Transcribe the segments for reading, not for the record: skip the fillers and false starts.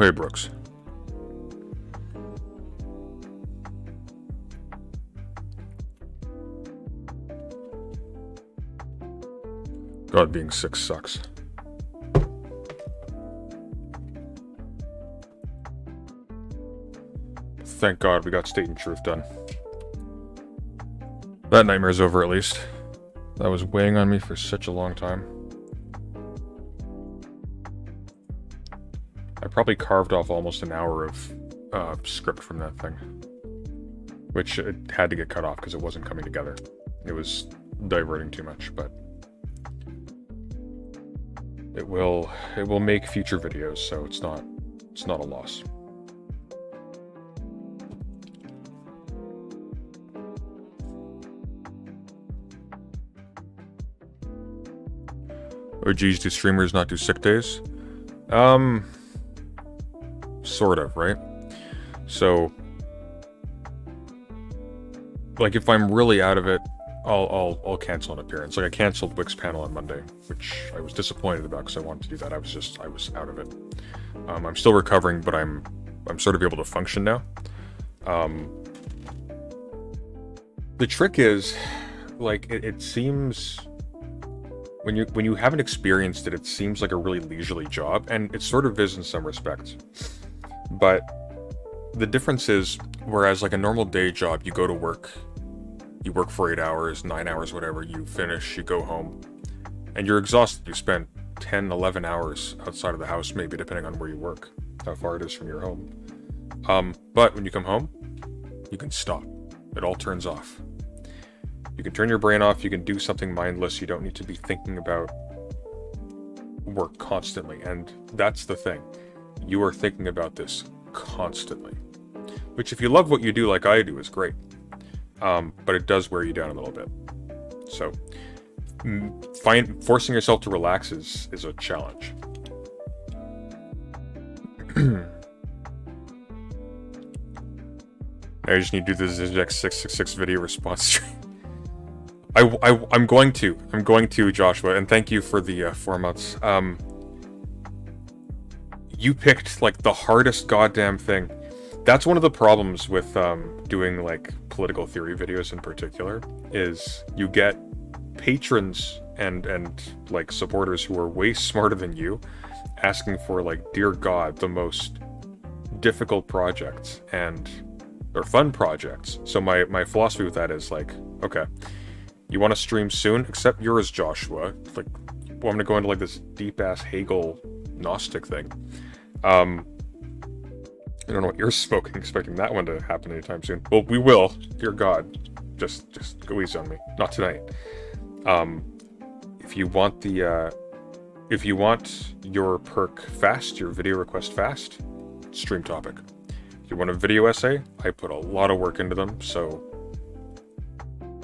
Hey, Brooks. God, being sick sucks. Thank God we got State and Truth done. That nightmare's over, at least. That was weighing on me for such a long time. I probably carved off almost an hour of script from that thing. Which it had to get cut off because it wasn't coming together. It was diverting too much, but... It will make future videos, so it's not a loss. Oh geez, do streamers not do sick days? Sort of, right? So, like, if I'm really out of it, I'll cancel an appearance. Like, I canceled Wix panel on Monday, which I was disappointed about because I wanted to do that. I was out of it. I'm still recovering, but I'm sort of able to function now. The trick is, like, it seems when you haven't experienced it, it seems like a really leisurely job, and it sort of is in some respects. But the difference is, whereas like a normal day job, you go to work, you work for 8 hours, 9 hours, whatever, you finish, you go home, and you're exhausted. You spend 10, 11 hours outside of the house, maybe, depending on where you work, how far it is from your home. But when you come home, you can stop. It all turns off. You can turn your brain off, you can do something mindless, you don't need to be thinking about work constantly, and that's the thing. You are thinking about this constantly. Which, if you love what you do like I do, is great. But it does wear you down a little bit. So, forcing yourself to relax is a challenge. I just need to do the Zizek 666 video response stream. I'm going to, Joshua, and thank you for the 4 months. You picked, like, the hardest goddamn thing. That's one of the problems with doing, like, political theory videos in particular, is you get patrons and like, supporters who are way smarter than you, asking for, like, dear God, the most difficult projects, or fun projects. So my philosophy with that is, like, okay, you want to stream soon? Except yours, Joshua. Like, well, I'm gonna go into, like, this deep-ass Hegel Gnostic thing. I don't know what you're smoking, expecting that one to happen anytime soon. Well, we will. Dear God. Just go easy on me. Not tonight. If you want your perk fast, your video request fast, stream topic. If you want a video essay, I put a lot of work into them, so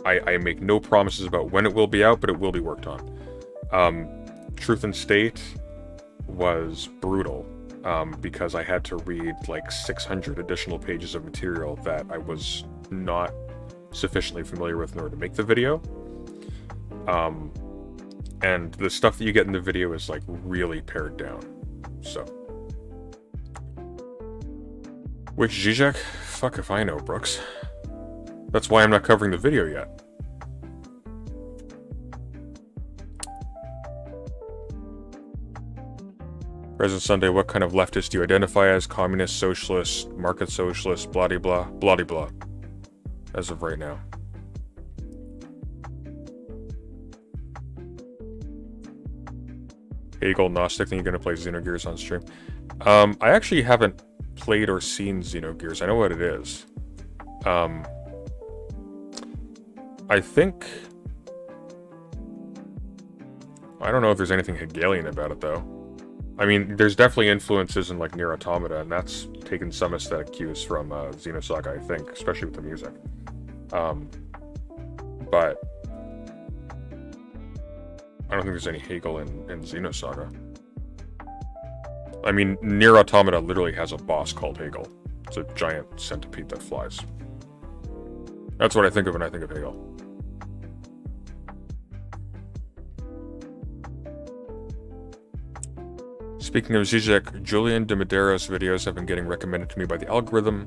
I make no promises about when it will be out, but it will be worked on. Truth and State was brutal. Because I had to read like 600 additional pages of material that I was not sufficiently familiar with in order to make the video. And the stuff that you get in the video is, like, really pared down. So. Which, Zizek? Fuck if I know, Brooks. That's why I'm not covering the video yet. Present Sunday, what kind of leftist do you identify as? Communist, socialist, market socialist, blah blah blah blah. As of right now. Hegel, Gnostic, think you're gonna play Xenogears on stream? I actually haven't played or seen Xenogears. I know what it is. I think... I don't know if there's anything Hegelian about it, though. I mean, there's definitely influences in, like, Nier Automata, and that's taken some aesthetic cues from Xenosaga, I think, especially with the music. But I don't think there's any Hegel in Xenosaga. I mean, Nier Automata literally has a boss called Hegel. It's a giant centipede that flies. That's what I think of when I think of Hegel. Speaking of Zizek, Julian de Medeiros videos have been getting recommended to me by the algorithm.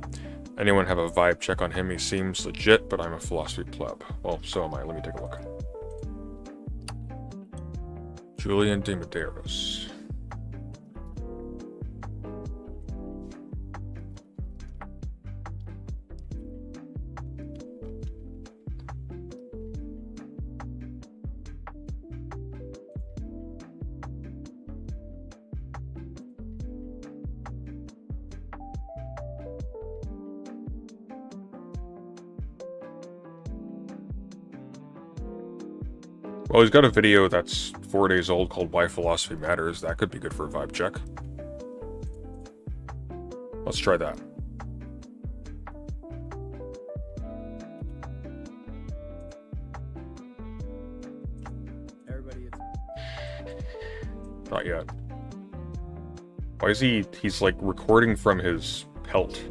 Anyone have a vibe check on him? He seems legit, but I'm a philosophy pleb. Well, so am I. Let me take a look. Julian de Medeiros. Well, he's got a video that's 4 days old called Why Philosophy Matters. That could be good for a vibe check. Let's try that. Everybody, Not yet. Why is he's like recording from his pelt?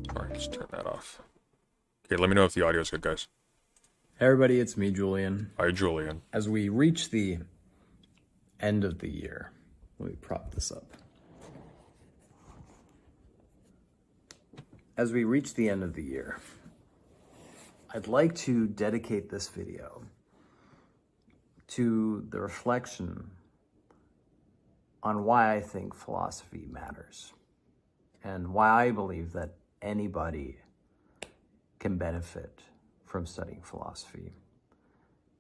Alright, let's turn that off. Okay, let me know if the audio is good, guys. Hey everybody, it's me, Julian. Hi, Julian. As we reach the end of the year, let me prop this up. As we reach the end of the year, I'd like to dedicate this video to the reflection on why I think philosophy matters and why I believe that anybody can benefit from studying philosophy.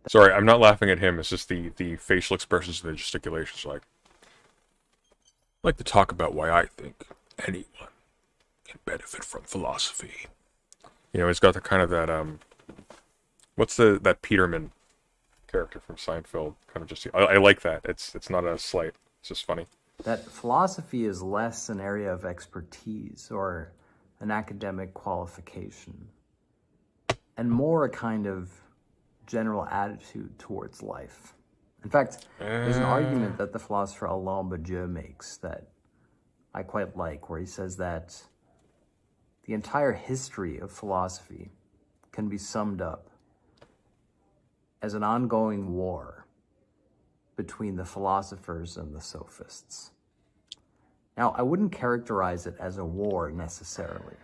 Sorry, I'm not laughing at him. It's just the facial expressions and the gesticulations. Like, I'd like to talk about why I think anyone can benefit from philosophy. You know, he's got the kind of that what's that Peterman character from Seinfeld? Kind of just I like that. It's not a slight. It's just funny. That philosophy is less an area of expertise or an academic qualification, and more a kind of general attitude towards life. In fact, there's an argument that the philosopher Alain Badiou makes that I quite like, where he says that the entire history of philosophy can be summed up as an ongoing war between the philosophers and the sophists. Now, I wouldn't characterize it as a war necessarily,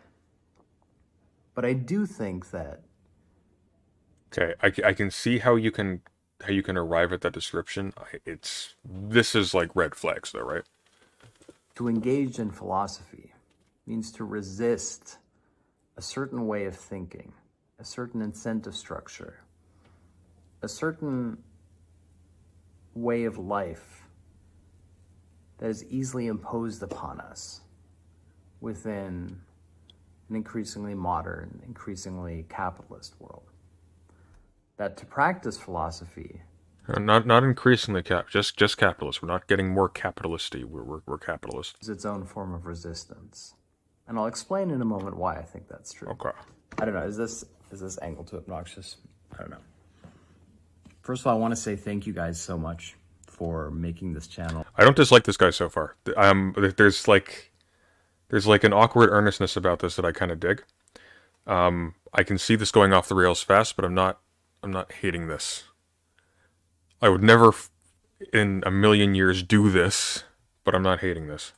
but I do think that... Okay, I can see how you can arrive at that description. This is like red flags though, right? To engage in philosophy means to resist a certain way of thinking, a certain incentive structure, a certain way of life that is easily imposed upon us within an increasingly modern, increasingly capitalist world. That to practice philosophy... Not increasingly just capitalist. We're not getting more capitalisty. We're capitalist. ...is its own form of resistance. And I'll explain in a moment why I think that's true. Okay. I don't know, is this angle too obnoxious? I don't know. First of all, I want to say thank you guys so much for making this channel. I don't dislike this guy so far. There's like an awkward earnestness about this that I kind of dig. I can see this going off the rails fast, but I'm not hating this. I would never in a million years do this, but I'm not hating this.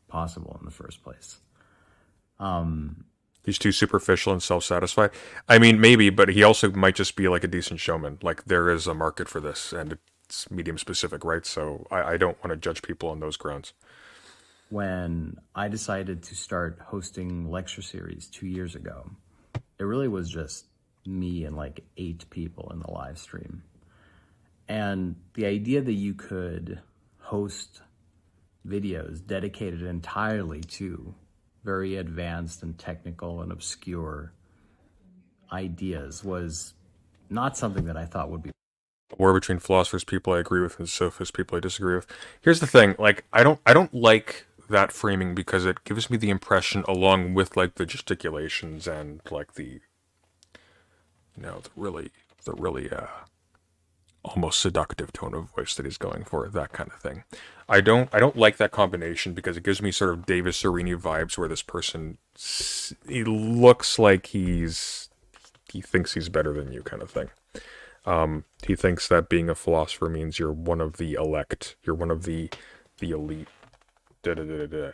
Possible in the first place. He's too superficial and self-satisfied. I mean, maybe, but he also might just be like a decent showman. Like, there is a market for this, and it's medium specific, right? So I don't want to judge people on those grounds. When I decided to start hosting lecture series 2 years ago, it really was just me and like 8 people in the live stream. And the idea that you could host videos dedicated entirely to very advanced and technical and obscure ideas was not something that I thought would be... A war between philosophers, people I agree with, and sophists, people I disagree with. Here's the thing, like, I don't like that framing because it gives me the impression, along with like the gesticulations and like the, you know, the really almost seductive tone of voice that he's going for, that kind of thing. I don't like that combination because it gives me sort of Davis Serini vibes, where this person, he looks like he thinks he's better than you, kind of thing. He thinks that being a philosopher means you're one of the elect, you're one of the elite. Da da da da.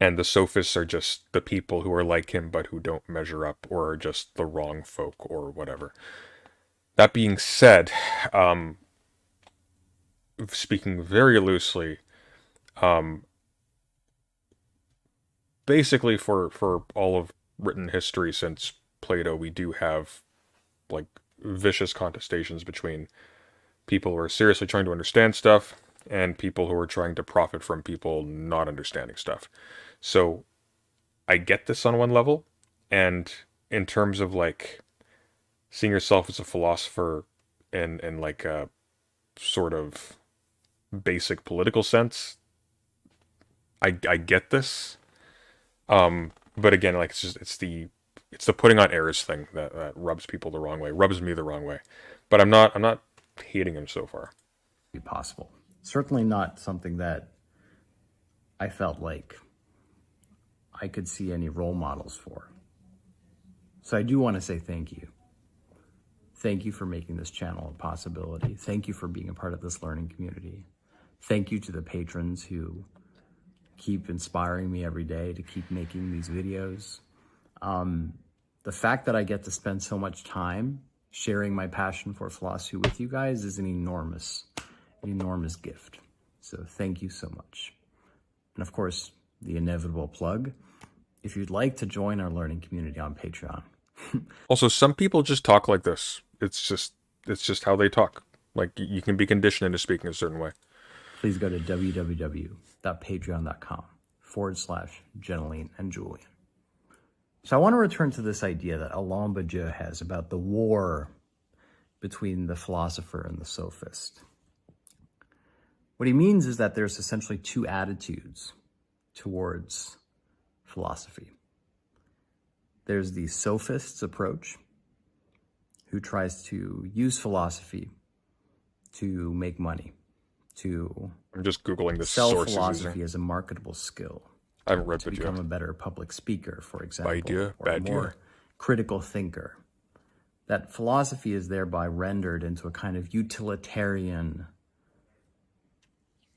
And the sophists are just the people who are like him but who don't measure up or are just the wrong folk or whatever. That being said, speaking very loosely, basically for all of written history since Plato, we do have like vicious contestations between people who are seriously trying to understand stuff and people who are trying to profit from people not understanding stuff. So I get this on one level, and in terms of like seeing yourself as a philosopher in like a sort of basic political sense, I get this. But again, like it's the putting on airs thing that rubs people the wrong way, rubs me the wrong way. But I'm not hating him so far. Be possible. Certainly not something that I felt like I could see any role models for. So I do want to say thank you. Thank you for making this channel a possibility. Thank you for being a part of this learning community. Thank you to the patrons who keep inspiring me every day to keep making these videos. The fact that I get to spend so much time sharing my passion for philosophy with you guys is an enormous gift. So thank you so much. And of course, the inevitable plug, if you'd like to join our learning community on Patreon. Also, some people just talk like this. It's just how they talk. Like you can be conditioned into speaking a certain way. Please go to www.patreon.com/Jeneline and Julian. So I want to return to this idea that Alain Badiou has about the war between the philosopher and the sophist. What he means is that there's essentially two attitudes towards philosophy. There's the sophist's approach, who tries to use philosophy to make money, to I'm just Googling the sell sources. philosophy as a marketable skill. I haven't read To Badiou. become a better public speaker, for example, Badiou, or a Badiou. more critical thinker. That philosophy is thereby rendered into a kind of utilitarian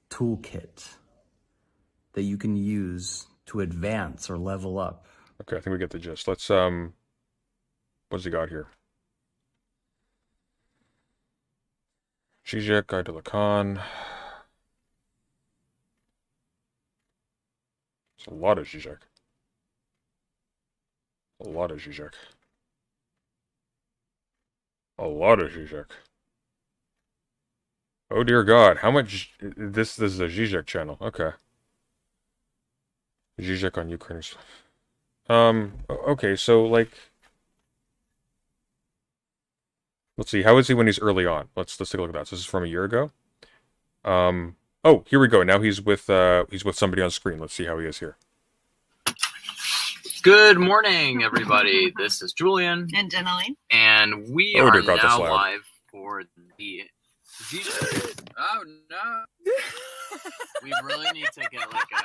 toolkit that you can use to advance or level up. Okay, I think we get the gist. Let's what's he got here? Zizek, Guide to Lacan. It's a lot of Zizek. A lot of Zizek. A lot of Zizek. Oh dear God, how much? This is a Zizek channel. Okay. Zizek on Ukraine. Okay, so like, let's see. How is he when he's early on? Let's take a look at that. So this is from a year ago. Oh, here we go. Now he's with somebody on screen. Let's see how he is here. Good morning, everybody. This is Julian, And Jeneline. and we Oh, are dear God, that's now loud. live for the. Oh no! We really need to get like a.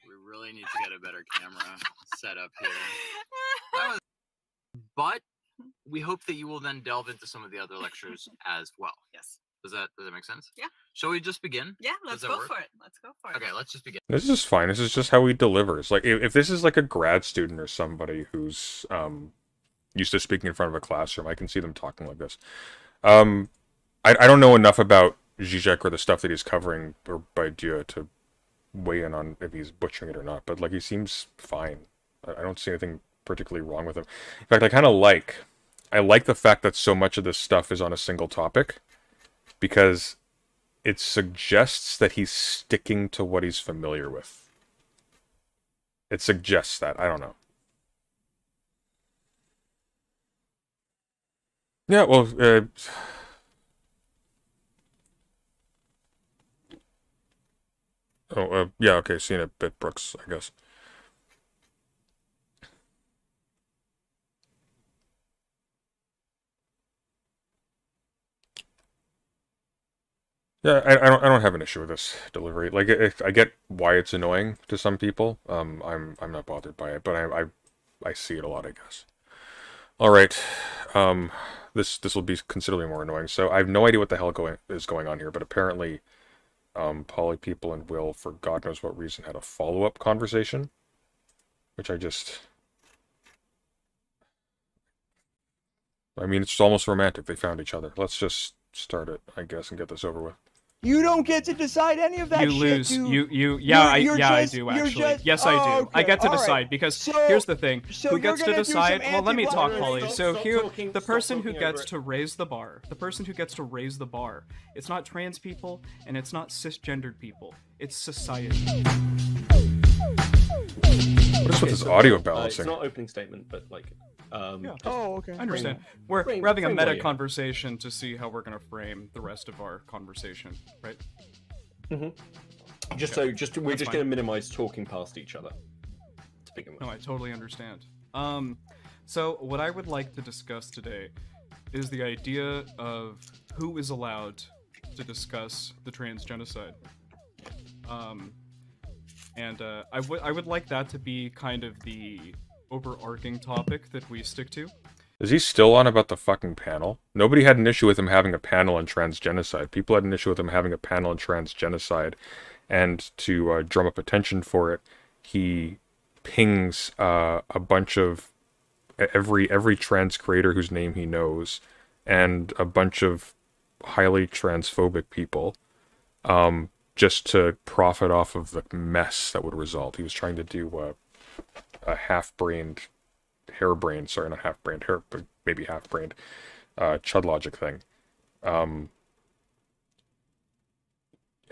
We really need to get a better camera set up here. But we hope that you will then delve into some of the other lectures as well. Yes. Does that make sense? Yeah. Shall we just begin? Yeah, let's that go work? for it. Let's go for it. Okay, let's just begin. This is fine. This is just how he delivers. Like, if this is like a grad student or somebody who's used to speaking in front of a classroom, I can see them talking like this. I don't know enough about Zizek or the stuff that he's covering or Badiou to weigh in on if he's butchering it or not. But like, he seems fine. I don't see anything particularly wrong with him. In fact, I like the fact that so much of this stuff is on a single topic, because it suggests that he's sticking to what he's familiar with. It suggests that. I don't know. Yeah, well, yeah, okay, seeing it bit Brooks, I guess. Yeah, I don't have an issue with this delivery. Like, if I get why it's annoying to some people, I'm not bothered by it, but I see it a lot, I guess. All right. This will be considerably more annoying. So I have no idea what the hell is going on here, but apparently, Polly, People, and Will, for God knows what reason, had a follow-up conversation, which I mean, it's almost romantic. They found each other. Let's just start it, I guess, and get this over with. You don't get to decide any of that You shit, lose. dude. I just- do you're actually. just- Yes, I do. oh, I get to okay, all decide right. because So- here's the thing. so Who you're gets to gonna do some decide? Well, let me talk, anti-black- Polly. So here, the stop person who talking gets over it. to raise the bar, the person who gets to raise the bar, it's not trans people and it's not cisgendered people. It's society. What is with this audio It's balancing? not opening statement, but like, Yeah. Oh, okay. I understand. Frame- We're having a frame meta what you- conversation to see how we're gonna frame the rest of our conversation, right? we're That's just fine. going to minimize talking past each other to begin with. No, I totally understand. So what I would like to discuss today is the idea of who is allowed to discuss the trans genocide. I would like that to be kind of the overarching topic that we stick to. Is he still on about the fucking panel? Nobody had an issue with him having a panel on trans genocide. People had an issue with him having a panel on trans genocide, and to drum up attention for it, he pings a bunch of every trans creator whose name he knows, and a bunch of highly transphobic people, just to profit off of the mess that would result. He was trying to do a half-brained, harebrained, sorry, not half-brained, but maybe half-brained, Chud Logic thing.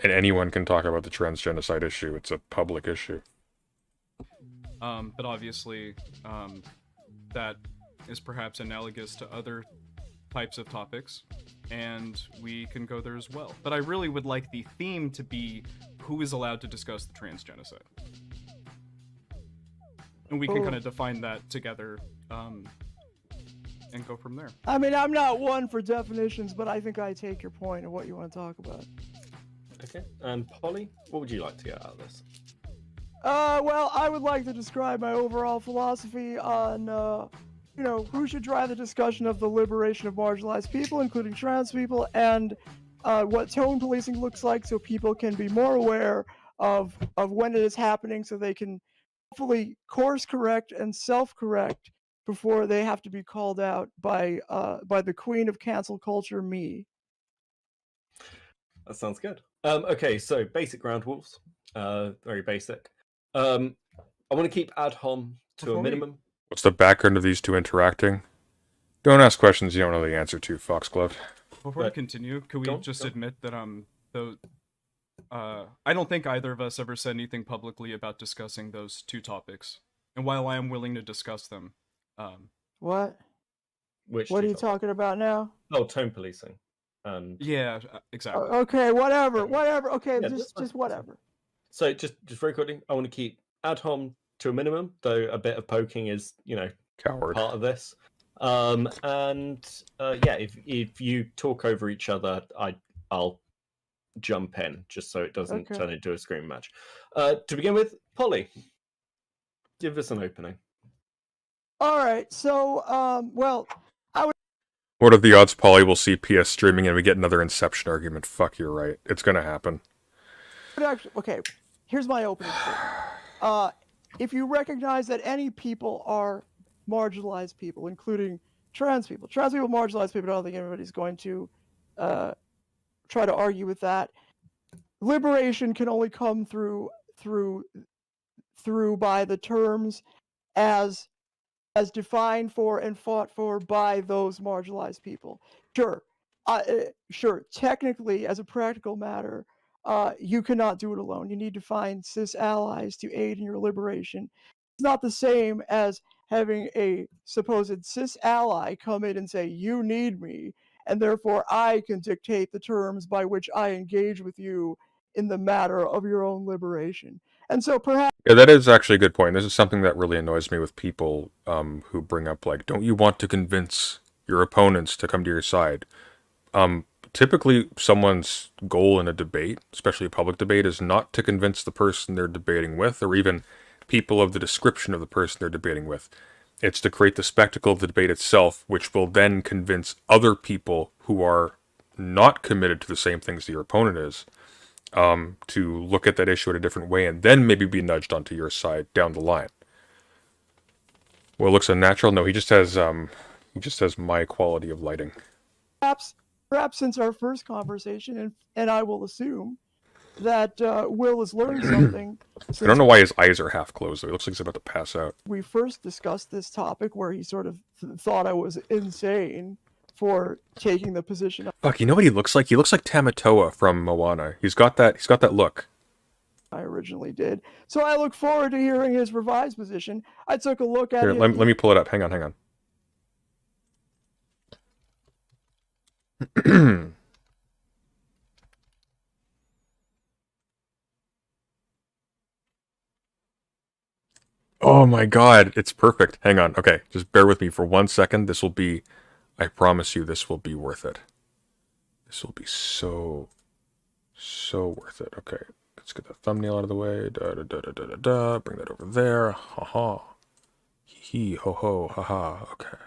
And anyone can talk about the trans genocide issue. It's a public issue. But obviously, that is perhaps analogous to other types of topics, and we can go there as well. But I really would like the theme to be who is allowed to discuss the trans genocide. And we can kind of define that together, and go from there. I mean, I'm not one for definitions, but I think I take your point of what you want to talk about. Okay. And Polly, what would you like to get out of this? Well, I would like to describe my overall philosophy on, who should drive the discussion of the liberation of marginalized people, including trans people, and what tone policing looks like, so people can be more aware of when it is happening, so they can hopefully course correct and self-correct before they have to be called out by the queen of cancel culture, me. That sounds good. Okay, so basic ground rules. Very basic. I want to keep ad hom to Before a we- minimum. What's the background of these two interacting? Don't ask questions you don't know the answer to, Foxglove. Before we But- continue, could we Go on, just go. admit that I don't think either of us ever said anything publicly about discussing those two topics. And while I am willing to discuss them, What? Which What are two you topics? talking about now? Oh, tone policing. And yeah, exactly. Okay, whatever. Okay, Yeah, that's just fine. whatever. so just very quickly, I want to keep ad hom to a minimum, though a bit of poking is, Coward. part of this. If you talk over each other, I'll jump in just so it doesn't Okay. turn into a scream match. To begin with, Polly, give us an opening. All right, so well, What are the odds Polly will see PS streaming and we get another Inception argument? Fuck, you're right. It's gonna happen. okay, here's my opening statement. If you recognize that any people are marginalized people, including trans people, marginalized people, I don't think anybody's going to try to argue with that. Liberation can only come through by the terms as defined for and fought for by those marginalized people. Sure. Technically, as a practical matter, you cannot do it alone. You need to find cis allies to aid in your liberation. It's not the same as having a supposed cis ally come in and say, "You need me, and therefore I can dictate the terms by which I engage with you in the matter of your own liberation." And so perhaps Yeah, that is actually a good point. This is something that really annoys me with people who bring up, like, don't you want to convince your opponents to come to your side? Typically, someone's goal in a debate, especially a public debate, is not to convince the person they're debating with, or even people of the description of the person they're debating with. It's to create the spectacle of the debate itself, which will then convince other people who are not committed to the same things that your opponent is, to look at that issue in a different way, and then maybe be nudged onto your side down the line. Well, it looks unnatural. No, he just has my quality of lighting. Perhaps since our first conversation, and I will assume that Will has learned something. I don't know why his eyes are half closed, though. He looks like he's about to pass out. We first discussed this topic where he sort of thought I was insane for taking the position Fuck, you know what he looks like? He looks like Tamatoa from Moana. He's got that look. I originally did. So I look forward to hearing his revised position. I took a look at Here, it. let me pull it up. Hang on. Oh my god, it's perfect. Hang on. Okay, just bear with me for 1 second. I promise you, this will be worth it. This will be so worth it. Okay, let's get that thumbnail out of the way. Bring that over there. Ha ha. Hee ho ho. Ha ha. Okay.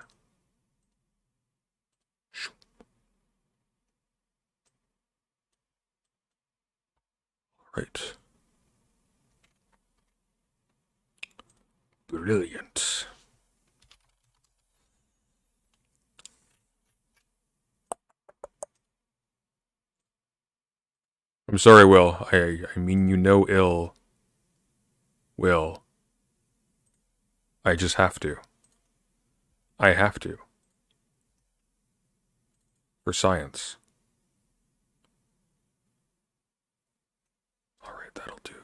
Right. Brilliant. I'm sorry, Will. I mean you no ill. Will. I just have to. I have to. For science. Alright, that'll do.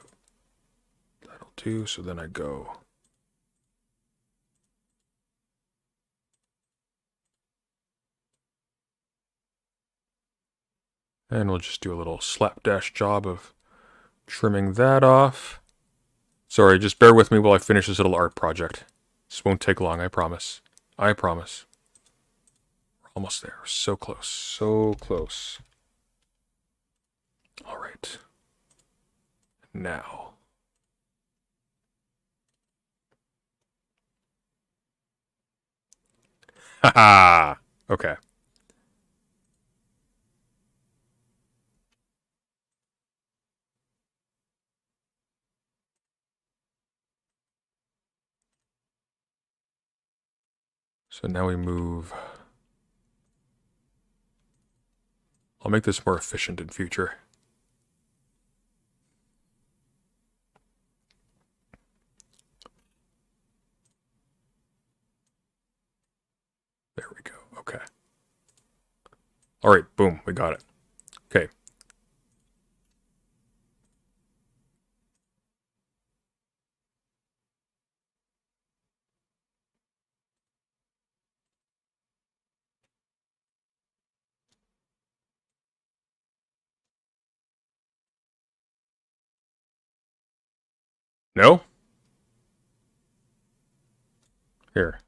That'll do, so then I go. And we'll just do a little slapdash job of trimming that off. Sorry, just bear with me while I finish this little art project. This won't take long, I promise. I promise. We're almost there. So close. So close. Alright. Now. Haha! Okay. So now we move. I'll make this more efficient in future. There we go. Okay. All right, boom, we got it. Okay. No? Here.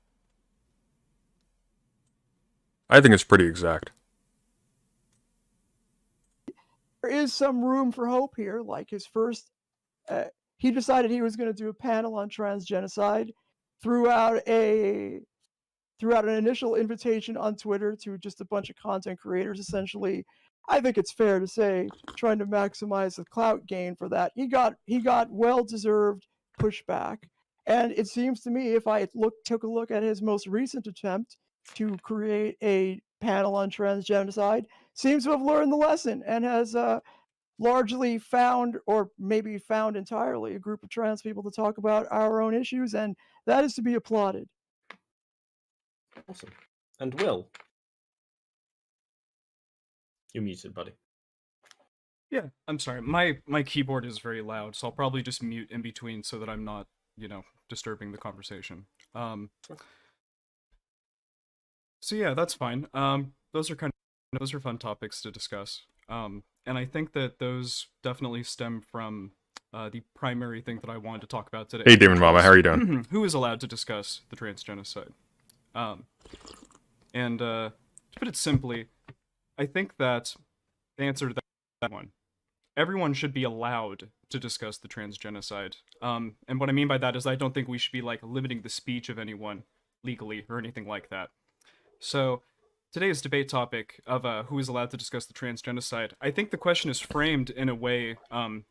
I think it's pretty exact. There is some room for hope here. Like his first, he decided he was going to do a panel on transgenocide, threw out an initial invitation on Twitter to just a bunch of content creators, essentially. I think it's fair to say, trying to maximize the clout gain for that. He got well-deserved pushback, and it seems to me, if I took a look at his most recent attempt to create a panel on transgenocide, seems to have learned the lesson and has largely found, or maybe found entirely, a group of trans people to talk about our own issues, and that is to be applauded. Awesome. And Will? You're muted, buddy. Yeah, I'm sorry. My keyboard is very loud, so I'll probably just mute in between so that I'm not, disturbing the conversation. So yeah, that's fine. Those are fun topics to discuss. And I think that those definitely stem from the primary thing that I wanted to talk about today. Hey, Demon Mama, how are you doing? Who is allowed to discuss the transgenocide? And to put it simply, I think that the answer to that one, everyone should be allowed to discuss the transgenocide. And what I mean by that is I don't think we should be limiting the speech of anyone, legally or anything like that. So today's debate topic of who is allowed to discuss the trans genocide, I think the question is framed in a way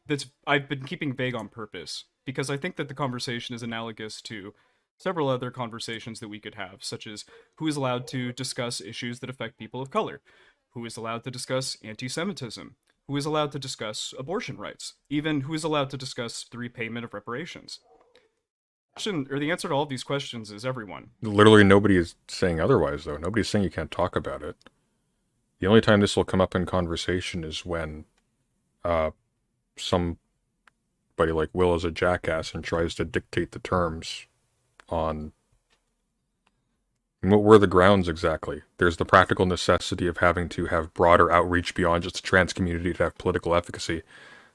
that's I've been keeping vague on purpose, because I think that the conversation is analogous to several other conversations that we could have, such as who is allowed to discuss issues that affect people of color, who is allowed to discuss anti-Semitism, who is allowed to discuss abortion rights, even who is allowed to discuss the repayment of reparations. The answer to all of these questions is everyone. Literally nobody is saying otherwise, though. Nobody's saying you can't talk about it. The only time this will come up in conversation is when somebody like Will is a jackass and tries to dictate the terms on... What were the grounds exactly? There's the practical necessity of having to have broader outreach beyond just the trans community to have political efficacy.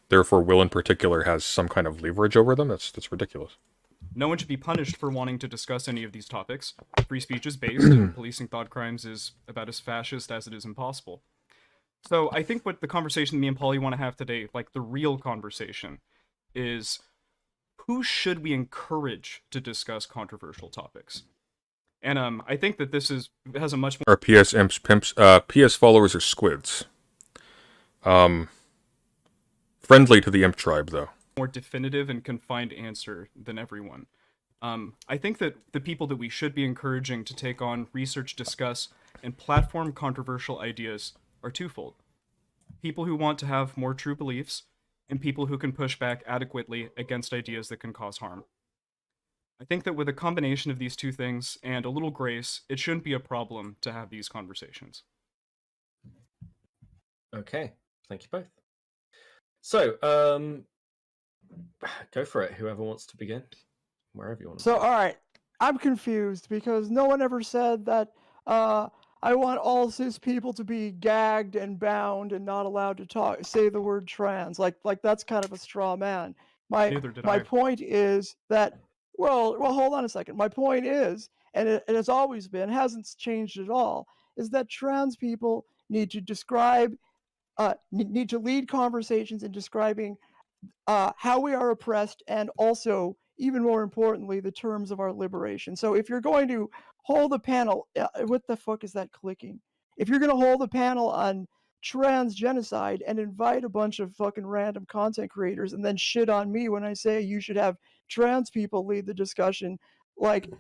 Therefore, Will in particular has some kind of leverage over them? That's ridiculous. No one should be punished for wanting to discuss any of these topics. Free speech is based, and policing thought crimes is about as fascist as it is impossible. So I think what the conversation me and Polly want to have today, like the real conversation, is who should we encourage to discuss controversial topics? And I think that this has a much more... Our PS imps, pimps, PS followers are squids. Friendly to the imp tribe, though. More definitive and confined answer than everyone. I think that the people that we should be encouraging to take on, research, discuss, and platform controversial ideas are twofold. People who want to have more true beliefs, and people who can push back adequately against ideas that can cause harm. I think that with a combination of these two things and a little grace, it shouldn't be a problem to have these conversations. Okay, thank you both. So, go for it. Whoever wants to begin, wherever you want. So, all right, I'm confused because no one ever said that I want all cis people to be gagged and bound and not allowed to say the word trans. Like that's kind of a straw man. Neither did My I. point is that well, hold on a second. My point is, and it has always been, hasn't changed at all, is that trans people need to describe, need to lead conversations in describing how we are oppressed, and also, even more importantly, the terms of our liberation. So if you're going to hold a panel, what the fuck is that clicking? If you're going to hold a panel on trans genocide and invite a bunch of fucking random content creators and then shit on me when I say you should have trans people lead the discussion, like,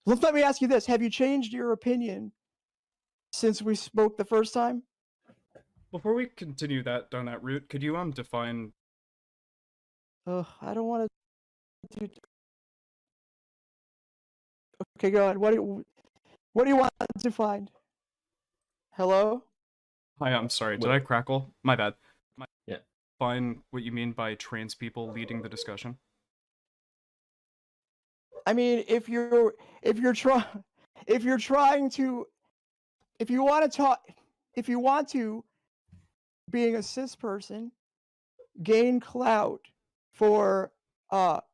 let me ask you this. Have you changed your opinion since we spoke the first time? Before we continue down that route, could you define... I don't want to do... Okay, go ahead. What do you want to find? Hello? Hi, I'm sorry. Did I crackle? My bad. Yeah. Define what you mean by trans people leading the discussion. I mean, if you want to, being a cis person, gain clout for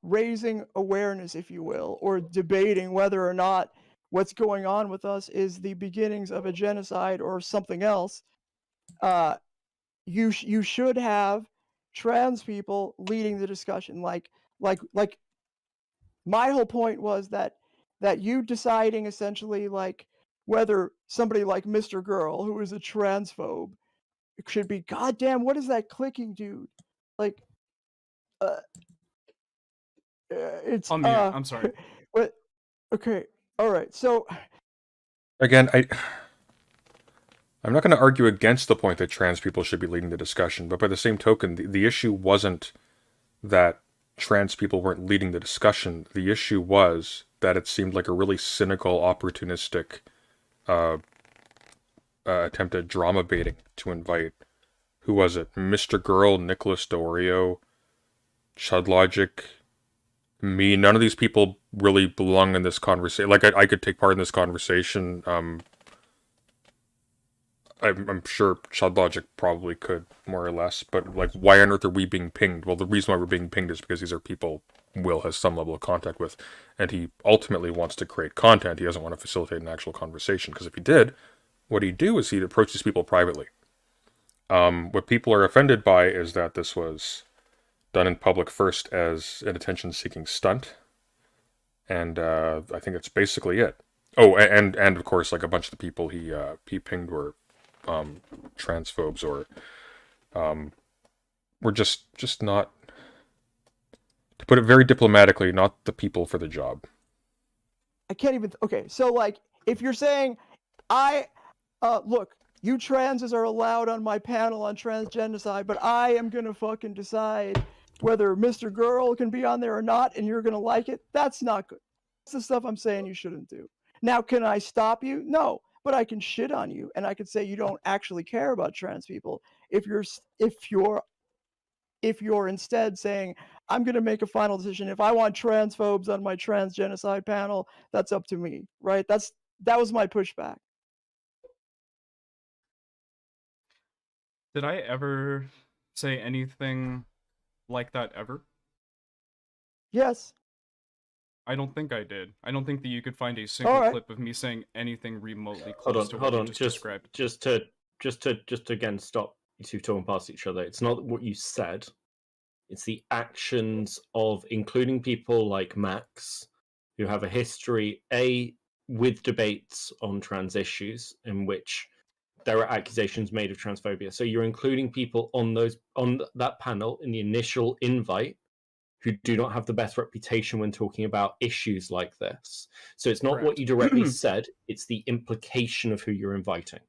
raising awareness, if you will, or debating whether or not what's going on with us is the beginnings of a genocide or something else, you should have trans people leading the discussion. Like my whole point was that you deciding essentially like whether somebody like Mr. Girl, who is a transphobe, should be, goddamn, what is that clicking, dude? Like, it's I'm mute. I'm sorry. What? Okay, all right. So Again, I'm not going to argue against the point that trans people should be leading the discussion, but by the same token, the issue wasn't that trans people weren't leading the discussion. The issue was that it seemed like a really cynical, opportunistic attempt at drama baiting to invite, who was it? Mr. Girl, Nicholas Dorio, Chud Logic, me. None of these people really belong in this conversation. Like, I could take part in this conversation. I'm sure Chud Logic probably could, more or less, but like, why on earth are we being pinged? Well, the reason why we're being pinged is because these are people Will has some level of contact with, and he ultimately wants to create content. He doesn't want to facilitate an actual conversation, because if he did, what he'd do is he'd approach these people privately. What people are offended by is that this was done in public first as an attention-seeking stunt, and I think that's basically it. Oh, and of course, like a bunch of the people he pinged were transphobes or were just not, to put it very diplomatically, not the people for the job. I can't even. Okay, so like, if you're saying, look, you transes are allowed on my panel on transgenocide, but I am gonna fucking decide whether Mr. Girl can be on there or not, and you're gonna like it. That's not good. That's the stuff I'm saying you shouldn't do. Now, can I stop you? No, but I can shit on you, and I can say you don't actually care about trans people if you're instead saying, I'm going to make a final decision. If I want transphobes on my trans genocide panel, that's up to me, right? That was my pushback. Did I ever say anything like that ever? Yes. I don't think I did. I don't think that you could find a single All right. clip of me saying anything remotely Hold close on, to hold what you on. just described. Just to again stop you two talking past each other. It's not what you said. It's the actions of including people like Max, who have a history with debates on trans issues in which there are accusations made of transphobia. So you're including people on that panel in the initial invite who do not have the best reputation when talking about issues like this. So it's not what Correct. you directly said, it's the implication of who you're inviting.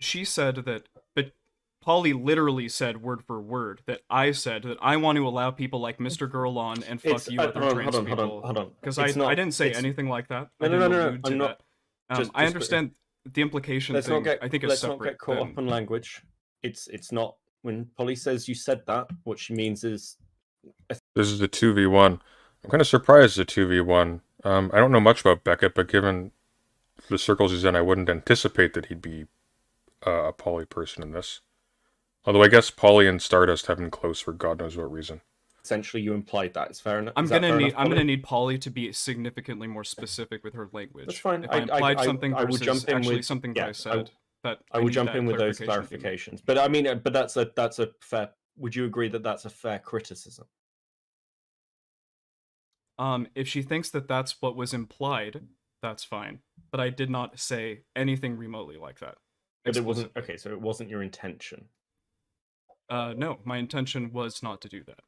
She said that, but Polly literally said word for word that I said that I want to allow people like Mr. Girl on and fuck you other trans people. Hold on. Because I didn't say anything like that. I didn't allude to that. I understand the implication thing. I think is let's separate. not get caught up on language. It's not, when Polly says you said that, what she means is This is a 2v1. I'm kind of surprised it's a 2v1. I don't know much about Beckett, but given the circles he's in, I wouldn't anticipate that he'd be a Poly person in this. Although I guess Polly and Stardust have been close for God knows what reason. essentially you implied that. It's fair enough. I'm gonna need Polly to be significantly more specific with her language. That's fine. If I implied something I will versus jump in actually with, something that I said, I will need jump that in with those clarification. clarifications. But I mean, but that's a fair. Would you agree that that's a fair criticism? If she thinks that that's what was implied, that's fine. But I did not say anything remotely like that. But it wasn't okay. So it wasn't your intention. No, my intention was not to do that.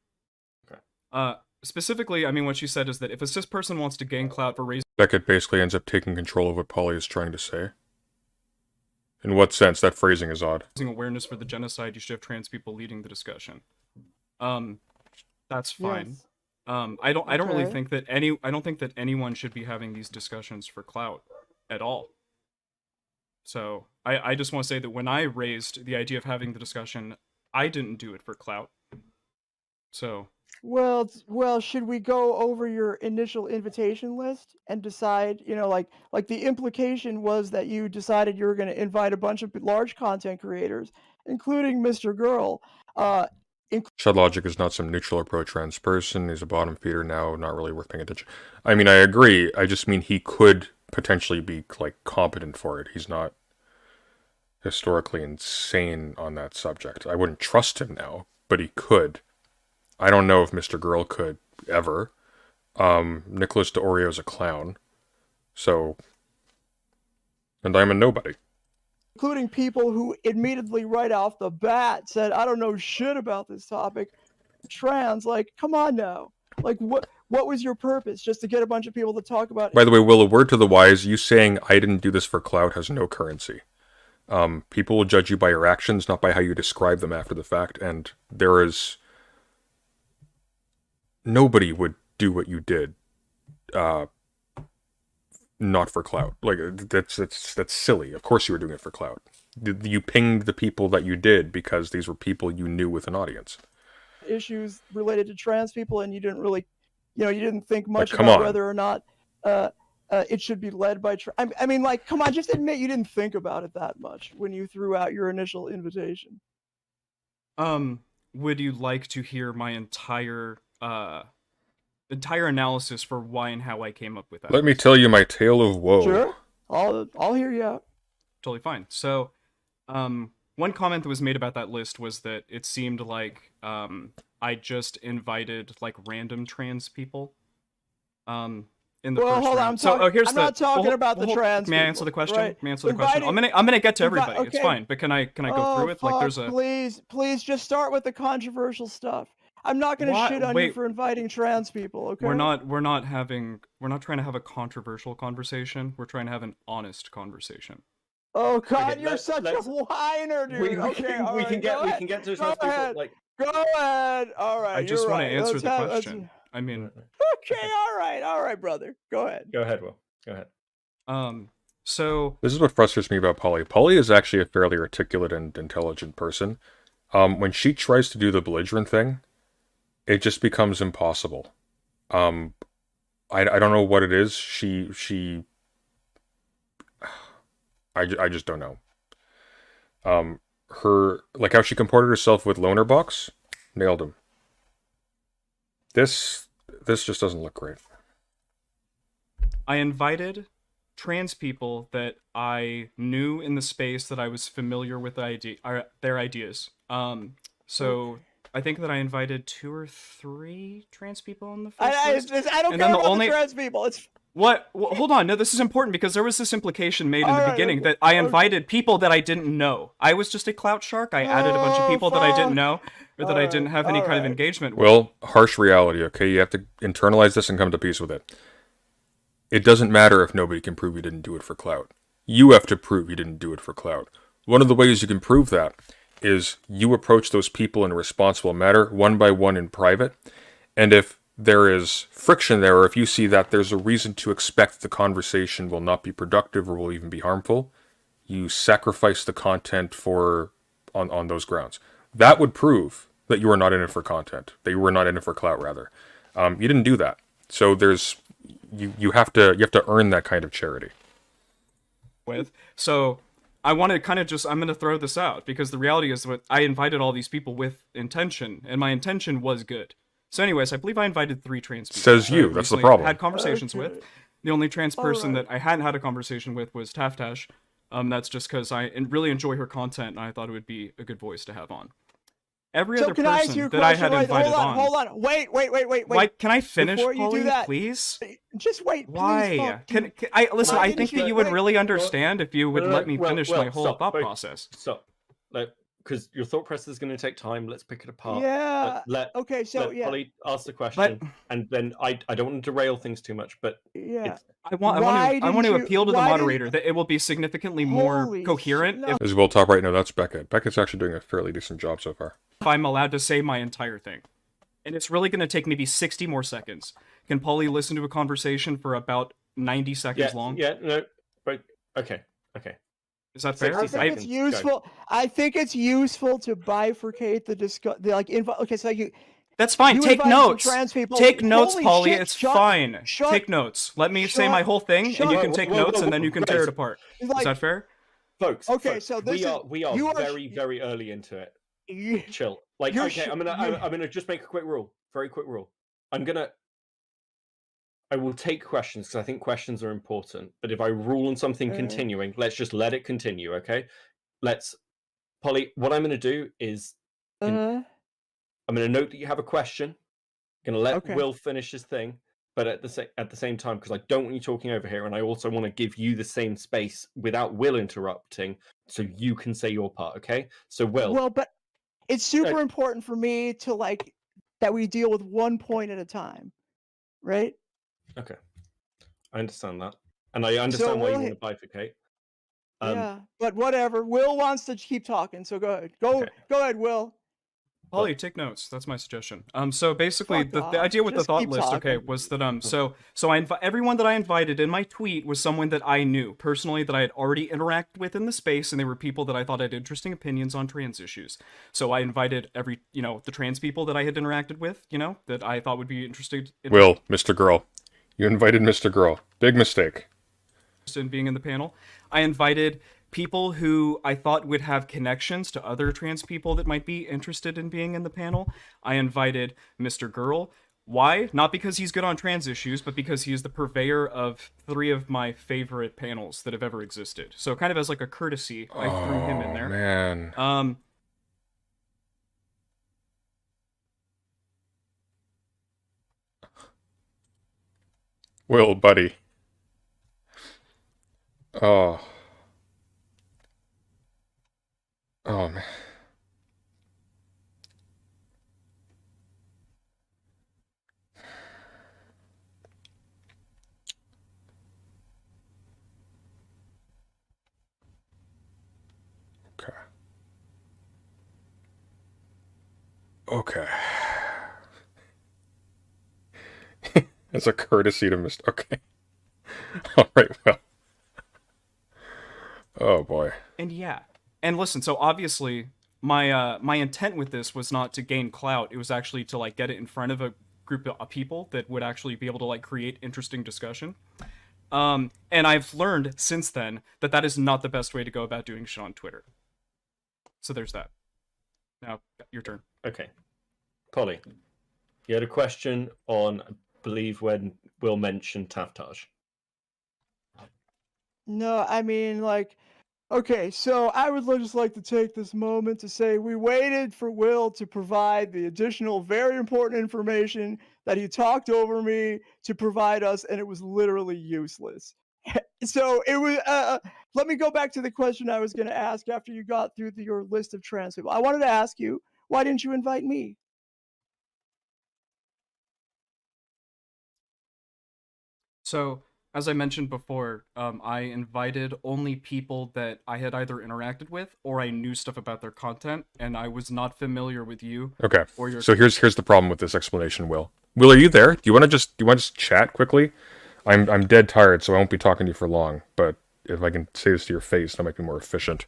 Okay. Specifically, I mean, what she said is that if a cis person wants to gain clout for raising Beckett basically ends up taking control of what Polly is trying to say. In what sense? That phrasing is odd. awareness for the genocide, you should have trans people leading the discussion. That's fine. Yes. I don't really Okay. think that I don't think that anyone should be having these discussions for clout at all. So I just want to say that when I raised the idea of having the discussion, I didn't do it for clout. So Well, should we go over your initial invitation list and decide, like the implication was that you decided you were going to invite a bunch of large content creators, including Mr. Girl. Shed Logic is not some neutral or pro-trans person. He's a bottom feeder now, not really worth paying attention. I mean, I agree. I just mean he could potentially be, like, competent for it. He's not historically insane on that subject. I wouldn't trust him now, but he could. I don't know if Mr. Girl could, ever. Nicholas DeOreo is a clown. So... And I'm a nobody. Including people who admittedly right off the bat said, I don't know shit about this topic. Trans, like, come on now. Like, what was your purpose? Just to get a bunch of people to talk about By the way, Will, a word to the wise, you saying I didn't do this for clout has no currency. People will judge you by your actions, not by how you describe them after the fact, and there is... Nobody would do what you did, not for clout. Like, that's silly. Of course you were doing it for clout. You pinged the people that you did because these were people you knew with an audience. issues related to trans people, and you didn't really, you didn't think much come about on. whether or not it should be led by I mean, like, come on, just admit you didn't think about it that much when you threw out your initial invitation. would you like to hear my entire analysis for why and how I came up with that? Let me tell you my tale of woe. Sure, I'll hear you out. Totally fine. So, one comment that was made about that list was that it seemed like I just invited like random trans people. in the Well, first hold on. round. I'm So talking. here's I'm not talking about the hold- trans May I answer people, the question? right? May I answer the question? Inviting- I'm gonna get to Invi- everybody. It's okay. fine. But can I go Oh, through it? Like fuck, there's a please just start with the controversial stuff. I'm not gonna Why- shit on wait. you for inviting trans people, okay? we're not trying to have a controversial conversation. We're trying to have an honest conversation. Oh God, Okay, you're let's- such let's- a whiner, dude. We okay, can, all we right, can get go we ahead. can get to Go trans people. ahead. Like, Go ahead. All right, I just you're want right. to answer Let's the have- question. I mean, Okay, all right, brother. Go ahead. go ahead, Will. Go ahead. so This is what frustrates me about Polly. Polly is actually a fairly articulate and intelligent person. When she tries to do the belligerent thing, it just becomes impossible. I don't know what it is. I just don't know. Her, like how she comported herself with Loner Box, nailed him. This just doesn't look great. I invited trans people that I knew in the space, that I was familiar with their ideas. So I think that I invited 2 or 3 trans people in the first I list. don't And care then the about only- the trans people. It's What? Well, hold on. No, this is important because there was this implication made in the Alright, beginning okay, that I okay. invited people that I didn't know. I was just a clout shark. I added a bunch of Oh, people that I didn't fuck. know or that I didn't have any kind of Alright. engagement with. Well, harsh reality, okay? You have to internalize this and come to peace with it. It doesn't matter if nobody can prove you didn't do it for clout. You have to prove you didn't do it for clout. One of the ways you can prove that is you approach those people in a responsible manner, one by one in private, and if there is friction there, or if you see that there's a reason to expect the conversation will not be productive or will even be harmful, you sacrifice the content on those grounds. That would prove that you are not in it for content, that you were not in it for clout, rather. You didn't do that, so you have to earn that kind of charity. With. So I want to kind of I'm going to throw this out because the reality is that I invited all these people with intention, and my intention was good. So anyways, I believe I invited 3 trans people. Says that I you, that's the recently problem. Had conversations Okay. with. The only trans person Alright. that I hadn't had a conversation with was Taftash. That's just because I really enjoy her content, and I thought it would be a good voice to have on. Every So other can I ask you person a that I question? had Right, invited hold on. Wait. Why can I finish, Before you do Polly, that, please? Just wait, please. Why? fuck, Can dude. I listen? Why I didn't think you- that you would wait, really understand if you would let me Well, finish well, my whole stop, thought wait, process. Stop. Like, because your thought process is going to take time. Let's pick it apart. Yeah. Let Okay, so let yeah. Polly ask the question, and then I don't want to derail things too much, but Yeah. it's, I want Why to didn't you- appeal to the why didn't- moderator that it will be significantly more Holy coherent shit, no. As well, top right now, that's Beckett. Beckett's actually doing a fairly decent job so far. if I'm allowed to say my entire thing. And it's really going to take maybe 60 more seconds. Can Polly listen to a conversation for about 90 seconds long? yeah, no, but okay. Is that fair? I 60 think seconds. it's Go. useful. I think it's useful to bifurcate okay, so you That's fine. You Take invited some notes. trans people. Take notes, Holy Polly. shit, It's shut- fine. shut- Take notes. Let me say shut- my whole thing, and shut- you can take Whoa, notes, whoa, and then you can tear it guys. apart. like, Is that fair? Folks. Okay, so this we are you are- very early into it. you- Chill. Like, You're okay, sh- I'm gonna just make a quick rule. Very quick rule. I will take questions because I think questions are important. But if I rule on something continuing, let's just let it continue, okay? Polly, what I'm going to do is I'm going to note that you have a question. I'm going to let Okay. Will finish his thing, but at the same time, because I don't want you talking over here, and I also want to give you the same space without Will interrupting, so you can say your part, okay? So Will, Well, but it's super important for me to that we deal with one point at a time, right? okay, I understand that, and I understand why you want to bifurcate. Yeah, but whatever. Will wants to keep talking, so go ahead. Go ahead, Will. Polly, take notes. That's my suggestion. So basically, Fuck the off. idea with the Just thought keep list, okay, talking. was that so everyone that I invited in my tweet was someone that I knew personally, that I had already interacted with in the space, and they were people that I thought had interesting opinions on trans issues. So I invited the trans people that I had interacted with, that I thought would be interested Will, Mr. Girl. You invited Mr. Girl. Big mistake. in being in the panel. I invited people who I thought would have connections to other trans people that might be interested in being in the panel. I invited Mr. Girl. Why? Not because he's good on trans issues, but because he is the purveyor of 3 of my favorite panels that have ever existed. So kind of as like a courtesy, I threw him in there. Man. Will, buddy. Oh. Oh, man. Okay. Okay. As a courtesy to Mr. Okay. All right, well. Oh, boy. And yeah. And listen, so obviously my intent with this was not to gain clout. It was actually to like get it in front of a group of people that would actually be able to like create interesting discussion. And I've learned since then that that is not the best way to go about doing shit on Twitter. So there's that. Now, your turn. Okay. Polly, you had a question on, I believe, when Will mentioned Taftage. No, I mean, like, okay, so I would just like to take this moment to say we waited for Will to provide the additional, very important information that he talked over me to provide us, and it was literally useless. So it was. Let me go back to the question I was going to ask after you got through your list of trans people. I wanted to ask you, why didn't you invite me? So, as I mentioned before, I invited only people that I had either interacted with or I knew stuff about their content, and I was not familiar with you. Okay. Or your So here's the problem with this explanation, Will. Will, are you there? Do you want to just chat quickly? I'm dead tired, so I won't be talking to you for long. But if I can say this to your face, that might be more efficient.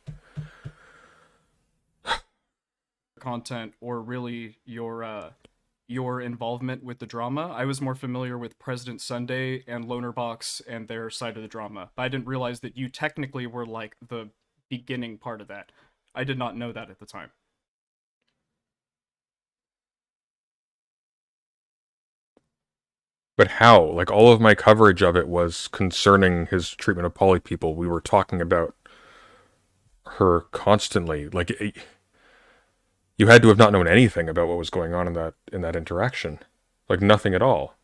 content or really your involvement with the drama. I was more familiar with President Sunday and Lonerbox and their side of the drama. But I didn't realize that you technically were like the beginning part of that. I did not know that at the time. But how? Like, all of my coverage of it was concerning his treatment of poly people. We were talking about her constantly. Like, you had to have not known anything about what was going on in that interaction. Like, nothing at all.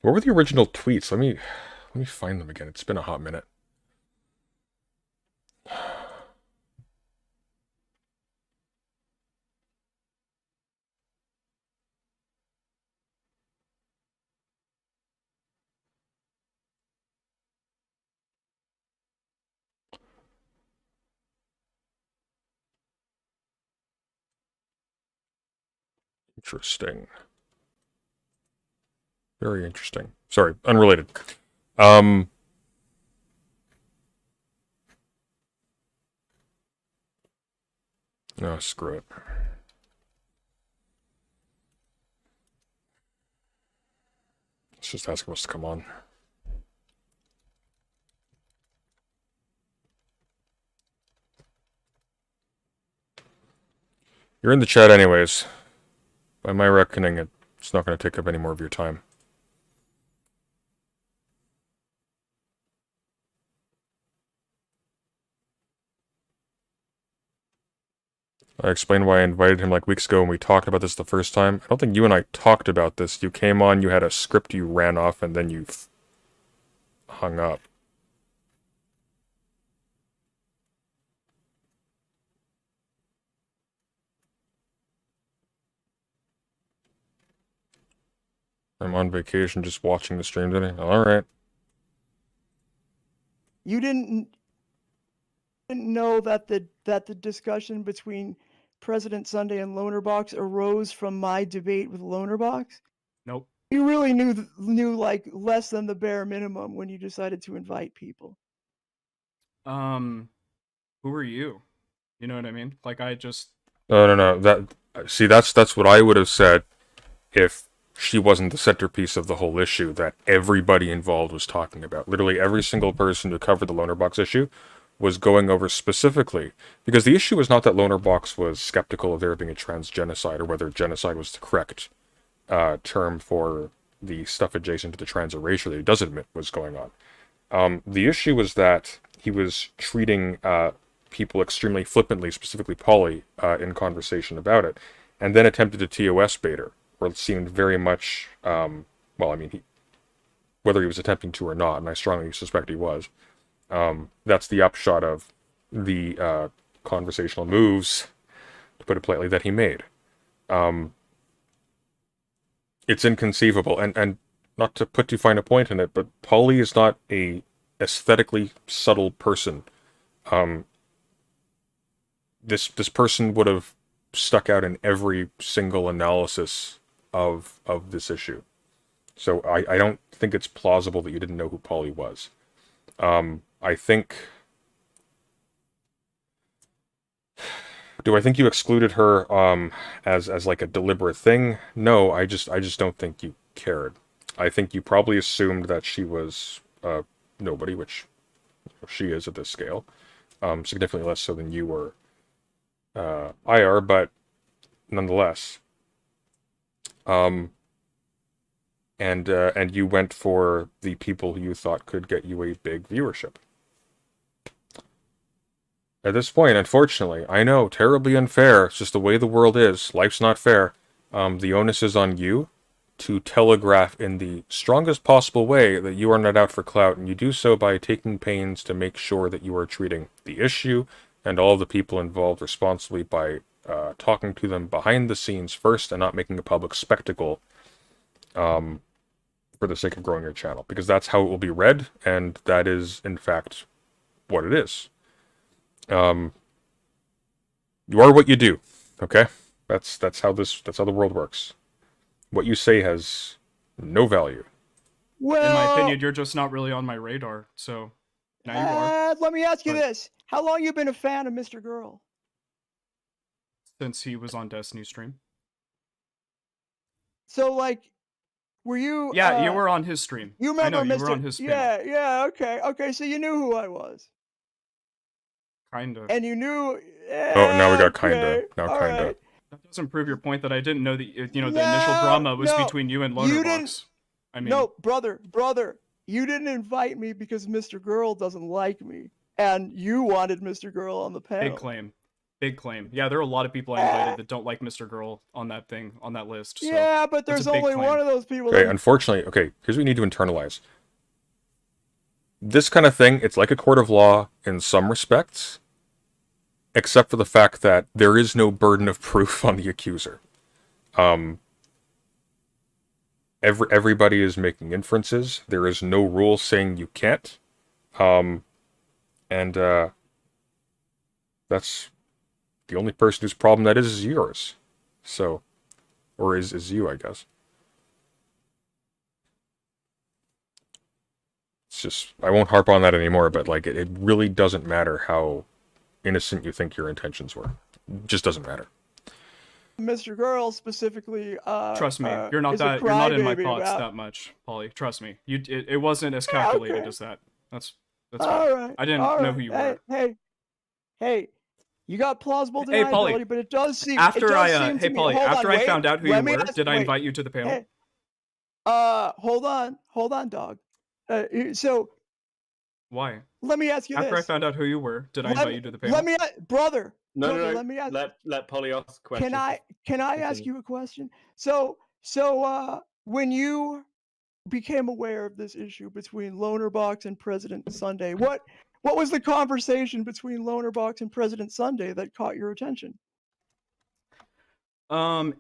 What were the original tweets? Let me find them again. It's been a hot minute. Interesting. Very interesting. Sorry, unrelated. No, screw it. Let's just ask him to come on. You're in the chat anyways. By my reckoning, it's not going to take up any more of your time. I explained why I invited him like weeks ago when we talked about this the first time. I don't think you and I talked about this. You came on, you had a script, you ran off, and then you hung up. I'm on vacation just watching the stream today. Alright. You didn't know that the discussion between President Sunday and Lonerbox arose from my debate with Lonerbox? Nope. You really knew like less than the bare minimum when you decided to invite people. Who are you? You know what I mean? Like I just No. That's what I would have said if she wasn't the centerpiece of the whole issue that everybody involved was talking about. Literally every single person who covered the Lonerbox issue was going over specifically, because the issue was not that Lonerbox was skeptical of there being a trans genocide or whether genocide was the correct term for the stuff adjacent to the trans erasure that he does admit was going on. The issue was that he was treating people extremely flippantly, specifically Polly, in conversation about it, and then attempted to TOS bait her, or it seemed very much, whether he was attempting to or not, and I strongly suspect he was. That's the upshot of the conversational moves, to put it politely, that he made. It's inconceivable, and not to put too fine a point in it, but Polly is not a aesthetically subtle person. This person would have stuck out in every single analysis of this issue. So I don't think it's plausible that you didn't know who Polly was. I think... Do I think you excluded her as like a deliberate thing? No, I just don't think you cared. I think you probably assumed that she was nobody, which she is at this scale. Significantly less so than you or IR, but nonetheless. And you went for the people who you thought could get you a big viewership. At this point, unfortunately, I know, terribly unfair, it's just the way the world is, life's not fair, the onus is on you to telegraph in the strongest possible way that you are not out for clout, and you do so by taking pains to make sure that you are treating the issue and all the people involved responsibly by talking to them behind the scenes first and not making a public spectacle for the sake of growing your channel, because that's how it will be read, and that is, in fact, what it is. You are what you do, okay? That's how the world works. What you say has no value. Well, In my opinion, you're just not really on my radar. So now you are. let me ask you But- this: how long you been a fan of Mr. Girl? Since he was on Destiny stream. So, like, were you? Yeah, you were on his stream. You remember I know, Mr. you were on his panel. Yeah, okay. So you knew who I was, Kind of. and you knew. Oh, now we got kinda. Okay, Now all kinda. right. That doesn't prove your point that I didn't know that the initial drama was between you and you Lonerbox. I mean, No, brother, you didn't invite me because Mr. Girl doesn't like me, and you wanted Mr. Girl on the panel. big claim. Yeah, there are a lot of people I invited that don't like Mr. Girl on that list. So Yeah, but that's a there's big only claim. one of those people. Okay, that- unfortunately, here's what you need to internalize. This kind of thing, it's like a court of law in some respects, except for the fact that there is no burden of proof on the accuser. Everybody is making inferences. There is no rule saying you can't. And that's the only person whose problem that is yours. So, or is you, I guess. It's just, I won't harp on that anymore, but like, it really doesn't matter how innocent you think your intentions were. It just doesn't matter. Mr. Girl specifically. Trust me, you're not in my thoughts that much, Polly. Trust me, it wasn't as calculated as that. That's fine. All right. I didn't know who you were. Hey, you got plausible Hey, Polly, deniability, but it does seem. After I found out who you were, did I invite you to the panel? Hey, hold on, dog. So Why? let me ask you After this. I found out who you were, did I invite you to the panel? Let me, brother. No, Let me ask. let Polly ask a question. Can I ask you a question? So when you became aware of this issue between Lonerbox and President Sunday, what was the conversation between Lonerbox and President Sunday that caught your attention?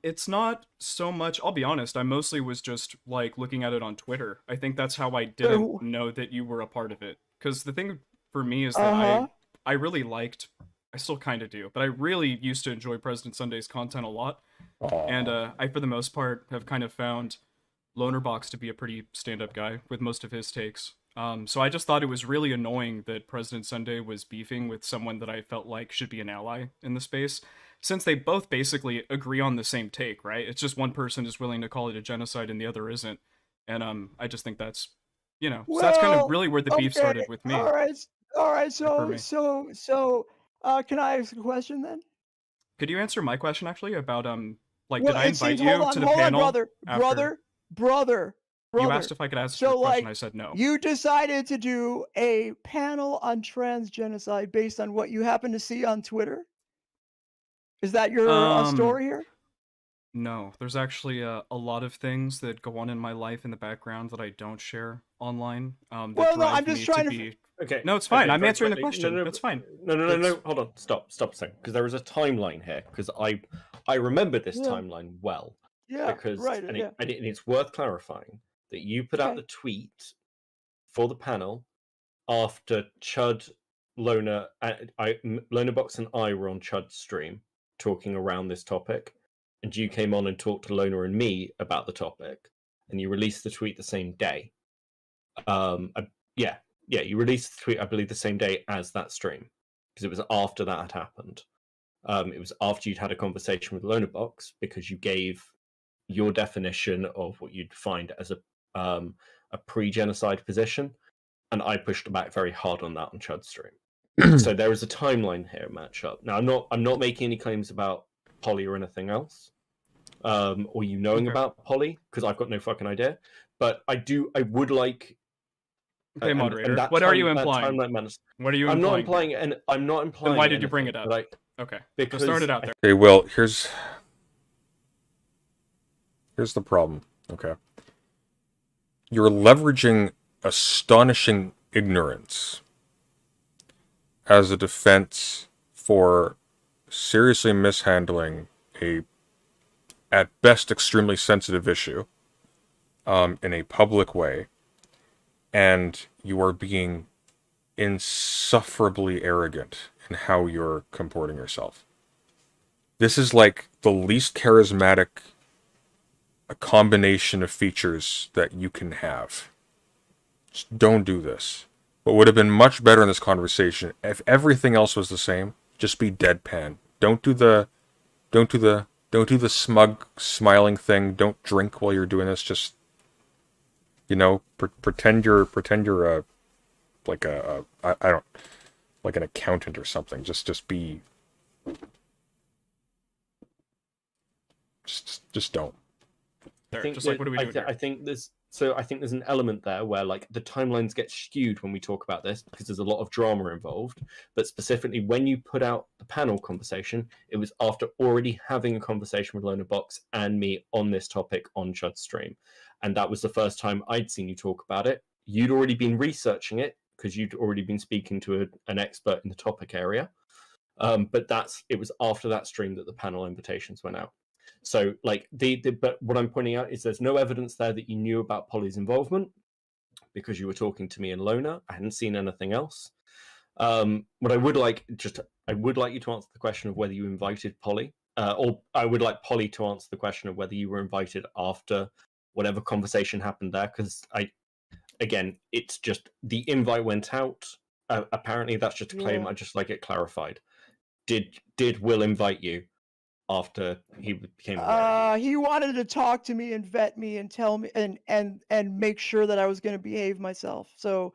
It's not so much, I'll be honest, I mostly was just like looking at it on Twitter. I think that's how I didn't know that you were a part of it. Because the thing for me is that I really liked, I still kind of do, but I really used to enjoy President Sunday's content a lot. And I, for the most part, have kind of found Lonerbox to be a pretty stand-up guy with most of his takes. So I just thought it was really annoying that President Sunday was beefing with someone that I felt like should be an ally in the space, since they both basically agree on the same take, right? It's just one person is willing to call it a genocide and the other isn't. And I just think that's, so that's kind of really where the beef started with me. All right. So, can I ask a question then? Could you answer my question actually about Well, did I invite you to the hold panel? on, brother. You asked if I could ask you a question. I said no. You decided to do a panel on trans genocide based on what you happen to see on Twitter. Is that your story here? No, there's actually a lot of things that go on in my life in the background that I don't share online. That Well, no, drive I'm just me trying to to. be. Okay. No, it's fine. Okay, I'm very answering the quickly. question. That's fine. No. It's Hold on. Stop a second. Because there is a timeline here. Because I remember this Yeah. timeline well. Yeah. Because Right. Yeah. and it's worth clarifying that you put out Okay. the tweet for the panel after Chud, Loner, Lonerbox, and I were on Chud's stream talking around this topic, and you came on and talked to Loner and me about the topic, and you released the tweet the same day. Yeah, you released the tweet, I believe, the same day as that stream, because it was after that had happened. It was after you'd had a conversation with Lonerbox, because you gave your definition of what you'd find as a pre-genocide position, and I pushed back very hard on that on Chud's stream. So there is a timeline here matchup. Now I'm not making any claims about Polly or anything else, or you knowing Okay. about Polly, because I've got no fucking idea. But I would like. Okay, and moderator. that What are time- you that implying? timeline matters. What are you I'm not implying? implying, and I'm not implying. Then why did you bring it anything, up? but Okay. because Just start it out there. Okay, well, here's the problem, okay? You're leveraging astonishing ignorance as a defense for seriously mishandling a, at best, extremely sensitive issue in a public way, and you are being insufferably arrogant in how you're comporting yourself. This is like the least charismatic a combination of features that you can have. Just don't do this. What would have been much better in this conversation, if everything else was the same, just be deadpan. Don't do the smug smiling thing. Don't drink while you're doing this. Just, you know, pretend you're like I don't, like an accountant or something. Just be. Just don't. There, I think just like, what are we doing here? I think there's an element there where like the timelines get skewed when we talk about this because there's a lot of drama involved. But specifically, when you put out the panel conversation, it was after already having a conversation with Lonerbox and me on this topic on Chud's stream, and that was the first time I'd seen you talk about it. You'd already been researching it because you'd already been speaking to an expert in the topic area. But it was after that stream that the panel invitations went out. So, like but what I'm pointing out is there's no evidence there that you knew about Polly's involvement because you were talking to me and Lona. I hadn't seen anything else. What I would like you to answer the question of whether you invited Polly, or I would like Polly to answer the question of whether you were invited after whatever conversation happened there. Because it's just the invite went out. Apparently, that's just a claim. Yeah. I just like it clarified. Did Will invite you after he became aware? He wanted to talk to me and vet me and tell me and make sure that I was going to behave myself. So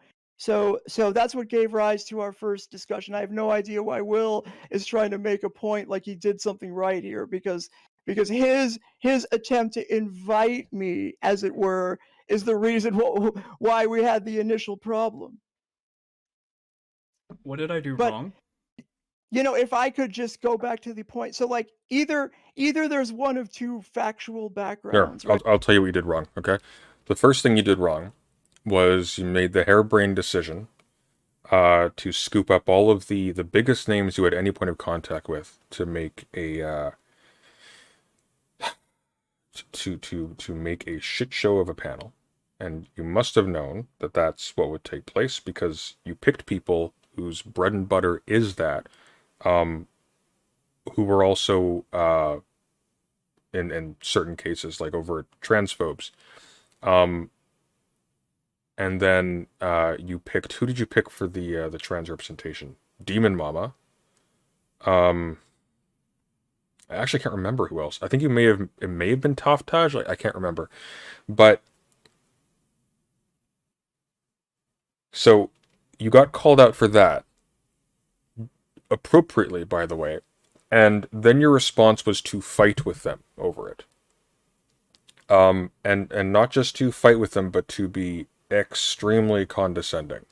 that's what gave rise to our first discussion. I have no idea why Will is trying to make a point like he did something right here because his attempt to invite me, as it were, is the reason why we had the initial problem. What did I do But- wrong? You know, if I could just go back to the point. So like either there's one of two factual Here, backgrounds, right? I'll tell you what you did wrong, okay? The first thing you did wrong was you made the harebrained decision to scoop up all of the biggest names you had any point of contact with to make a to make a shit show of a panel. And you must have known that that's what would take place because you picked people whose bread and butter is that, who were also in certain cases like overt transphobes. And then you picked, who did you pick for the trans representation? Demon Mama. I actually can't remember who else. I think it may have been Toftage. I can't remember, but so you got called out for that. Appropriately, by the way, and then your response was to fight with them over it. And not just to fight with them, but to be extremely condescending.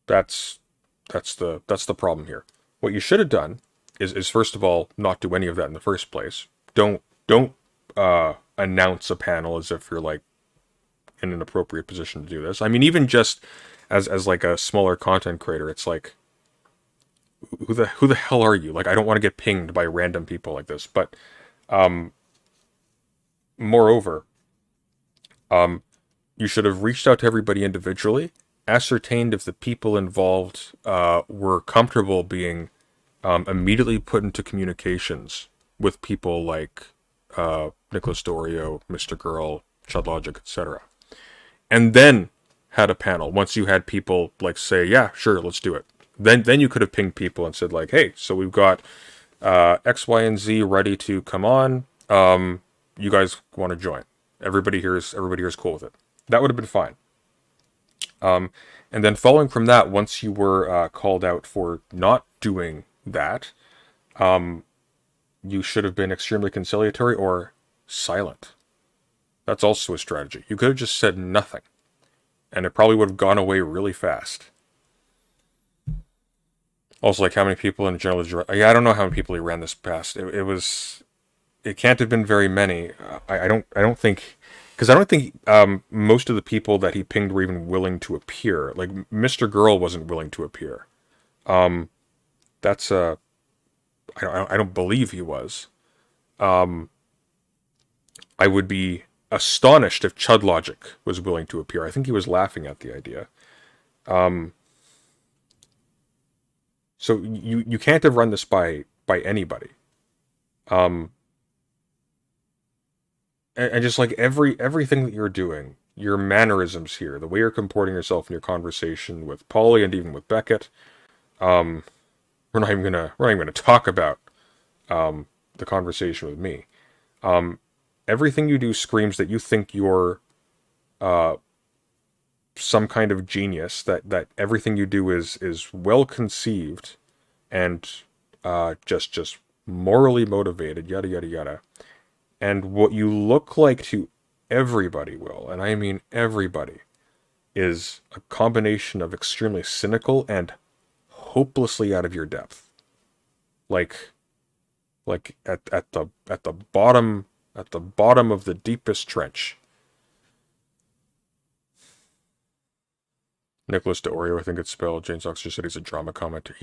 That's the problem here. What you should have done is first of all not do any of that in the first place. Don't don't announce a panel as if you're like in an appropriate position to do this. I mean, even just as like a smaller content creator, it's like, who the hell are you? Like, I don't want to get pinged by random people like this. But moreover, you should have reached out to everybody individually, ascertained if the people involved were comfortable being immediately put into communications with people like Nicholas Dorio, Mr. Girl, Chud Logic, etc. And then had a panel once you had people like say, yeah, sure, let's do it. Then you could have pinged people and said like, hey, so we've got X, Y, and Z ready to come on. You guys want to join? Everybody here is cool with it. That would have been fine. And then following from that, once you were called out for not doing that, you should have been extremely conciliatory or silent. That's also a strategy. You could have just said nothing, and it probably would have gone away really fast. Also, like, how many people in general? Yeah, I don't know how many people he ran this past. It can't have been very many. I don't think, because I don't think most of the people that he pinged were even willing to appear. Like, Mr. Girl wasn't willing to appear. That's I don't believe he was. I would be astonished if Chud Logic was willing to appear. I think he was laughing at the idea. So you can't have run this by anybody. And just like everything that you're doing, your mannerisms here, the way you're comporting yourself in your conversation with Polly and even with Beckett, we're not even gonna talk about the conversation with me. Everything you do screams that you think you're some kind of genius, that everything you do is well conceived and just morally motivated, yada yada yada. And what you look like to everybody, Will, and I mean everybody, is a combination of extremely cynical and hopelessly out of your depth. Like at the bottom of the deepest trench. Nicholas Dorio, I think it's spelled. Jane Sox just said he's a drama commenter.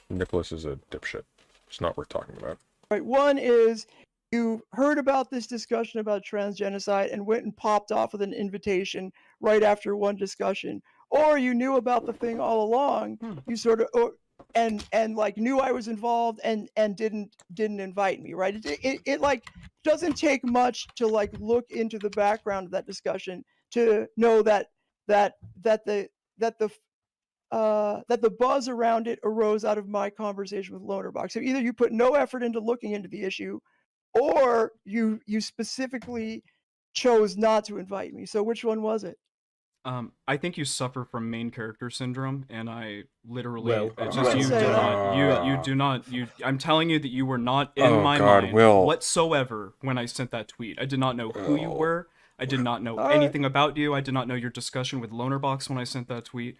Nicholas is a dipshit. It's not worth talking about. Right. One is you heard about this discussion about transgenocide and went and popped off with an invitation right after one discussion, or you knew about the thing all along. You sort of and like knew I was involved and didn't invite me. Right. It like doesn't take much to like look into the background of that discussion to know that the buzz around it arose out of my conversation with Lonerbox. So either you put no effort into looking into the issue, or you specifically chose not to invite me. So which one was it? I think you suffer from main character syndrome, and I literally Well, it's I just wouldn't you do say not you that. do not you. I'm telling you that you were not in Oh, my God, mind Will. whatsoever when I sent that tweet. I did not know who you were. I did not know All right. anything about you. I did not know your discussion with Lonerbox when I sent that tweet.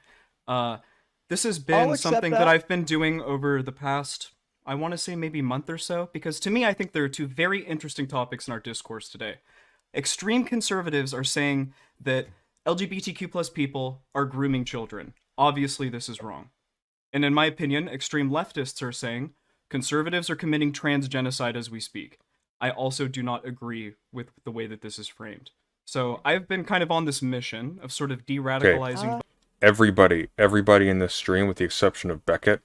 This has I'll been accept something that. that I've been doing over the past, I want to say maybe month or so, because to me I think there are two very interesting topics in our discourse today. Extreme conservatives are saying that LGBTQ plus people are grooming children. Obviously, this is wrong. And in my opinion, extreme leftists are saying conservatives are committing transgenocide as we speak. I also do not agree with the way that this is framed. So I've been kind of on this mission of sort of de-radicalizing. Everybody in this stream, with the exception of Beckett,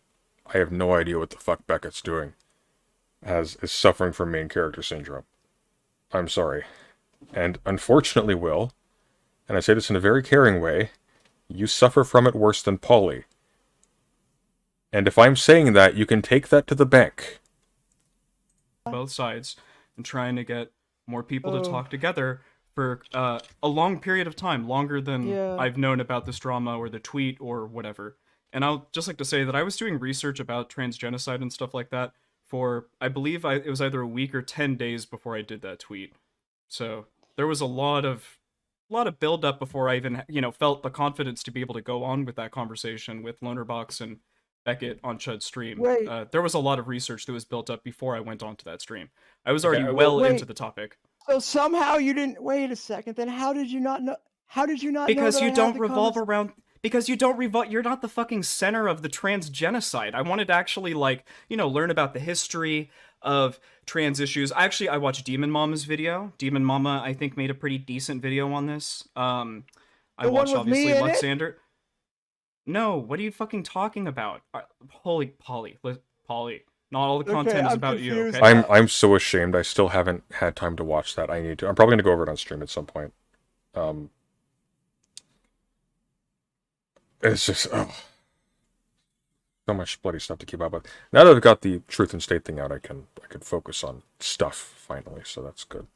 I have no idea what the fuck Beckett's doing, is suffering from main character syndrome. I'm sorry. And unfortunately, Will, and I say this in a very caring way, you suffer from it worse than Polly. And if I'm saying that, you can take that to the bank. Both sides and trying to get more people to talk together for a long period of time, longer than I've known about this drama or the tweet or whatever. And I'll just like to say that I was doing research about transgenocide and stuff like that for, I believe it was either a week or 10 days before I did that tweet. So there was a lot of build up before I even, felt the confidence to be able to go on with that conversation with Lonerbox and Beckett on Chud's stream. Wait. There was a lot of research that was built up before I went onto that stream. I was Okay, already well, well wait. into the topic. So somehow you didn't wait a second. Then how did you not know? How did you not know Because that you I had don't the revolve convers- around. Because you don't revolve. You're not the fucking center of the trans genocide. I wanted to actually, like, you know, learn about the history of trans issues. I watched Demon Mama's video. Demon Mama, I think, made a pretty decent video on this. I The one watched, with obviously, me in it? Luxander. No, what are you fucking talking about? Holy Polly. Not all the Okay, content is I'm about you, confused. okay? I'm so ashamed. I still haven't had time to watch that. I need to. I'm probably gonna go over it on stream at some point. It's just so much bloody stuff to keep up with. Now that I've got the truth and state thing out, I can focus on stuff finally. So that's good.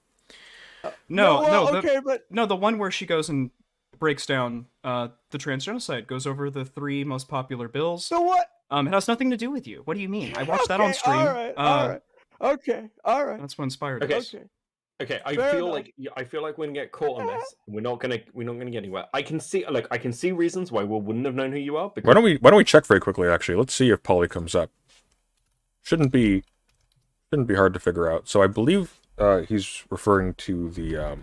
The one where she goes and breaks down the trans genocide, goes over the 3 most popular bills. So what? It has nothing to do with you. What do you mean? I watched that on stream. All right. Okay. All right. That's what inspired Okay. us. Okay, I Fair feel enough. like we're gonna get caught on this. We're not gonna get anywhere. I can see reasons why Will wouldn't have known who you are. Because... Why don't we check very quickly? Actually, let's see if Polly comes up. Shouldn't be hard to figure out. So I believe he's referring to the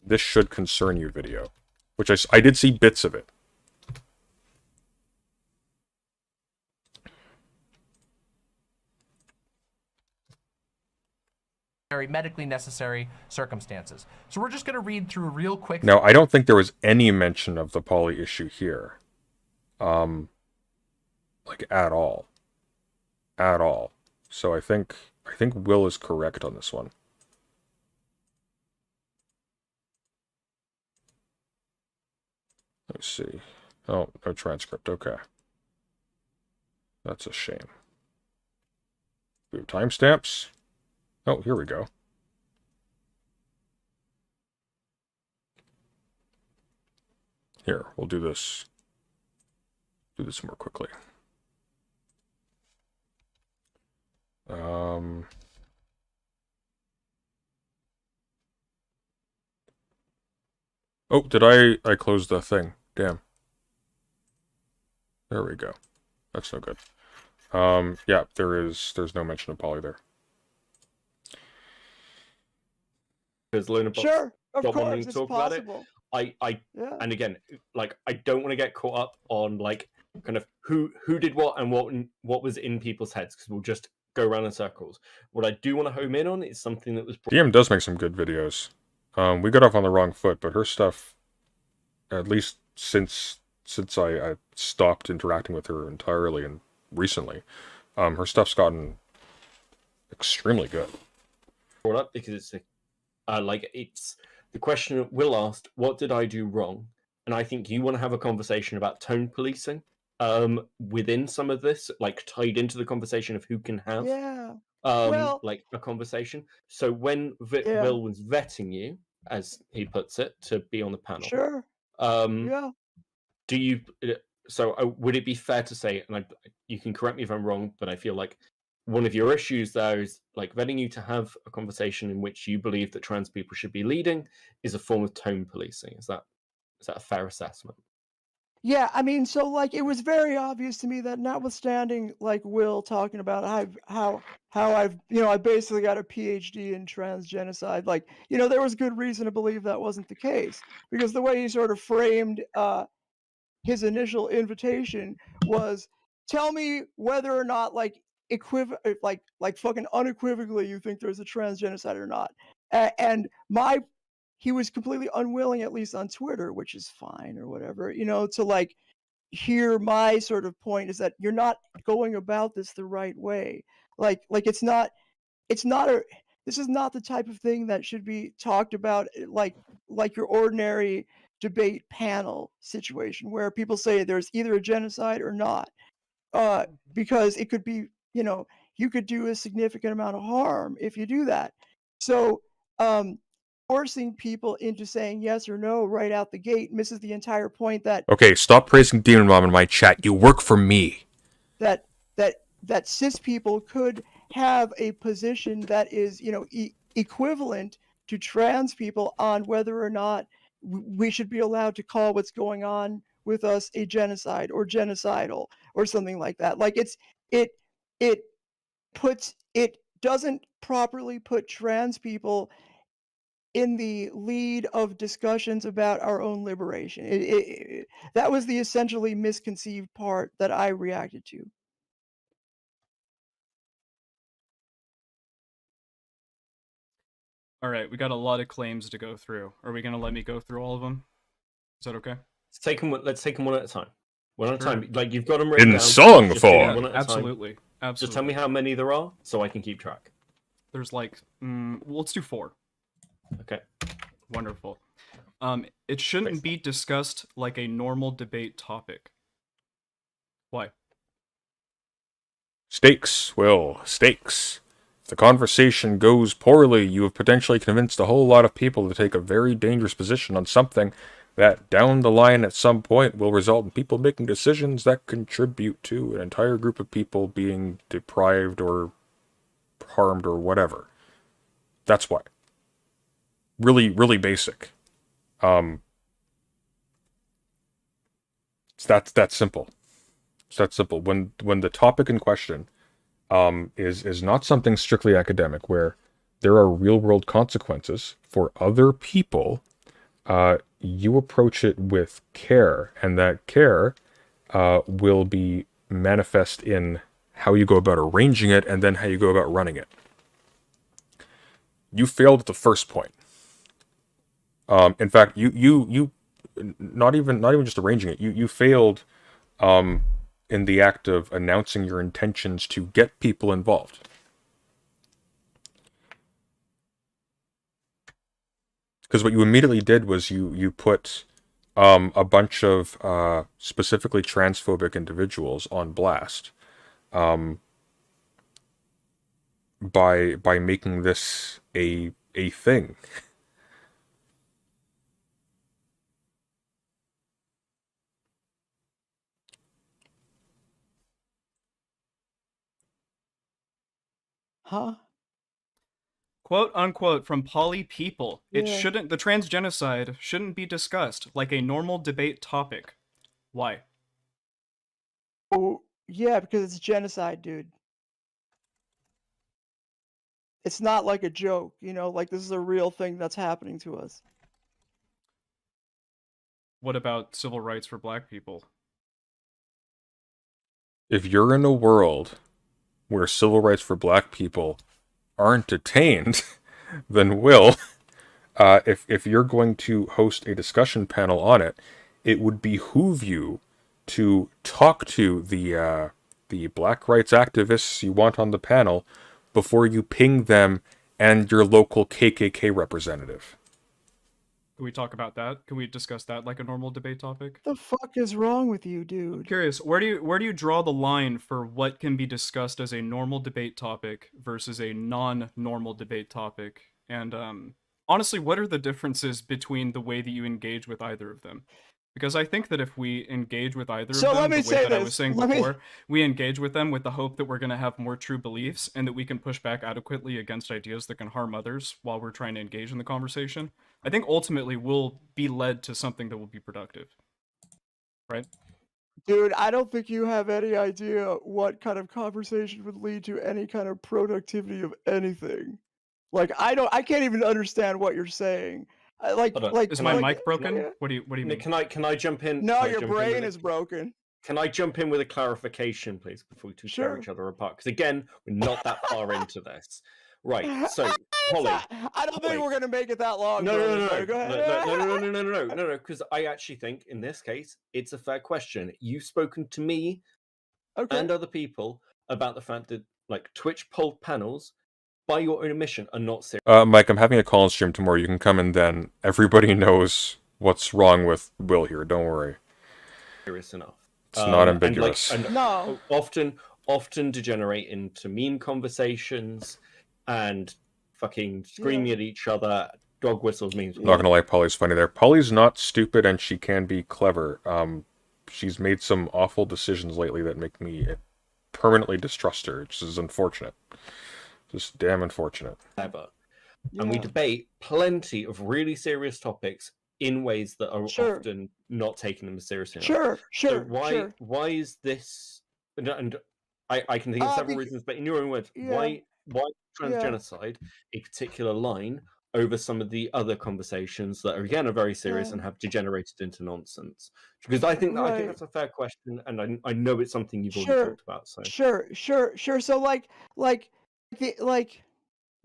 "This Should Concern You" video, which I did see bits of it. medically necessary circumstances. So we're just going to read through real quick. Now, I don't think there was any mention of the Polly issue here. Like at all. At all. So I think Will is correct on this one. Let's see. Oh, no transcript. Okay. That's a shame. We have timestamps. Oh, here we go. Here, we'll do this. Do this more quickly. Oh, did I close the thing? Damn. There we go. That's no good. Yeah, there's no mention of Polly there. Because Luna Box Sure. Of don't want course, to it's talk about it. possible. Yeah. And again, like I don't want to get caught up on like kind of who did what and what was in people's heads, because we'll just go around in circles. What I do want to home in on is something that was DM does make some good videos. We got off on the wrong foot, but her stuff, at least since I stopped interacting with her entirely and recently, her stuff's gotten extremely good. brought up because it's it's the question Will asked, what did I do wrong? And I think you want to have a conversation about tone policing within some of this, like tied into the conversation of who can have like a conversation. So when Will was vetting you, as he puts it, to be on the panel, Sure. do you so would it be fair to say, and you can correct me if I'm wrong, but I feel like one of your issues there is like vetting you to have a conversation in which you believe that trans people should be leading is a form of tone policing. Is that a fair assessment? Yeah, I mean, so like it was very obvious to me that, notwithstanding like Will talking about how I've I basically got a PhD in trans genocide, like there was good reason to believe that wasn't the case, because the way he sort of framed his initial invitation was, tell me whether or not like fucking unequivocally you think there's a trans genocide or not, and he was completely unwilling, at least on Twitter, which is fine or whatever, to like hear my sort of point is that you're not going about this the right way. Like this is not the type of thing that should be talked about like your ordinary debate panel situation where people say there's either a genocide or not, because it could be, you could do a significant amount of harm if you do that. So forcing people into saying yes or no right out the gate misses the entire point that... Okay, stop praising Demon Mom in my chat. You work for me. That cis people could have a position that is, equivalent to trans people on whether or not we should be allowed to call what's going on with us a genocide or genocidal or something like that. Like it doesn't properly put trans people in the lead of discussions about our own liberation. That was the essentially misconceived part that I reacted to. All right, we got a lot of claims to go through. Are we gonna let me go through all of them? Is that okay? Let's take them one at a time. One at a Sure. time. Like you've got them written In down. song just take form. them one at a time. Absolutely. Just tell me how many there are, so I can keep track. There's like, well, let's do 4. Okay. Wonderful. It shouldn't be discussed like a normal debate topic. Why? Stakes, Will, stakes. If the conversation goes poorly, you have potentially convinced a whole lot of people to take a very dangerous position on something that, down the line at some point, will result in people making decisions that contribute to an entire group of people being deprived or harmed or whatever. That's why. Really, really basic. It's that simple. It's that simple. When the topic in question is not something strictly academic, where there are real world consequences for other people, you approach it with care, and that care will be manifest in how you go about arranging it, and then how you go about running it. You failed at the first point. In fact, you not even just arranging it. You failed in the act of announcing your intentions to get people involved. Because what you immediately did was you put a bunch of specifically transphobic individuals on blast by making this a thing. Huh? Quote unquote from Poly People. Yeah. The transgenocide shouldn't be discussed like a normal debate topic. Why? Oh, yeah, because it's genocide, dude. It's not like a joke, like this is a real thing that's happening to us. What about civil rights for black people? If you're in a world where civil rights for black people aren't attained, then if you're going to host a discussion panel on it, it would behoove you to talk to the black rights activists you want on the panel before you ping them and your local KKK representative. Can we talk about that? Can we discuss that like a normal debate topic? The fuck is wrong with you, I'm dude? curious, where do you draw the line for what can be discussed as a normal debate topic versus a non-normal debate topic? And honestly, what are the differences between the way that you engage with either of them? Because I think that if we engage with either So of them let me the way say that I was this. saying Let me- before, we engage with them with the hope that we're going to have more true beliefs and that we can push back adequately against ideas that can harm others while we're trying to engage in the conversation. I think ultimately we'll be led to something that will be productive. Right? Dude, I don't think you have any idea what kind of conversation would lead to any kind of productivity of anything. Like I can't even understand what you're saying. Hold on. Is my mic broken? yeah. What do you mean? Nick, can I jump in? No, Can I your jump in brain with is broken. Can I jump in with a clarification, please, before we tear Sure. each other apart? Because again, we're not that far into this. Right. So, Polly. I don't think we're gonna make it that long. No, brother, go ahead. No. Because I actually think in this case it's a fair question. You've spoken to me Okay. and other people about the fact that like Twitch poll panels, by your own admission, are not serious. Mike, I'm having a call stream tomorrow. You can come in then. Everybody knows what's wrong with Will here. Don't worry. Serious enough. It's not ambiguous. And No. often degenerate into meme conversations and fucking screaming at each other, dog whistles, memes. Not gonna lie, Polly's funny there. Polly's not stupid and she can be clever. She's made some awful decisions lately that make me permanently distrust her, which is unfortunate. Just damn unfortunate. And we debate plenty of really serious topics in ways that are Sure. often not taking them seriously enough. Sure, So sure, why sure. why is this? And I can think of several reasons, but in your own words, yeah, why yeah. transgenocide a particular line over some of the other conversations that are again are very serious and Yeah. have degenerated into nonsense? Because I think Right. that's a fair question, and I know it's something you've already Sure, talked about. So sure. So like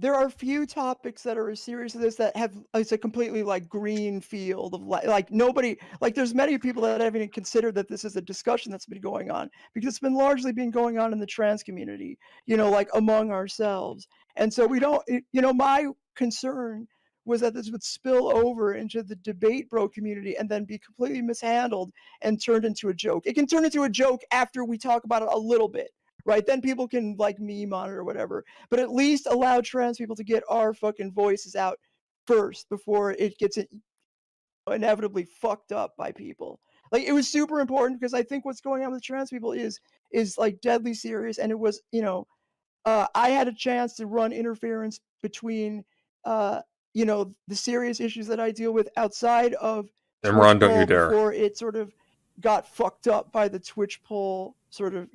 there are few topics that are as serious as this that have it's a completely like green field of like nobody like there's many people that haven't even considered that this is a discussion that's been going on because it's been largely been going on in the trans community, like among ourselves. And so we don't my concern was that this would spill over into the debate bro community and then be completely mishandled and turned into a joke. It can turn into a joke after we talk about it a little bit, right? Then people can like meme on it or whatever, but at least allow trans people to get our fucking voices out first before it gets inevitably fucked up by people. Like it was super important because I think what's going on with trans people is like deadly serious, and it was I had a chance to run interference between the serious issues that I deal with outside of Twitch Imran, don't you poll dare. before it sort of got fucked up by the Twitch poll sort of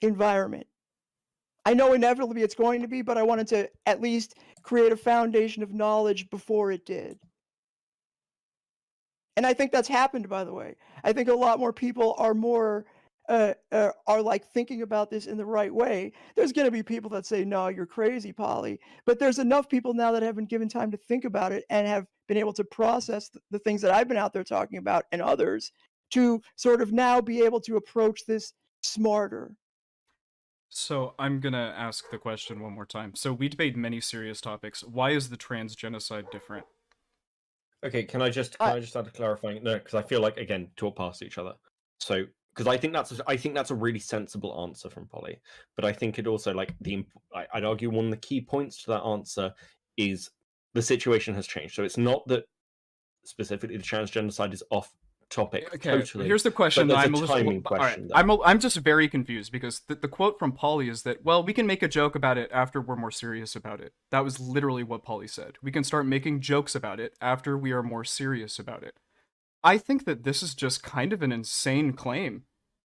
environment. I know inevitably it's going to be, but I wanted to at least create a foundation of knowledge before it did. And I think that's happened, by the way. I think a lot more people are more are like thinking about this in the right way. There's going to be people that say, "No, you're crazy, Polly," but there's enough people now that have been given time to think about it and have been able to process the things that I've been out there talking about and others to sort of now be able to approach this smarter. So I'm gonna ask the question one more time. So we debate many serious topics. Why is the trans genocide different? okay, can I just add a clarifying? No, because I feel like again talk past each other. So because I think that's a really sensible answer from Polly, but I think it also like I'd argue one of the key points to that answer is the situation has changed. So it's not that specifically the trans genocide is off topic Okay, totally. here's the question But that there's I'm a timing question. All right, I'm just very confused because the quote from Polly is that, well, we can make a joke about it after we're more serious about it. That was literally what Polly said. We can start making jokes about it after we are more serious about it. I think that this is just kind of an insane claim.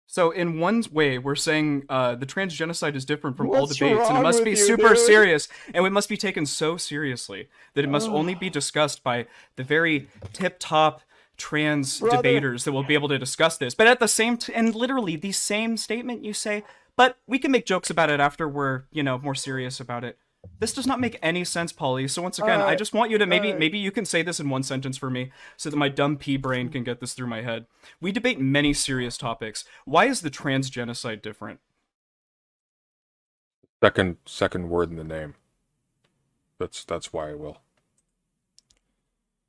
So in one way, we're saying the trans genocide is different from all What's debates, and it wrong must with be you, super dude? serious, and it must be taken so seriously that it must only be discussed by the very tip-top trans Brother. debaters that will be able to discuss this. But at the same and literally the same statement you say, but we can make jokes about it after we're, more serious about it. This does not make any sense, Polly. So once again, I just want you to maybe you can say this in one sentence for me so that my dumb pea brain can get this through my head. We debate many serious topics. Why is the trans genocide different? Second word in the name. That's why I will.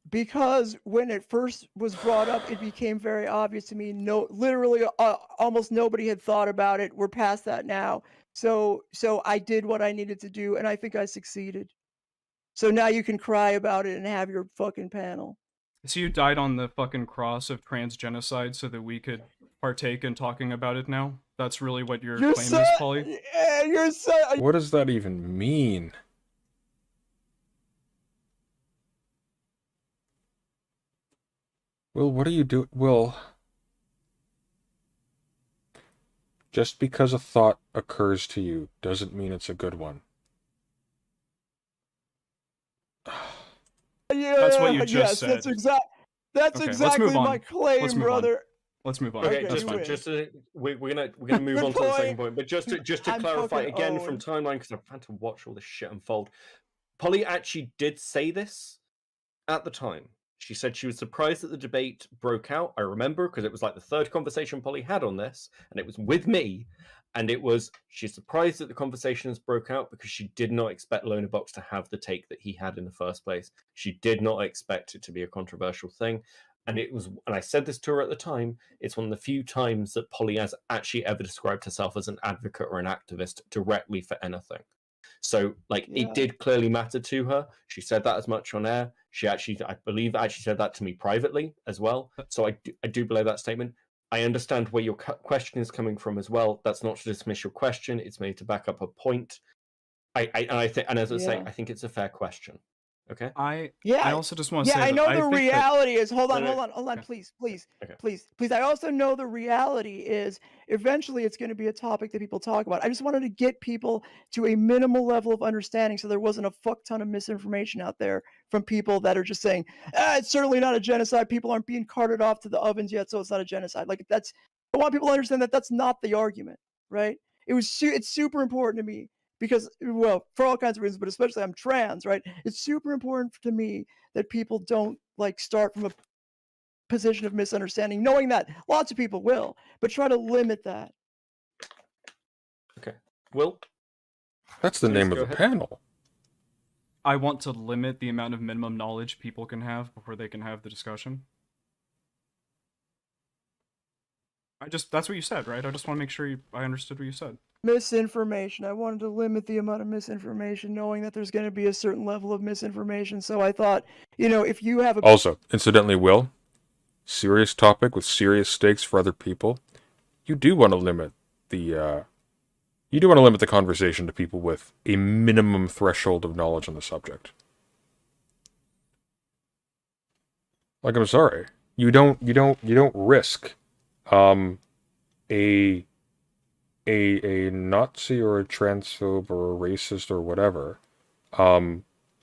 Because when it first was brought up, it became very obvious to me. Literally, almost nobody had thought about it. We're past that now. So I did what I needed to do, and I think I succeeded. So now you can cry about it and have your fucking panel. So you died on the fucking cross of trans genocide so that we could partake in talking about it now? That's really what your claim is, Polly? What does that even mean? Will, what are you doing? Will, just because a thought occurs to you doesn't mean it's a good one. Yeah, That's what you just said. That's Okay, exactly my claim, brother. Let's move on. Okay, That's fine. we're gonna move on to the second point, but just to I'm clarify fucking again Owen. from timeline because I've had to watch all this shit unfold. Polly actually did say this at the time. She said she was surprised that the debate broke out. I remember because it was like the third conversation Polly had on this, and it was with me. And she's surprised that the conversations broke out because she did not expect Loner Box to have the take that he had in the first place. She did not expect it to be a controversial thing. And I said this to her at the time, it's one of the few times that Polly has actually ever described herself as an advocate or an activist directly for anything. So, it did clearly matter to her. She said that as much on air. She actually, I believe, said that to me privately as well. So I do believe that statement. I understand where your question is coming from as well. That's not to dismiss your question. It's made to back up a point. I say, I think it's a fair question. Okay. I Yeah, also just want to yeah, say I that know I the think that reality is. Hold on, No, no. hold on, Okay. please, Okay. please. I also know the reality is eventually it's going to be a topic that people talk about. I just wanted to get people to a minimal level of understanding, so there wasn't a fuck ton of misinformation out there from people that are just saying, it's certainly not a genocide. People aren't being carted off to the ovens yet, so it's not a genocide. Like that's, I want people to understand that that's not the argument, right? It's super important to me because, well, for all kinds of reasons, but especially I'm trans, right? It's super important to me that people don't like start from a position of misunderstanding, knowing that lots of people will, but try to limit that. Okay. Will? That's the Please name of go the ahead. panel. I want to limit the amount of minimum knowledge people can have before they can have the discussion. That's what you said, right? I just want to make sure I understood what you said. Misinformation. I wanted to limit the amount of misinformation, knowing that there's going to be a certain level of misinformation. So I thought, if you have a Also, incidentally, Will, serious topic with serious stakes for other people. You do want to limit the conversation to people with a minimum threshold of knowledge on the subject. Like, I'm sorry, you don't risk, a Nazi or a transphobe or a racist or whatever,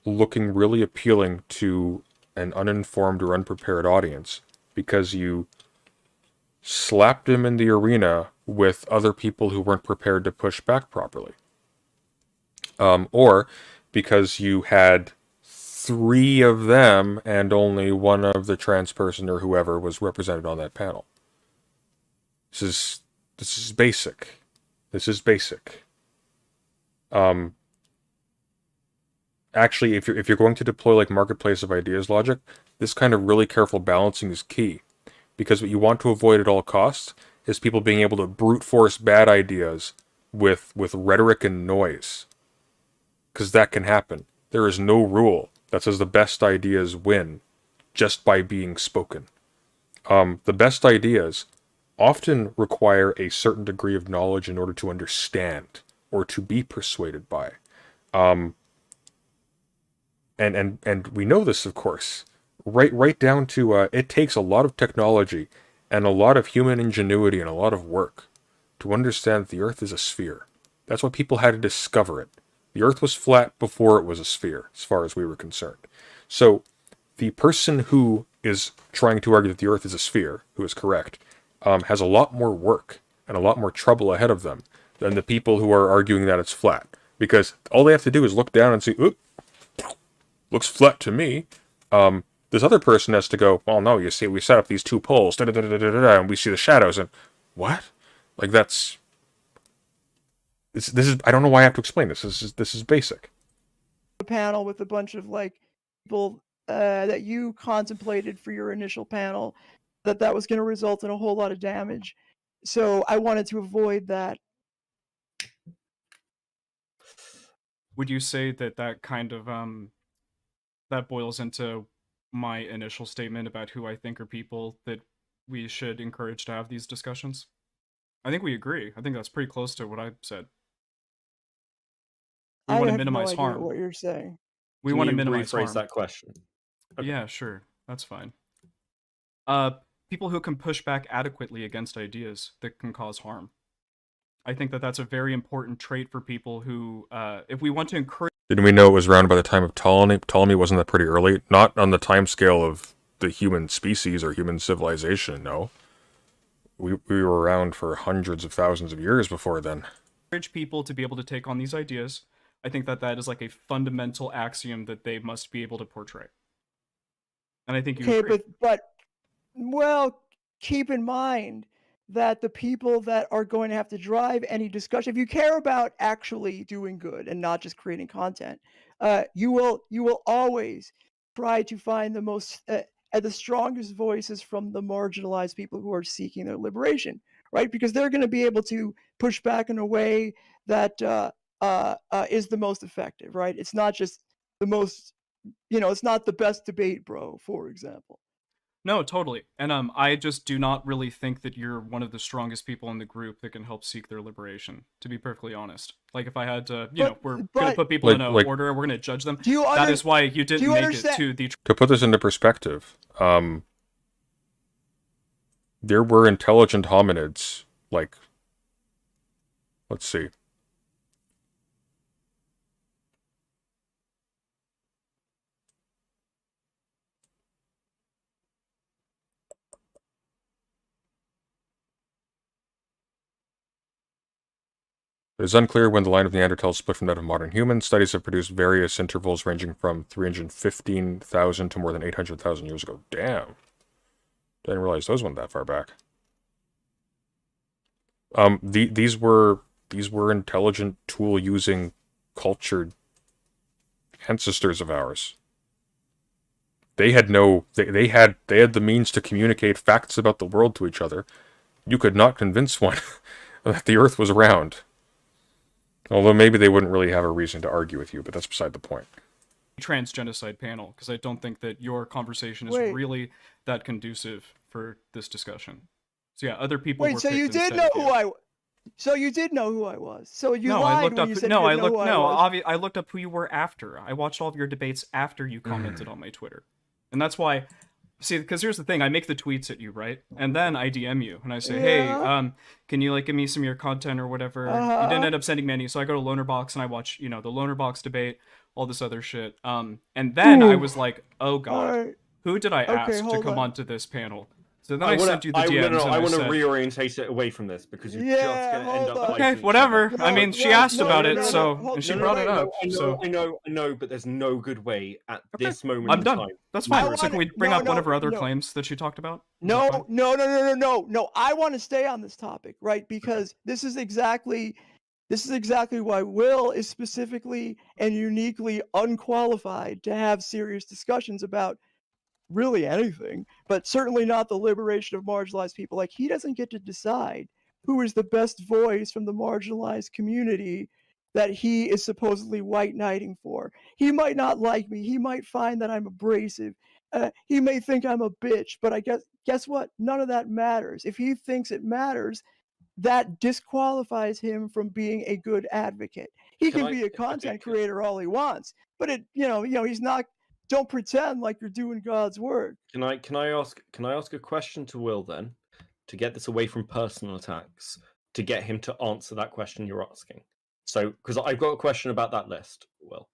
looking really appealing to an uninformed or unprepared audience because you slapped him in the arena with other people who weren't prepared to push back properly. Or because you had 3 of them and only one of the trans person or whoever was represented on that panel. This is basic. This is basic. Actually, if you're going to deploy like marketplace of ideas logic, this kind of really careful balancing is key. Because what you want to avoid at all costs is people being able to brute force bad ideas with rhetoric and noise. Because that can happen. There is no rule that says the best ideas win just by being spoken. The best ideas often require a certain degree of knowledge in order to understand or to be persuaded by. And we know this, of course, right down to it takes a lot of technology and a lot of human ingenuity and a lot of work to understand that the Earth is a sphere. That's why people had to discover it. The Earth was flat before it was a sphere, as far as we were concerned. So the person who is trying to argue that the Earth is a sphere, who is correct, has a lot more work and a lot more trouble ahead of them than the people who are arguing that it's flat. Because all they have to do is look down and see, oop, looks flat to me. This other person has to go, well, no, you see, we set up these 2 poles, and we see the shadows, and what? Like, this is, I don't know why I have to explain this. This is basic. panel with a bunch of like people that you contemplated for your initial panel, that was going to result in a whole lot of damage. So I wanted to avoid that. Would you say that kind of that boils into my initial statement about who I think are people that we should encourage to have these discussions? I think we agree. I think that's pretty close to what I said. We I want to have minimize no idea harm. what you're saying. We Can want to you minimize rephrase harm. that question? Okay. Yeah, sure. That's fine. People who can push back adequately against ideas that can cause harm. I think that's a very important trait for people who, if we want to encourage... Didn't we know it was around by the time of Ptolemy? Ptolemy wasn't that pretty early? Not on the time scale of the human species or human civilization, no. We were around for hundreds of thousands of years before then. Encourage people to be able to take on these ideas. I think that is like a fundamental axiom that they must be able to portray. And I think you agree. Okay, but well, keep in mind that the people that are going to have to drive any discussion, if you care about actually doing good and not just creating content, you will always try to find the strongest voices from the marginalized people who are seeking their liberation, right? Because they're going to be able to push back in a way that is the most effective, right? It's not just the most, it's not the best debate, bro, for example. No, totally. And I just do not really think that you're one of the strongest people in the group that can help seek their liberation, to be perfectly honest. Like if I had to, But we're gonna but put people in Like a like order, we're gonna judge them. do you That under is why you do didn't you make it understand? to the to put this into perspective, there were intelligent hominids, like, let's see. It is unclear when the line of Neanderthals split from that of modern humans. Studies have produced various intervals ranging from 315,000 to more than 800,000 years ago. Damn. Didn't realize those went that far back. These were intelligent tool using cultured ancestors of ours. They had they had the means to communicate facts about the world to each other. You could not convince one that the earth was round. Although maybe they wouldn't really have a reason to argue with you, but that's beside the point. trans genocide panel, because I don't think that your conversation is Wait. really that conducive for this discussion. So yeah, other people Wait, were so picked you did instead know of who you. I so you did know who I was. So you No, I lied looked when up. you said No, you I didn't know looked. who No, I was. I looked up who you were after. I watched all of your debates after you commented on my Twitter, and that's why. See, because here's the thing: I make the tweets at you, right? And then I DM you, and I say, "Hey, Yeah. can you like give me some of your content or whatever?" You Uh-huh. didn't end up sending me any, so I go to Lonerbox and I watch, the Lonerbox debate, all this other shit. And then I Ooh. was like, "Oh God, Alright. who did I Okay, ask to hold come on. onto this panel?" So then I sent you the I no, DMs no, and I I want to said, reorientate it away from this because you're just Yeah, going to end hold up on. "Okay, fighting each whatever." other. I No, mean, she well, asked no, about no, it, no, so hold, and she No, no, no, brought no, it wait. up. So I know, but there's no good way at okay, this moment I'm in done. time. That's to fine. do So it. can we bring up one of her other no. claims that she talked about? Is that No, fine? no, no, no, no, no, no. I want to stay on this topic, right? Because this is exactly why Will is specifically and uniquely unqualified to have serious discussions about really anything, but certainly not the liberation of marginalized people. Like, he doesn't get to decide who is the best voice from the marginalized community that he is supposedly white knighting for. He might not like me. He might find that I'm abrasive. He may think I'm a bitch, but I guess what? None of that matters. If he thinks it matters, that disqualifies him from being a good advocate. He Can can I? be a Okay, content creator all he wants, but he's not. Don't pretend like you're doing God's work. can I? Can I ask a question to Will then, to get this away from personal attacks, to get him to answer that question you're asking? So, because I've got a question about that list, Will.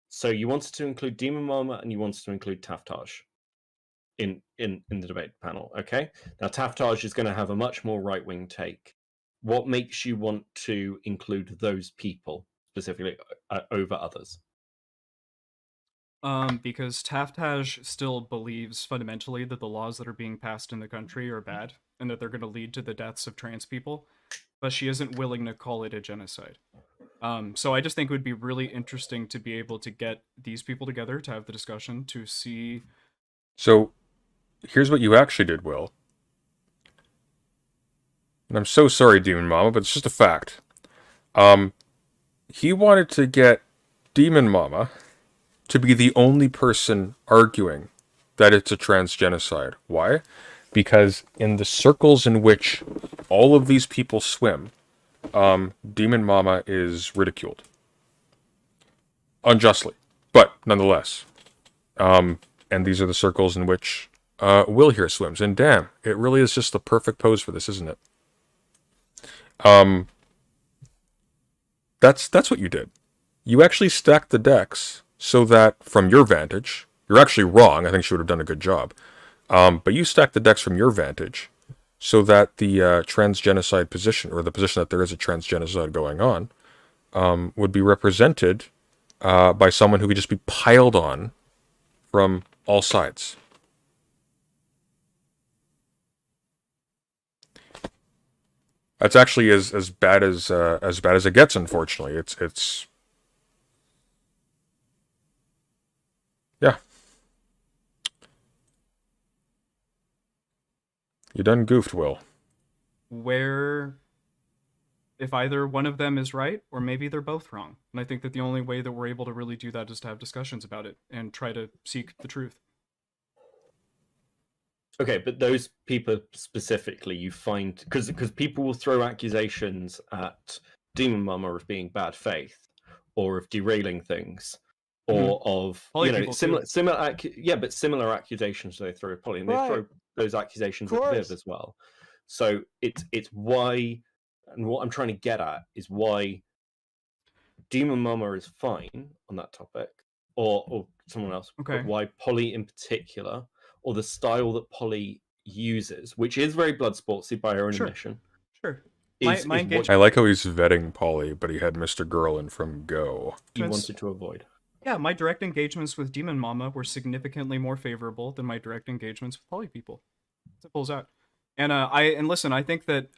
So you wanted to include Demon Mama and you wanted to include Taftage in the debate panel, okay? Now Taftage is going to have a much more right wing take. What makes you want to include those people specifically over others? Because Taftage still believes fundamentally that the laws that are being passed in the country are bad and that they're going to lead to the deaths of trans people, but she isn't willing to call it a genocide. So I just think it would be really interesting to be able to get these people together to have the discussion to see. So, here's what you actually did, Will. And I'm so sorry, Demon Mama, but it's just a fact. He wanted to get Demon Mama to be the only person arguing that it's a trans genocide. Why? Because in the circles in which all of these people swim, Demon Mama is ridiculed. Unjustly, but nonetheless. And these are the circles in which Will here swims. And damn, it really is just the perfect pose for this, isn't it? That's what you did. You actually stacked the decks so that from your vantage, you're actually wrong. I think she would have done a good job. But you stacked the decks from your vantage so that the trans genocide position, or the position that there is a trans genocide going on, would be represented by someone who could just be piled on from all sides. That's actually as bad as it gets. Unfortunately, it's yeah. You done goofed, Will. Where if either one of them is right or maybe they're both wrong. And I think that the only way that we're able to really do that is to have discussions about it and try to seek the truth. Okay, but those people specifically, you find because people will throw accusations at Demon Mama of being bad faith, or of derailing things, or of Poly people too. similar accusations they throw at Polly, and they Right. throw those accusations Of at Viv course. as well. So it's why, and what I'm trying to get at is why Demon Mama is fine on that topic, or someone else, Okay. but why Polly in particular, or the style that Polly uses, which is very blood sportsy by her own Sure. admission. Sure. Is My what engagement. I like how he's vetting Polly, but he had Mr. Girl in from Go. you wanted to avoid. Yeah, my direct engagements with Demon Mama were significantly more favorable than my direct engagements with Poly people. Simple as that. And listen, I think that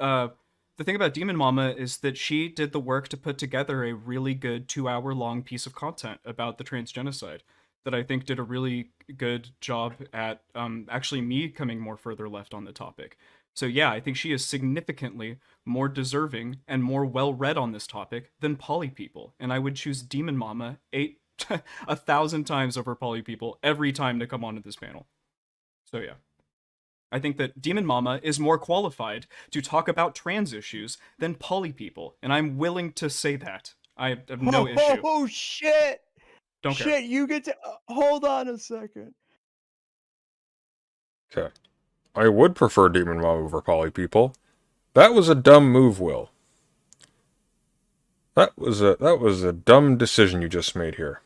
the thing about Demon Mama is that she did the work to put together a really good 2-hour long piece of content about the trans genocide that I think did a really good job at actually me coming more further left on the topic. So yeah, I think she is significantly more deserving and more well read on this topic than Poly people, and I would choose Demon Mama 1,000 times over Poly people every time to come onto this panel. So yeah. I think that Demon Mama is more qualified to talk about trans issues than Poly people, and I'm willing to say that. I have no issue. Oh shit! Don't Shit, care. you get to hold on a second. Okay. I would prefer Demon Mom over Poly people. That was a dumb move, Will. That was a dumb decision you just made here.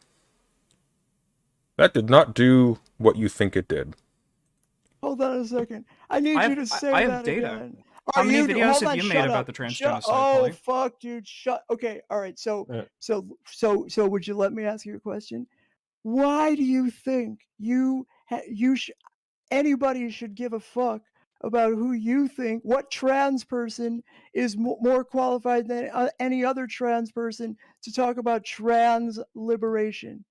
That did not do what you think it did. Hold on a second. I need you to say I that have data. again. How many You- videos hold have on, you made shut about up. the trans Shut- genocide, Oh Polly? fuck, dude! Shut. Okay, all right. So would you let me ask you a question? Why do you think anybody should give a fuck about who you think, what trans person is more qualified than any other trans person to talk about trans liberation?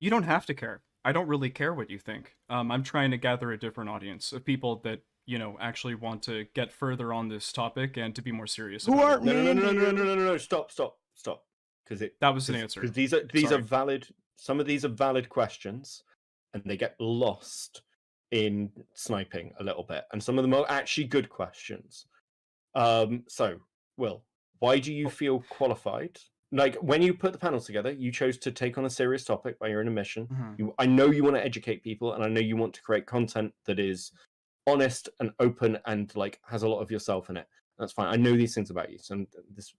You don't have to care. I don't really care what you think. I'm trying to gather a different audience of people that, actually want to get further on this topic and to be more serious Who about aren't it. No. Stop. Because That was an answer. Because these Sorry. are valid. Some of these are valid questions, and they get lost in sniping a little bit. And some of them are actually good questions. So, Will, why do you feel qualified? Like, when you put the panel together, you chose to take on a serious topic by your own admission. Mhm. I know you want to educate people, and I know you want to create content that is honest and open and like has a lot of yourself in it. That's fine. I know these things about you, so this,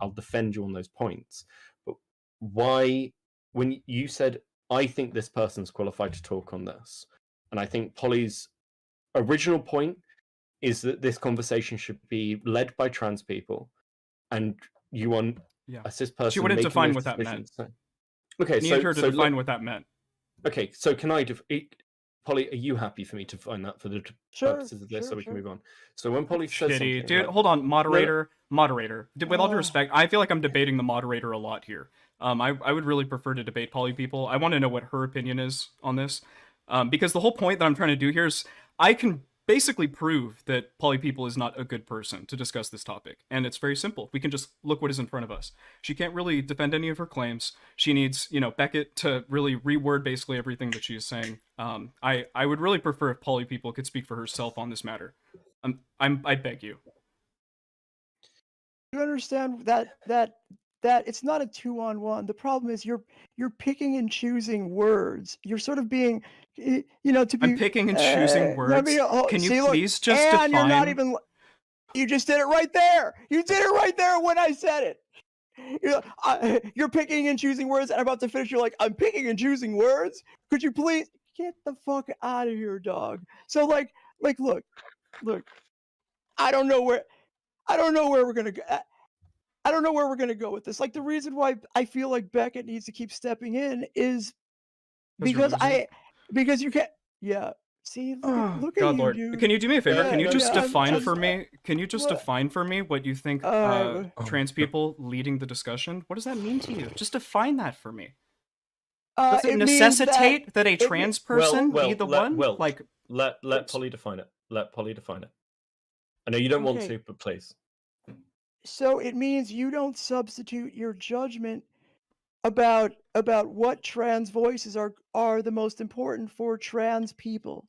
I'll defend you on those points. But why, when you said, I think this person's qualified to talk on this, and I think Polly's original point is that this conversation should be led by trans people, and you want a cis person. She wouldn't making define those what that meant. decisions. Okay, I need her to define what that meant. Okay, so can I Polly, are you happy for me to find that for the purposes of this, so we can move on? So when Polly says Shitty. something, Dude, like, hold on, moderator. With all due Oh. respect, I feel like I'm debating the moderator a lot here. I would really prefer to debate Poly people. I want to know what her opinion is on this. Because the whole point that I'm trying to do here is I can basically prove that Poly people is not a good person to discuss this topic. And it's very simple. We can just look what is in front of us. She can't really defend any of her claims. She needs, Beckett to really reword basically everything that she is saying. I would really prefer if Poly people could speak for herself on this matter. I beg you. You understand that it's not a 2-on-1. The problem is you're picking and choosing words. You're sort of being, to be. I'm picking and choosing words. Can you please just define? You're not even. You just did it right there. You did it right there when I said it. You're picking and choosing words, and I'm about to finish. You're like, I'm picking and choosing words. Could you please get the fuck out of here, dog? So look. I don't know where we're gonna go. I don't know where we're gonna go with this. Like, the reason why I feel like Beckett needs to keep stepping in is because you can't. Yeah. See, look God at you, Lord. dude. Can you do me a favor? Yeah, Can you just yeah, define I'm for me? Can you just what? define for me what you think trans people leading the discussion? What does that mean to you? Just define that for me. Does it necessitate that a trans person be the one? Like, let Polly define it. Let Polly define it. I know you don't want to, but please. So it means you don't substitute your judgment about what trans voices are the most important for trans people.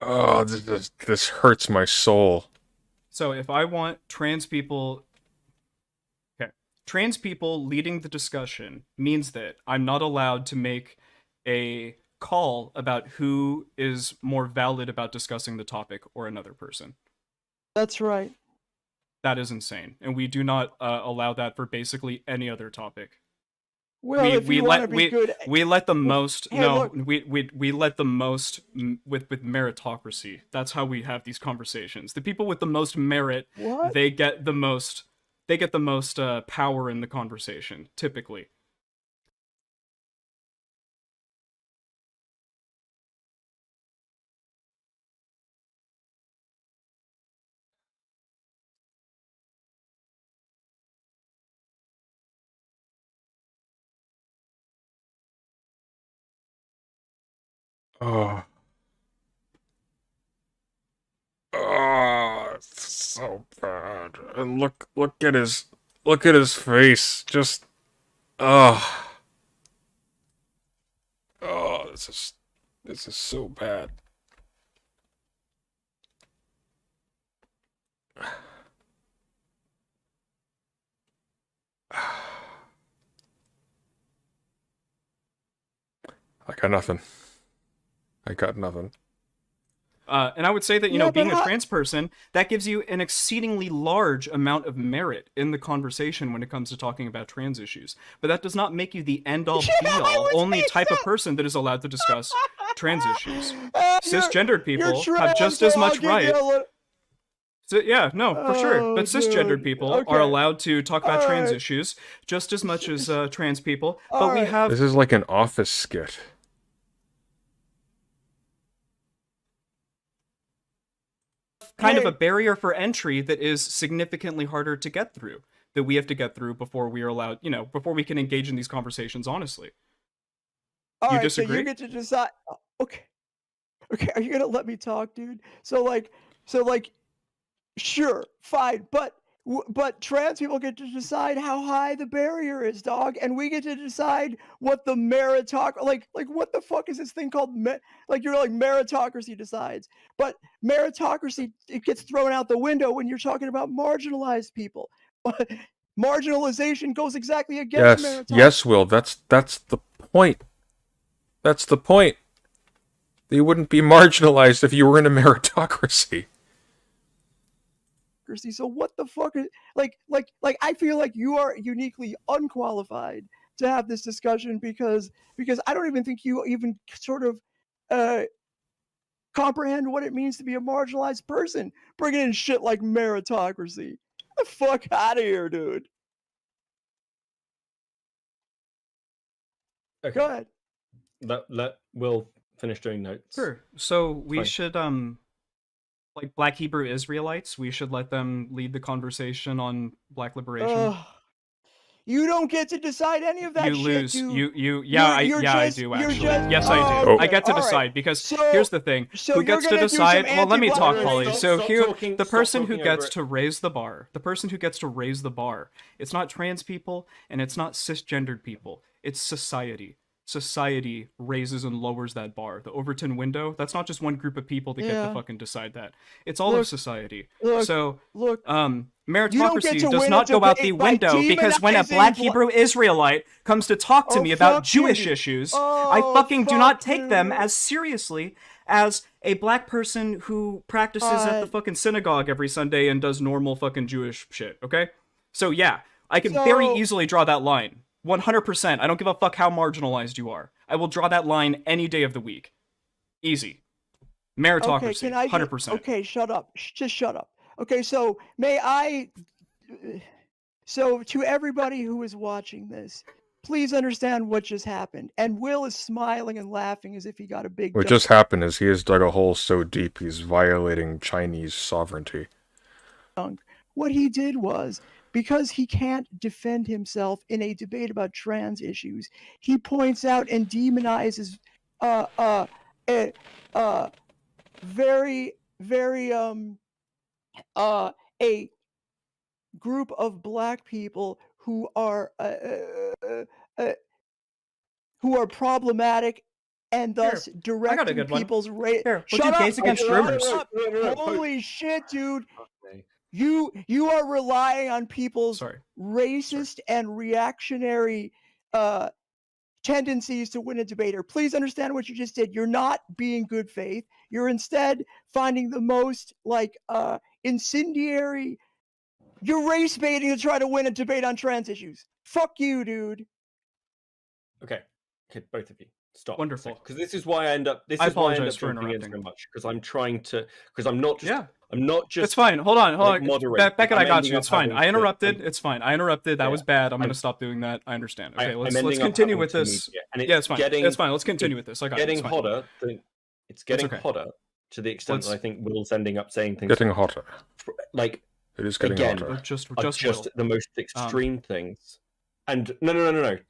Oh, this hurts my soul. So if I want trans people, okay, trans people leading the discussion means that I'm not allowed to make a call about who is more valid about discussing the topic or another person. That's right. That is insane, and we do not allow that for basically any other topic. Well, if you want to be good, we let the most hey, no look. we let the most with meritocracy. That's how we have these conversations. The people with the most merit, What? they get the most power in the conversation typically. Oh. Oh, it's so bad. And look at his face. Just oh. Oh, this is so bad. I got nothing. I got nothing. And I would say that, Yeah, being but a trans person, that gives you an exceedingly large amount of merit in the conversation when it comes to talking about trans issues. But that does not make you the end-all, be-all, only type of person that is allowed to discuss trans issues. Cisgendered people have just as much right. So, yeah, no, for sure. But cisgendered dude. people Okay. are allowed to talk about trans Alright. issues just as much as trans people. But we Alright. have This is like an office skit. kind of a barrier for entry that is significantly harder to get through, that we have to get through before we are allowed, before we can engage in these conversations honestly. All You right, so disagree? you get to decide. Okay, okay, are you gonna let me talk, dude? So like, sure, fine, but trans people get to decide how high the barrier is, dog, and we get to decide what the like what the fuck is this thing called? Meritocracy decides, but meritocracy, it gets thrown out the window when you're talking about marginalized people. Marginalization goes exactly against meritocracy. Yes, Will. That's the point. That's the point. You wouldn't be marginalized if you were in a meritocracy. So what the fuck is like I feel like you are uniquely unqualified to have this discussion because I don't even think you even sort of comprehend what it means to be a marginalized person, bringing in shit like meritocracy. Get the fuck out of here, dude. Okay. Go ahead. Let Will finish doing notes. Sure. So we Fine. should like Black Hebrew Israelites, we should let them lead the conversation on Black liberation. Ugh. You don't get to decide any of that You shit, lose. dude. I do actually. Yes, I do. Oh. I get to all right. decide because So- here's the thing. so Who you're gets to gonna do some decide? Well, let me anti-Black talk, liberation. Polly. Stop- So stop here, talking- the stop person who talking gets over it. to raise the bar, it's not trans people and it's not cisgendered people. It's society. Society raises and lowers that bar. The Overton window, that's not just one group of people that get Yeah. to fucking decide that. It's all of Look, society. look, So, look. You don't get meritocracy to does win not a go out the debate by window because when a demonizing Black Hebrew Israelite comes to talk to Oh, me about fuck Jewish you. issues, Oh, I fucking do not fuck take them you. as seriously as a black person who practices at the fucking synagogue every Sunday and does normal fucking Jewish shit, okay? So yeah, I can very So- easily draw that line. 100%. I don't give a fuck how marginalized you are. I will draw that line any day of the week. Easy. Meritocracy. Okay, can I 100%. Okay, shut up. Just shut up. Okay, so may I so to everybody who is watching this, please understand what just happened. And Will is smiling and laughing as if he got a big What just happened is he has dug a hole so deep he's violating Chinese sovereignty. dunk. What he did was, because he can't defend himself in a debate about trans issues, he points out and demonizes very a group of black people who are problematic and thus I got a directing good one. people's race. Here, we'll Shut do up! gays against Shut groomers. up! No, Holy shit, dude! Okay. You are relying on people's Sorry. racist and reactionary tendencies to win a debater. Please understand what you just did. You're not being good faith. You're instead finding the most incendiary. You're race baiting to try to win a debate on trans issues. Fuck you, dude. Okay, both of you, stop. Wonderful. Because this is why I end up. This I is why I end apologize up for jumping in interrupting. so much because I'm trying to. Because I'm not just. Yeah. I'm not just. It's fine. Hold on. like, moderating. Beckett, I I'm got ending you. up It's fine. having I to- interrupted. I'm- It's fine. I interrupted. That Yeah, was bad. I'm I'm- gonna stop doing that. I understand. Okay, I'm let's ending up continue having with to this. mediate, and Yeah, it's fine. Getting, It's fine. Let's continue with this. I got it. getting It's fine. hotter. It's getting okay. hotter to the extent that Let's- I think Will's ending up saying things Getting hotter. like It is getting Again, hotter. Just are just Will. the most extreme things. And no.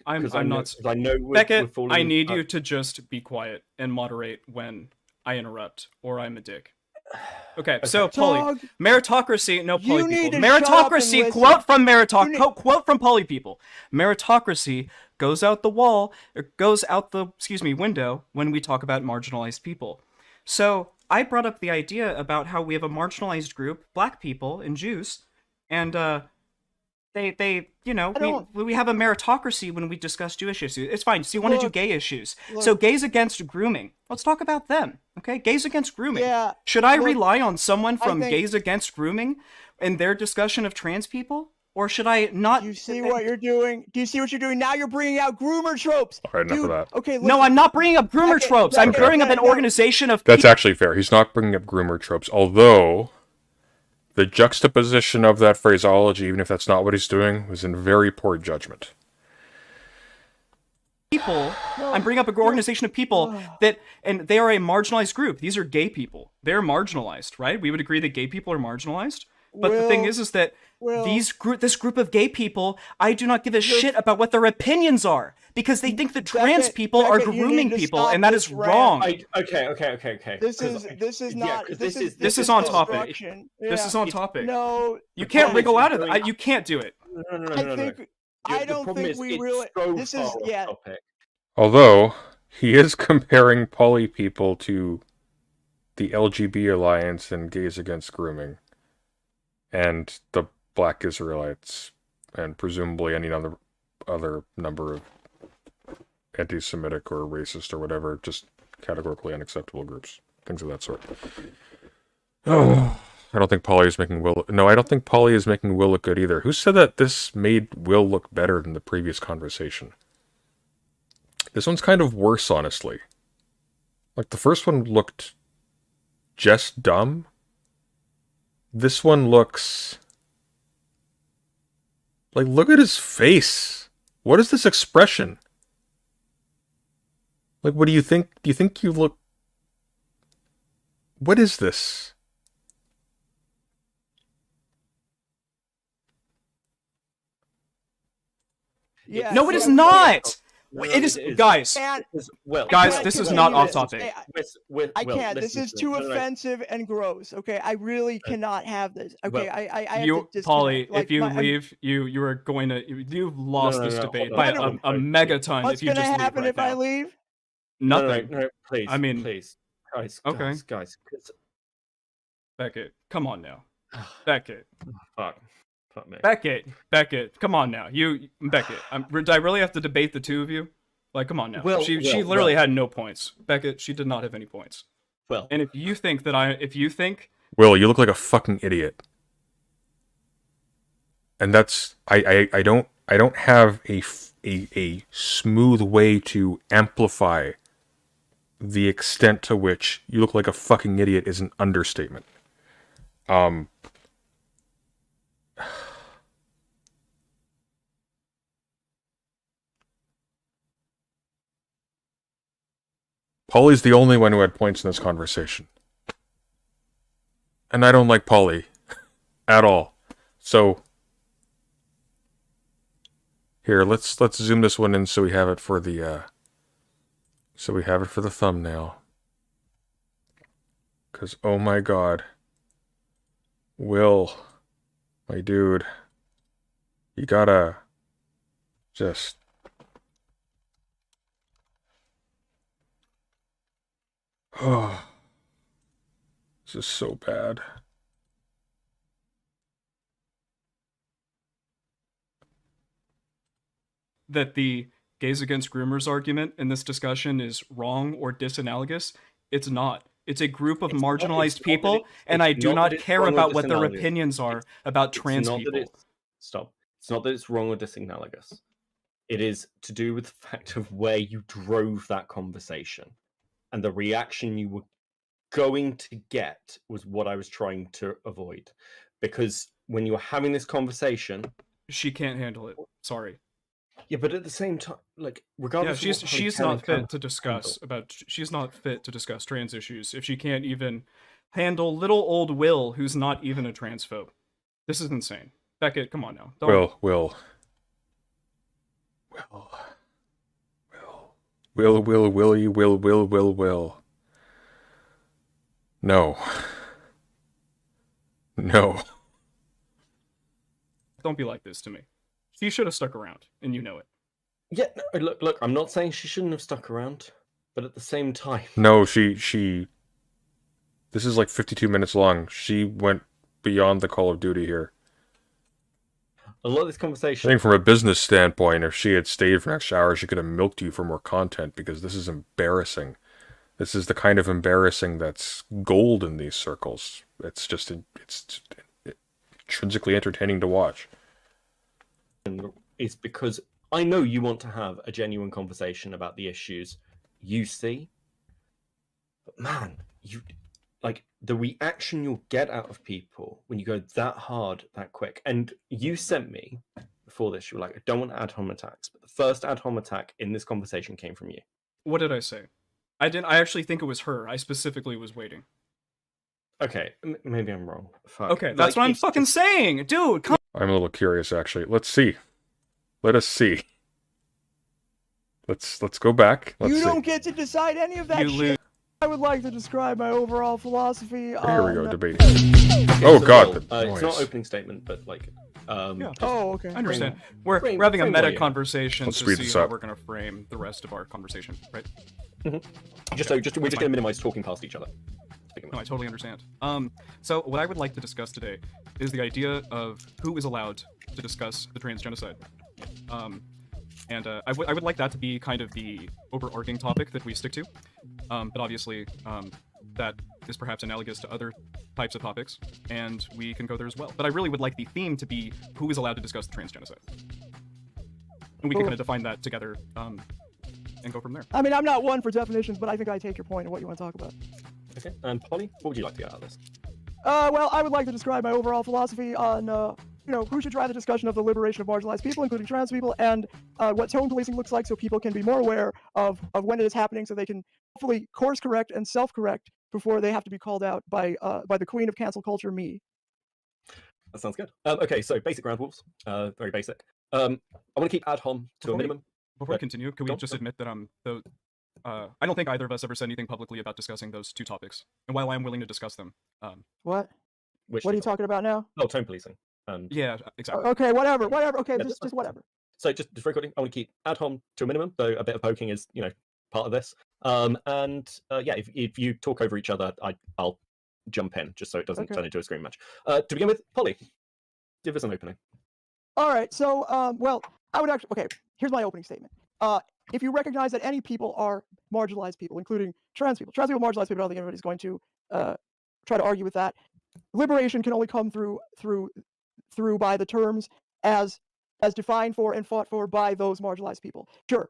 I'm 'cause not. Because I know we're Beckett, falling. I need you to just be quiet and moderate when I interrupt, or I'm a dick. Okay, so Polly, Dog, meritocracy. No, you Polly need people. to shut up and Meritocracy. listen. Quote from You need- quote from Polly people. Meritocracy goes out the wall. Or goes out the window when we talk about marginalized people. So I brought up the idea about how we have a marginalized group, black people and Jews, and they we have a meritocracy when we discuss Jewish issues. It's fine. So you want to do Look, gay issues. So gays against grooming. Let's talk about them. Okay, gays against grooming. Yeah, Should I look, rely on someone I from think- gays against grooming in their discussion of trans people? Or should I not? Do you see what you're doing? Do you see what you're doing? Now you're bringing out groomer tropes. All right, enough Dude, of that. okay, No, listen. I'm not bringing up groomer Beckett, tropes. I'm Beckett, bringing up an no. organization of That's people. actually fair. He's not bringing up groomer tropes, although the juxtaposition of that phraseology, even if that's not what he's doing, was in very poor judgment. People. I'm bringing up an organization of people and they are a marginalized group. These are gay people. They're marginalized, right? We would agree that gay people are marginalized. But the thing is that this group of gay people, I do not give a shit about what their opinions are because they think that trans people are Beckett, you grooming need to people, stop and that this is rant. wrong. Okay. This 'Cause is yeah, not. 'cause This is on topic. destruction. This Yeah. is on topic. No, You can't problem wriggle is out of doing- it. You can't do it. No. I think I don't think we really. This is yeah. Topic. Although, he is comparing poly people to the LGB Alliance and Gays Against Grooming, and the Black Israelites, and presumably any other number of anti-Semitic or racist or whatever, just categorically unacceptable groups, things of that sort. Oh, I don't think Polly is making Will. No, I don't think Polly is making Will look good either. Who said that this made Will look better than the previous conversation? This one's kind of worse, honestly. Like, the first one looked just dumb. This one looks... like, look at his face. What is this expression? Like, what do you think? Do you think you look... What is this? Yeah. No, it is so- not. No, It is, it guys. Can't- Guys, can't this is continue not off this. topic. I can't. This is too offensive and gross. Okay, I really cannot have this. Okay, Well, I have You, to disconnect. Polly, Like, if you I'm- leave, you are going to you've lost no, this no, debate hold by on. a megaton What's if you gonna just leave happen right if now. I leave? Nothing. No, please. I mean- please, guys. Okay. Guys. Beckett, come on now. Beckett, Fuck me. Beckett, come on now. Beckett. Do I really have to debate the two of you? Like, come on now. She literally had no points. Beckett, she did not have any points. Well, And if you think Will, you look like a fucking idiot. And that's... I don't have a smooth way to amplify the extent to which you look like a fucking idiot is an understatement. Polly's the only one who had points in this conversation. And I don't like Polly at all. So here, let's zoom this one in so we have it for the thumbnail. 'Cause oh my god. Will, my dude, You gotta just... Oh, this is so bad. That the gays against groomers argument in this discussion is wrong or disanalogous. It's not. It's a group of marginalized people, and I do not care about what their opinions are about trans people. Stop. It's not that it's wrong or disanalogous. It is to do with the fact of where you drove that conversation. And the reaction you were going to get was what I was trying to avoid. Because when you were having this conversation... She can't handle it. Sorry. Yeah, but at the same time, like, regardless, yeah, she's not fit to discuss she's not fit to discuss trans issues if she can't even handle little old Will, who's not even a transphobe. This is insane. Beckett, come on now. Will. No. Don't be like this to me. She should have stuck around, and you know it. Yeah, no, look, I'm not saying she shouldn't have stuck around, but at the same time... No, she... This is like 52 minutes long. She went beyond the Call of Duty here. A lot of this conversation... I think from a business standpoint, if she had stayed for an extra hour, she could have milked you for more content, because this is embarrassing. This is the kind of embarrassing that's gold in these circles. It's just... It's intrinsically entertaining to watch. Is because I know you want to have a genuine conversation about the issues you see, but man, you like the reaction you'll get out of people when you go that hard that quick. And you sent me before this, you were like, I don't want ad hom attacks, but the first ad hom attack in this conversation came from you. What did I say? I actually think it was her. I specifically was waiting. Okay, maybe I'm wrong. Fuck. Okay, that's what I'm fucking saying, dude. Come I'm a little curious, actually. Let's see. Let us see. Let's go back. Let's you see. don't get to decide any of that You shit. lose. I would like to describe my overall philosophy on... Here we go, debate. Okay, Oh so god, Will, the it's not noise. opening statement, but like, Yeah. Oh, okay. I understand. Frame- We're having a frame meta where you are. conversation Let's to speed see this how up. we're going to frame the rest of our conversation, right? we're just going to minimize talking past each other. No, I totally understand. So what I would like to discuss today is the idea of who is allowed to discuss the trans genocide. I would like that to be kind of the overarching topic that we stick to. But obviously, that is perhaps analogous to other types of topics, and we can go there as well. But I really would like the theme to be who is allowed to discuss the trans genocide. And we can kind of define that together and go from there. I mean, I'm not one for definitions, but I think I take your point and what you want to talk about. Okay, and Polly, what would you like to get out of this? Well, I would like to describe my overall philosophy on, who should drive the discussion of the liberation of marginalized people, including trans people, and what tone policing looks like so people can be more aware of when it is happening so they can hopefully course correct and self-correct before they have to be called out by the queen of cancel culture, me. That sounds good. Okay, so basic ground rules, very basic. I want to keep ad hom to a minimum. Before we continue, can we just admit that I don't think either of us ever said anything publicly about discussing those two topics. And while I am willing to discuss them, What? Which What are you talking about now? Oh, tone policing. yeah, exactly. Okay, whatever. Okay, Yeah, just whatever. So just for recording, I want to keep ad hom to a minimum, though a bit of poking is, part of this. If you talk over each other, I'll jump in, just so it doesn't turn into a scream match. To begin with, Polly, give us an opening. All right, so, I would actually, okay, here's my opening statement. If you recognize that any people are marginalized people, including trans people, marginalized people, I don't think anybody's going to try to argue with that. Liberation can only come through by the terms as defined for and fought for by those marginalized people. Sure,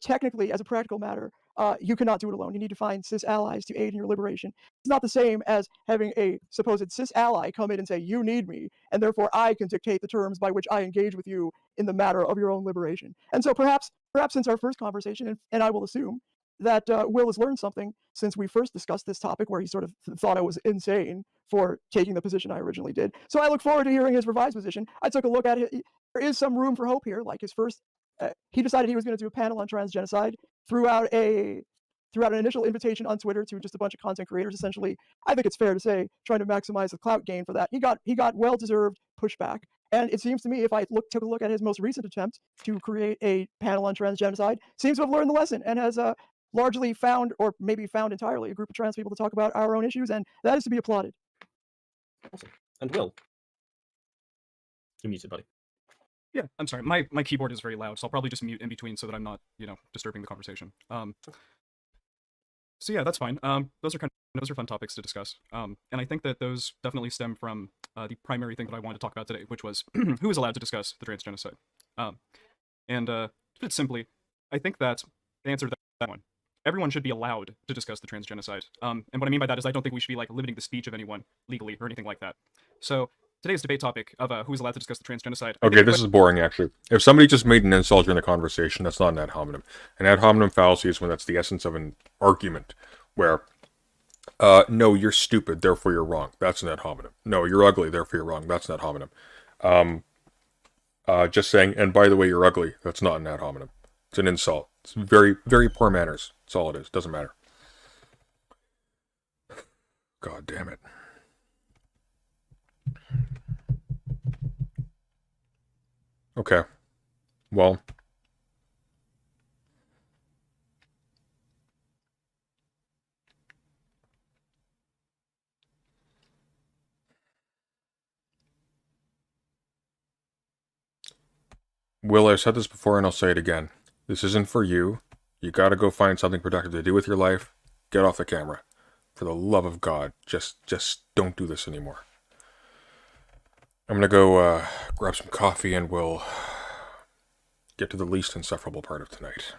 technically, as a practical matter, you cannot do it alone. You need to find cis allies to aid in your liberation. It's not the same as having a supposed cis ally come in and say, you need me, and therefore I can dictate the terms by which I engage with you in the matter of your own liberation. And so perhaps since our first conversation, and I will assume that Will has learned something since we first discussed this topic, where he sort of thought I was insane for taking the position I originally did. So I look forward to hearing his revised position. I took a look at it. There is some room for hope here. Like his first, he decided he was going to do a panel on trans genocide, threw out an initial invitation on Twitter to just a bunch of content creators, essentially, I think it's fair to say, trying to maximize the clout gain for that. He got well-deserved pushback, And it seems to me, if I took a look at his most recent attempt to create a panel on transgenocide, seems to have learned the lesson and has largely found, or maybe found entirely, a group of trans people to talk about our own issues, and that is to be applauded. Awesome. And Will, you're muted, buddy. Yeah, I'm sorry. My keyboard is very loud, so I'll probably just mute in between so that I'm not, disturbing the conversation. So yeah, that's fine. Those are fun topics to discuss. And I think that those definitely stem from the primary thing that I wanted to talk about today, which was who is allowed to discuss the transgenocide. And to put it simply, I think that the answer to that one, everyone should be allowed to discuss the transgenocide. And what I mean by that is I don't think we should be like limiting the speech of anyone legally or anything like that. So today's debate topic of who is allowed to discuss the transgenocide. Okay, this is boring, actually. If somebody just made an insult during the conversation, that's not an ad hominem. An ad hominem fallacy is when that's the essence of an argument, where, no, you're stupid, therefore you're wrong. That's an ad hominem. No, you're ugly, therefore you're wrong. That's an ad hominem. Just saying, and by the way, you're ugly, that's not an ad hominem. It's an insult. It's very, very poor manners. That's all it is. Doesn't matter. God damn it. Okay. Well. Will, I've said this before and I'll say it again. This isn't for you. You gotta go find something productive to do with your life. Get off the camera. For the love of God, just don't do this anymore. I'm gonna go grab some coffee and we'll get to the least insufferable part of tonight.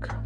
back.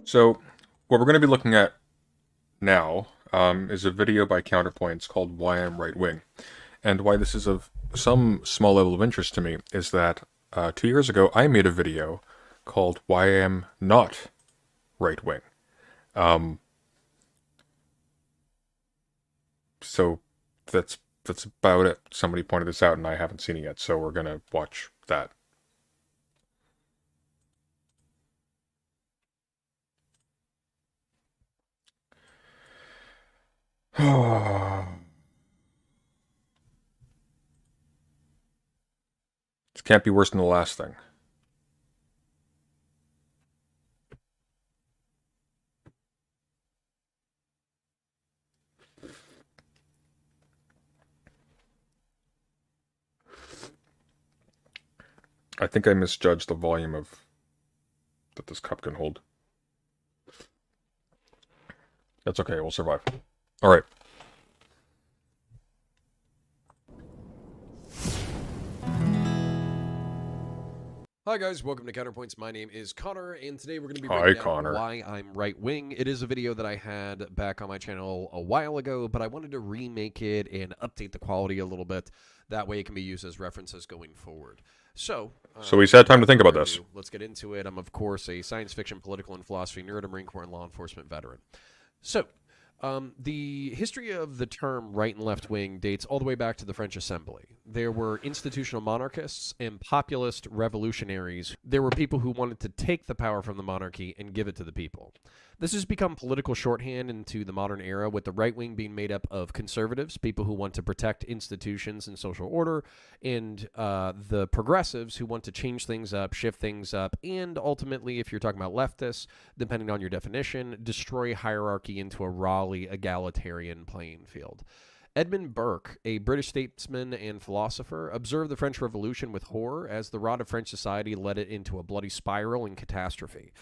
So, what we're going to be looking at now is a video by Counterpoint. It's called Why I'm Right Wing. And why this is of some small level of interest to me is that 2 years ago I made a video called Why I Am Not Right Wing. So that's about it. Somebody pointed this out and I haven't seen it yet, so we're going to watch that. This can't be worse than the last thing. I think I misjudged the volume of that this cup can hold. That's okay, we'll survive. All right. Hi guys, welcome to Counterpoints. My name is Connor, and today we're going to be Hi, breaking down Connor. why I'm right wing. It is a video that I had back on my channel a while ago, but I wanted to remake it and update the quality a little bit. That way it can be used as references going forward. So we had time to think about without this. ado, let's get into it. I'm, of course, a science fiction, political, and philosophy nerd, a Marine Corps and law enforcement veteran. So, the history of the term right and left wing dates all the way back to the French Assembly. There were institutional monarchists and populist revolutionaries. There were people who wanted to take the power from the monarchy and give it to the people. This has become political shorthand into the modern era, with the right wing being made up of conservatives, people who want to protect institutions and social order, and the progressives who want to change things up, shift things up, and ultimately, if you're talking about leftists, depending on your definition, destroy hierarchy into a rawly egalitarian playing field. Edmund Burke, a British statesman and philosopher, observed the French Revolution with horror as the rot of French society led it into a bloody spiral and catastrophe.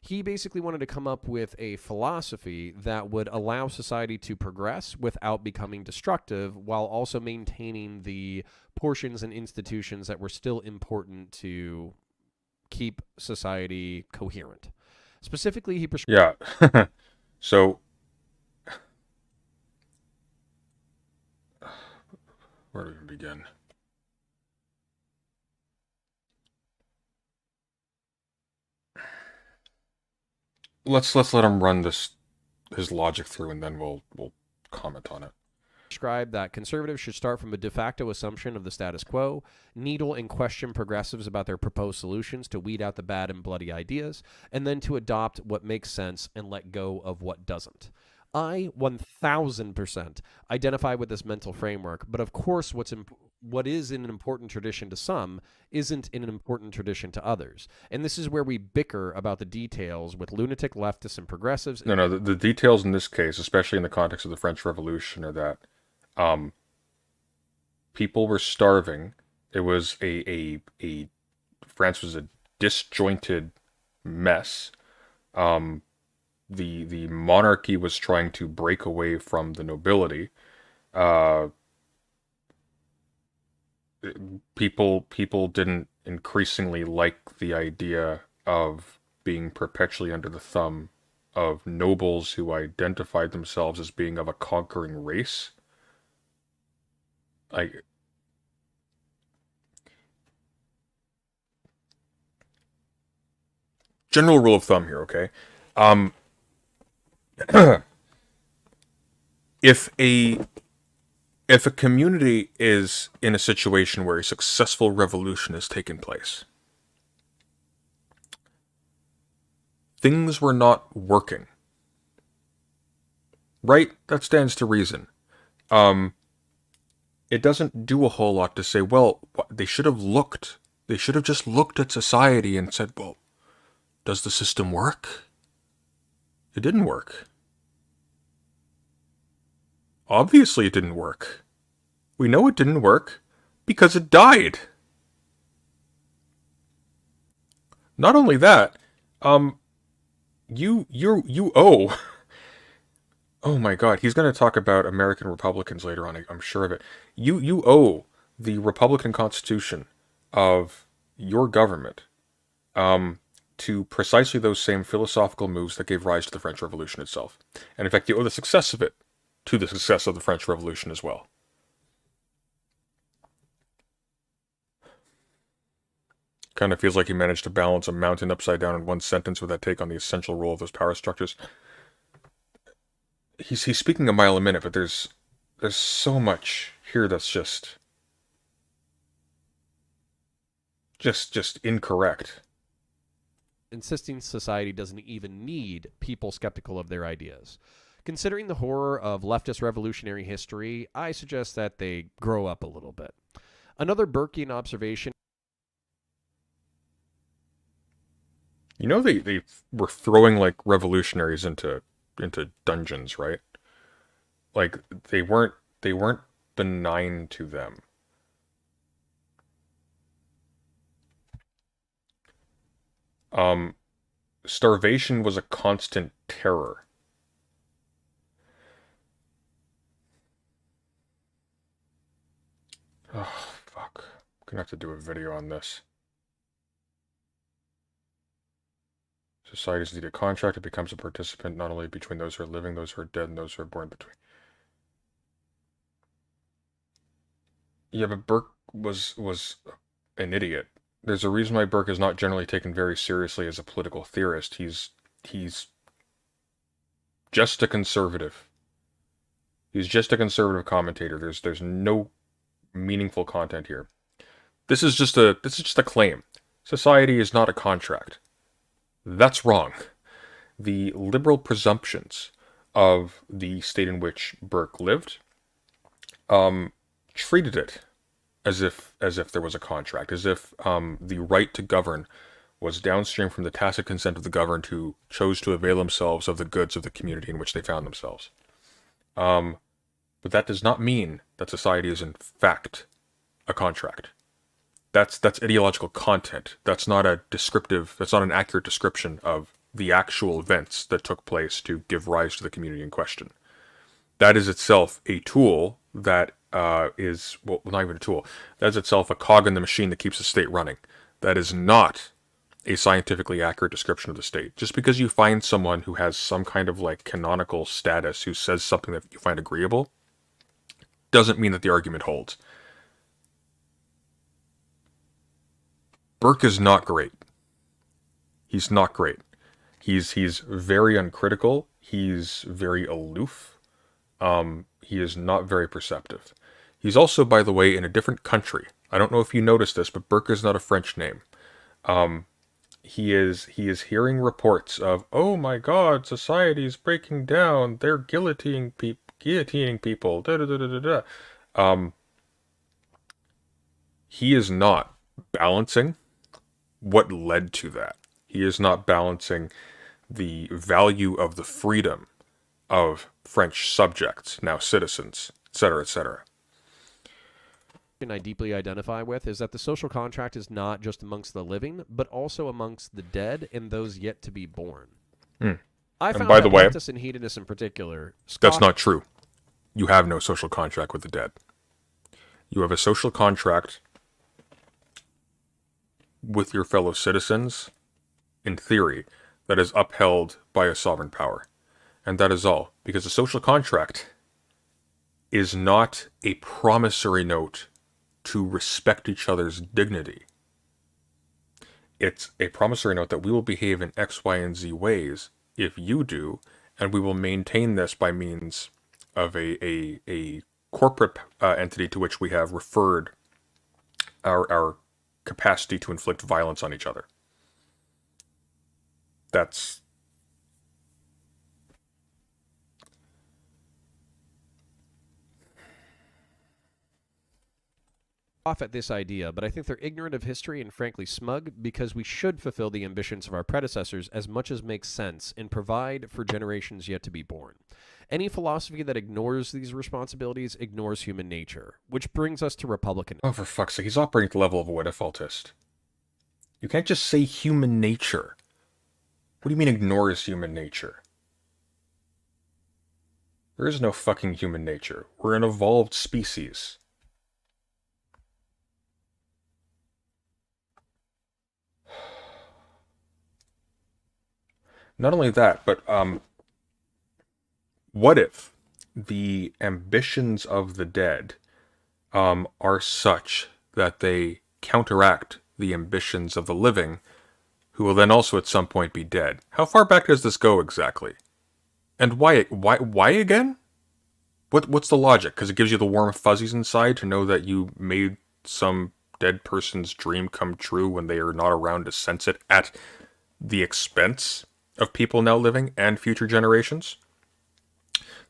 He basically wanted to come up with a philosophy that would allow society to progress without becoming destructive, while also maintaining the portions and institutions that were still important to keep society coherent. Specifically, he prescribed... Yeah. So, where do we begin? Let's let him run his logic through, and then we'll comment on it. Prescribed that conservatives should start from a de facto assumption of the status quo, needle and question progressives about their proposed solutions to weed out the bad and bloody ideas, and then to adopt what makes sense and let go of what doesn't. I 1000% identify with this mental framework, but of course what is in an important tradition to some isn't in an important tradition to others. And this is where we bicker about the details with lunatic leftists and progressives. No, the details in this case, especially in the context of the French Revolution, are that people were starving. It was France was a disjointed mess. The monarchy was trying to break away from the nobility. People didn't increasingly like the idea of being perpetually under the thumb of nobles who identified themselves as being of a conquering race. Like, general rule of thumb here, okay? If a community is in a situation where a successful revolution has taken place, things were not working. Right? That stands to reason. It doesn't do a whole lot to say, well, they should have looked. They should have just looked at society and said, well, does the system work? It didn't work. Obviously it didn't work. We know it didn't work because it died. Not only that, you owe. Oh my God, he's going to talk about American Republicans later on. I'm sure of it. You owe the Republican Constitution of your government to precisely those same philosophical moves that gave rise to the French Revolution itself. And in fact, you owe the success of it to the success of the French Revolution as well. Kind of feels like he managed to balance a mountain upside down in one sentence with that take on the essential role of those power structures. He's speaking a mile a minute, but there's so much here that's just incorrect. Insisting society doesn't even need people skeptical of their ideas. Considering the horror of leftist revolutionary history, I suggest that they grow up a little bit. Another Burkean observation. You know, they were throwing like revolutionaries into dungeons, right? Like they weren't benign to them. Starvation was a constant terror. Oh, fuck. I'm gonna have to do a video on this. Societies need a contract. It becomes a participant not only between those who are living, those who are dead, and those who are born between. Yeah, but Burke was an idiot. There's a reason why Burke is not generally taken very seriously as a political theorist. He's just a conservative. He's just a conservative commentator. There's no meaningful content here. This is just a claim. Society is not a contract. That's wrong. The liberal presumptions of the state in which Burke lived treated it as if there was a contract, as if the right to govern was downstream from the tacit consent of the governed who chose to avail themselves of the goods of the community in which they found themselves. But that does not mean that society is in fact a contract. That's ideological content. That's not an accurate description of the actual events that took place to give rise to the community in question. That is itself a tool that is, well, not even a tool. That is itself a cog in the machine that keeps the state running. That is not a scientifically accurate description of the state. Just because you find someone who has some kind of like canonical status who says something that you find agreeable doesn't mean that the argument holds. Burke is not great. He's not great. He's very uncritical. He's very aloof. He is not very perceptive. He's also, by the way, in a different country. I don't know if you noticed this, but Burke is not a French name. He is hearing reports of, oh my God, society is breaking down. They're guillotining people. Da da da da da da. He is not balancing what led to that. He is not balancing the value of the freedom of French subjects, now citizens, etc., etc. I deeply identify with is that the social contract is not just amongst the living, but also amongst the dead and those yet to be born. I found by the way, leftists and hedonists in particular. That's not true. You have no social contract with the dead. You have a social contract with your fellow citizens, in theory, that is upheld by a sovereign power. And that is all. Because a social contract is not a promissory note to respect each other's dignity. It's a promissory note that we will behave in X, Y, and Z ways if you do, and we will maintain this by means of a corporate entity to which we have referred our capacity to inflict violence on each other. That's off at this idea, but I think they're ignorant of history and frankly smug because we should fulfill the ambitions of our predecessors as much as makes sense and provide for generations yet to be born. Any philosophy that ignores these responsibilities ignores human nature, which brings us to Republican. Oh, for fuck's sake, he's operating at the level of a what-if-altist. You can't just say human nature. What do you mean ignores human nature? There is no fucking human nature. We're an evolved species. Not only that, but what if the ambitions of the dead are such that they counteract the ambitions of the living, who will then also at some point be dead? How far back does this go exactly? And why again? What's the logic? Because it gives you the warm fuzzies inside to know that you made some dead person's dream come true when they are not around to sense it at the expense of people now living and future generations?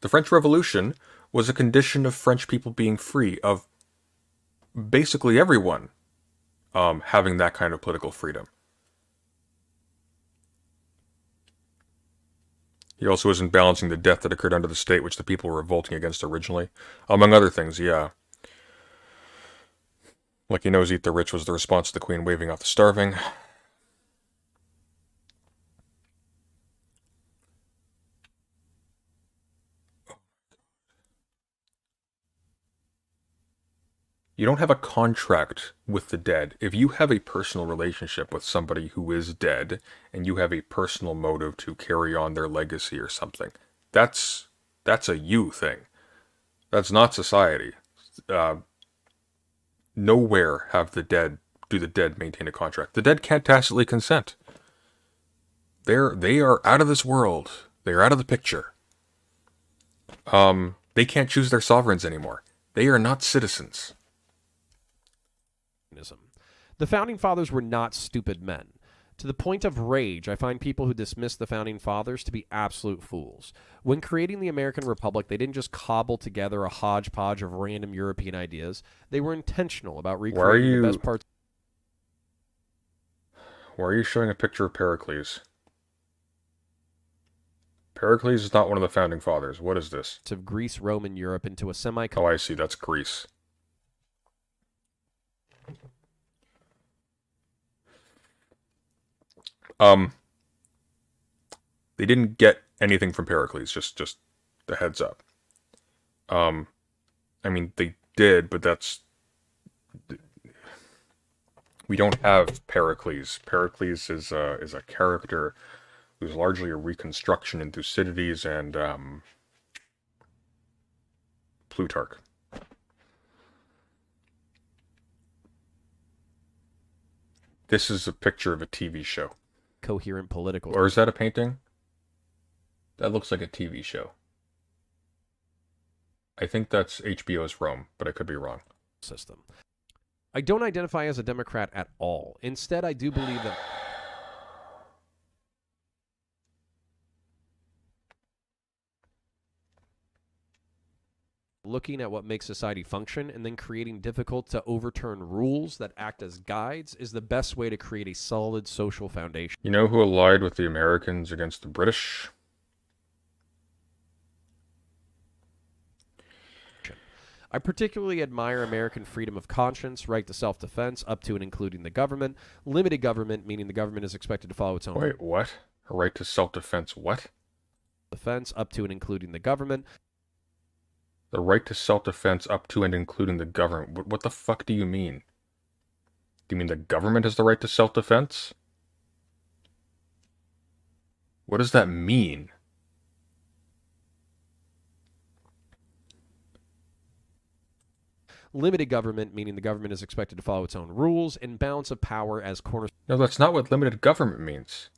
The French Revolution was a condition of French people being free, of basically everyone having that kind of political freedom. He also isn't balancing the death that occurred under the state, which the people were revolting against originally. Among other things, yeah. Like he knows Eat the Rich was the response to the Queen waving off the starving. You don't have a contract with the dead. If you have a personal relationship with somebody who is dead, and you have a personal motive to carry on their legacy or something, that's a you thing. That's not society. Nowhere do the dead maintain a contract. The dead can't tacitly consent. They are out of this world. They are out of the picture. They can't choose their sovereigns anymore. They are not citizens. The Founding Fathers were not stupid men. To the point of rage, I find people who dismiss the Founding Fathers to be absolute fools. When creating the American Republic, they didn't just cobble together a hodgepodge of random European ideas. They were intentional about recreating the best parts. Why are you showing a picture of Pericles? Pericles is not one of the Founding Fathers. What is this? Of Greece, Rome, and Europe into a semi... Oh, I see. That's Greece. They didn't get anything from Pericles, just the heads up. I mean, they did, but that's... We don't have Pericles. Pericles is a character who's largely a reconstruction in Thucydides and Plutarch. This is a picture of a TV show. Coherent political... Or is that a painting? That looks like a TV show. I think that's HBO's Rome, but I could be wrong. System. I don't identify as a Democrat at all. Instead, I do believe that... looking at what makes society function and then creating difficult to overturn rules that act as guides is the best way to create a solid social foundation. You know who allied with the Americans against the British? I particularly admire American freedom of conscience, right to self-defense, up to and including the government, limited government, meaning the government is expected to follow its own... Wait, what? A right to self-defense what? Defense, up to and including the government. The right to self-defense up to and including the government. What the fuck do you mean? Do you mean the government has the right to self-defense? What does that mean? Limited government, meaning the government is expected to follow its own rules, and balance of power as cornerstone. No, that's not what limited government means.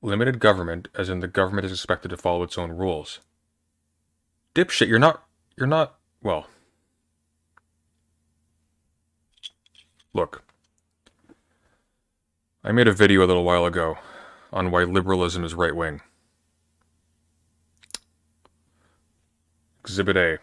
Limited government, as in the government is expected to follow its own rules. Dipshit, you're not, well. Look. I made a video a little while ago on why liberalism is right-wing. Exhibit A.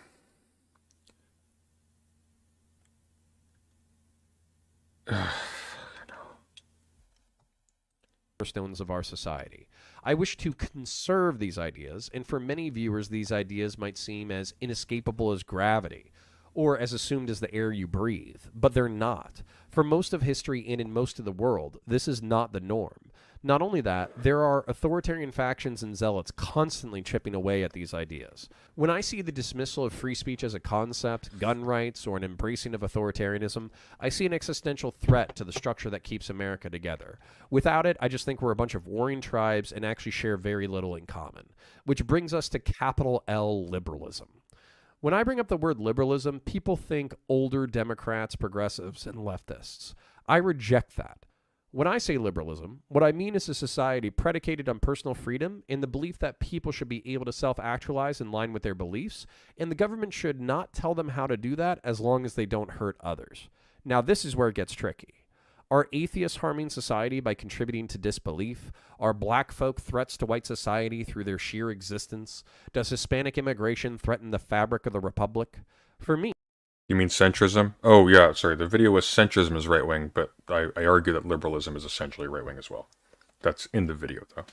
Cornerstones of our society. I wish to conserve these ideas, and for many viewers, these ideas might seem as inescapable as gravity, or as assumed as the air you breathe, but they're not. For most of history and in most of the world, this is not the norm. Not only that, there are authoritarian factions and zealots constantly chipping away at these ideas. When I see the dismissal of free speech as a concept, gun rights, or an embracing of authoritarianism, I see an existential threat to the structure that keeps America together. Without it, I just think we're a bunch of warring tribes and actually share very little in common. Which brings us to capital L liberalism. When I bring up the word liberalism, people think older Democrats, progressives, and leftists. I reject that. When I say liberalism, what I mean is a society predicated on personal freedom and the belief that people should be able to self-actualize in line with their beliefs, and the government should not tell them how to do that as long as they don't hurt others. Now, this is where it gets tricky. Are atheists harming society by contributing to disbelief? Are black folk threats to white society through their sheer existence? Does Hispanic immigration threaten the fabric of the republic? For me, You mean centrism? Oh, yeah, sorry. The video was centrism is right-wing, but I argue that liberalism is essentially right-wing as well. That's in the video, though.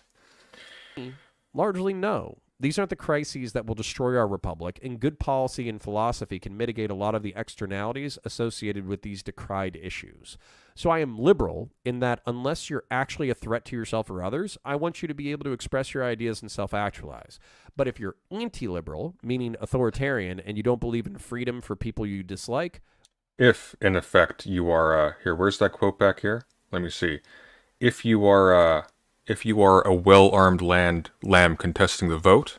largely no. These aren't the crises that will destroy our republic, and good policy and philosophy can mitigate a lot of the externalities associated with these decried issues. So I am liberal in that unless you're actually a threat to yourself or others, I want you to be able to express your ideas and self-actualize. But if you're anti-liberal, meaning authoritarian, and you don't believe in freedom for people you dislike... If, in effect, you are, here, where's that quote back here? Let me see. If you are a well-armed lamb contesting the vote,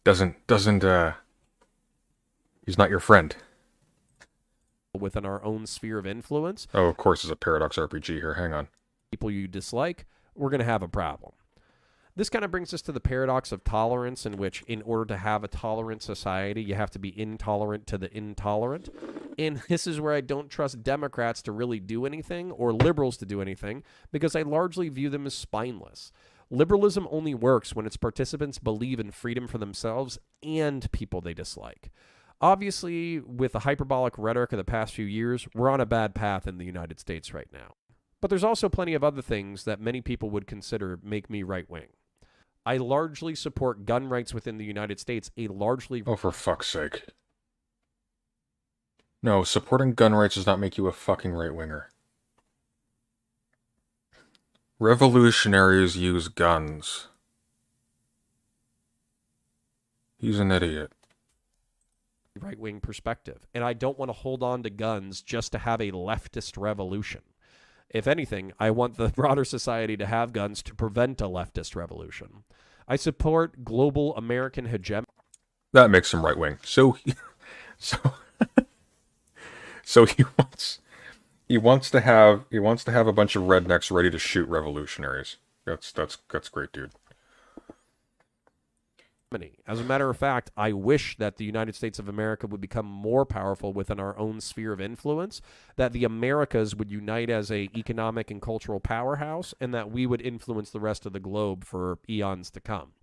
he's not your friend. Within our own sphere of influence... Oh, of course, it's a Paradox RPG here. Hang on. ...people you dislike, we're going to have a problem. This kind of brings us to the paradox of tolerance, in which in order to have a tolerant society, you have to be intolerant to the intolerant. And this is where I don't trust Democrats to really do anything, or liberals to do anything, because I largely view them as spineless. Liberalism only works when its participants believe in freedom for themselves and people they dislike. Obviously, with the hyperbolic rhetoric of the past few years, we're on a bad path in the United States right now. But there's also plenty of other things that many people would consider make me right-wing. I largely support gun rights within the United States, a largely... Oh, for fuck's sake. No, supporting gun rights does not make you a fucking right-winger. Revolutionaries use guns. He's an idiot. Right-wing perspective, and I don't want to hold on to guns just to have a leftist revolution. If anything, I want the broader society to have guns to prevent a leftist revolution. I support global American hegemony. That makes him right-wing. So he wants to have a bunch of rednecks ready to shoot revolutionaries. That's great, dude. As a matter of fact, I wish that the United States of America would become more powerful within our own sphere of influence, that the Americas would unite as an economic and cultural powerhouse, and that we would influence the rest of the globe for eons to come.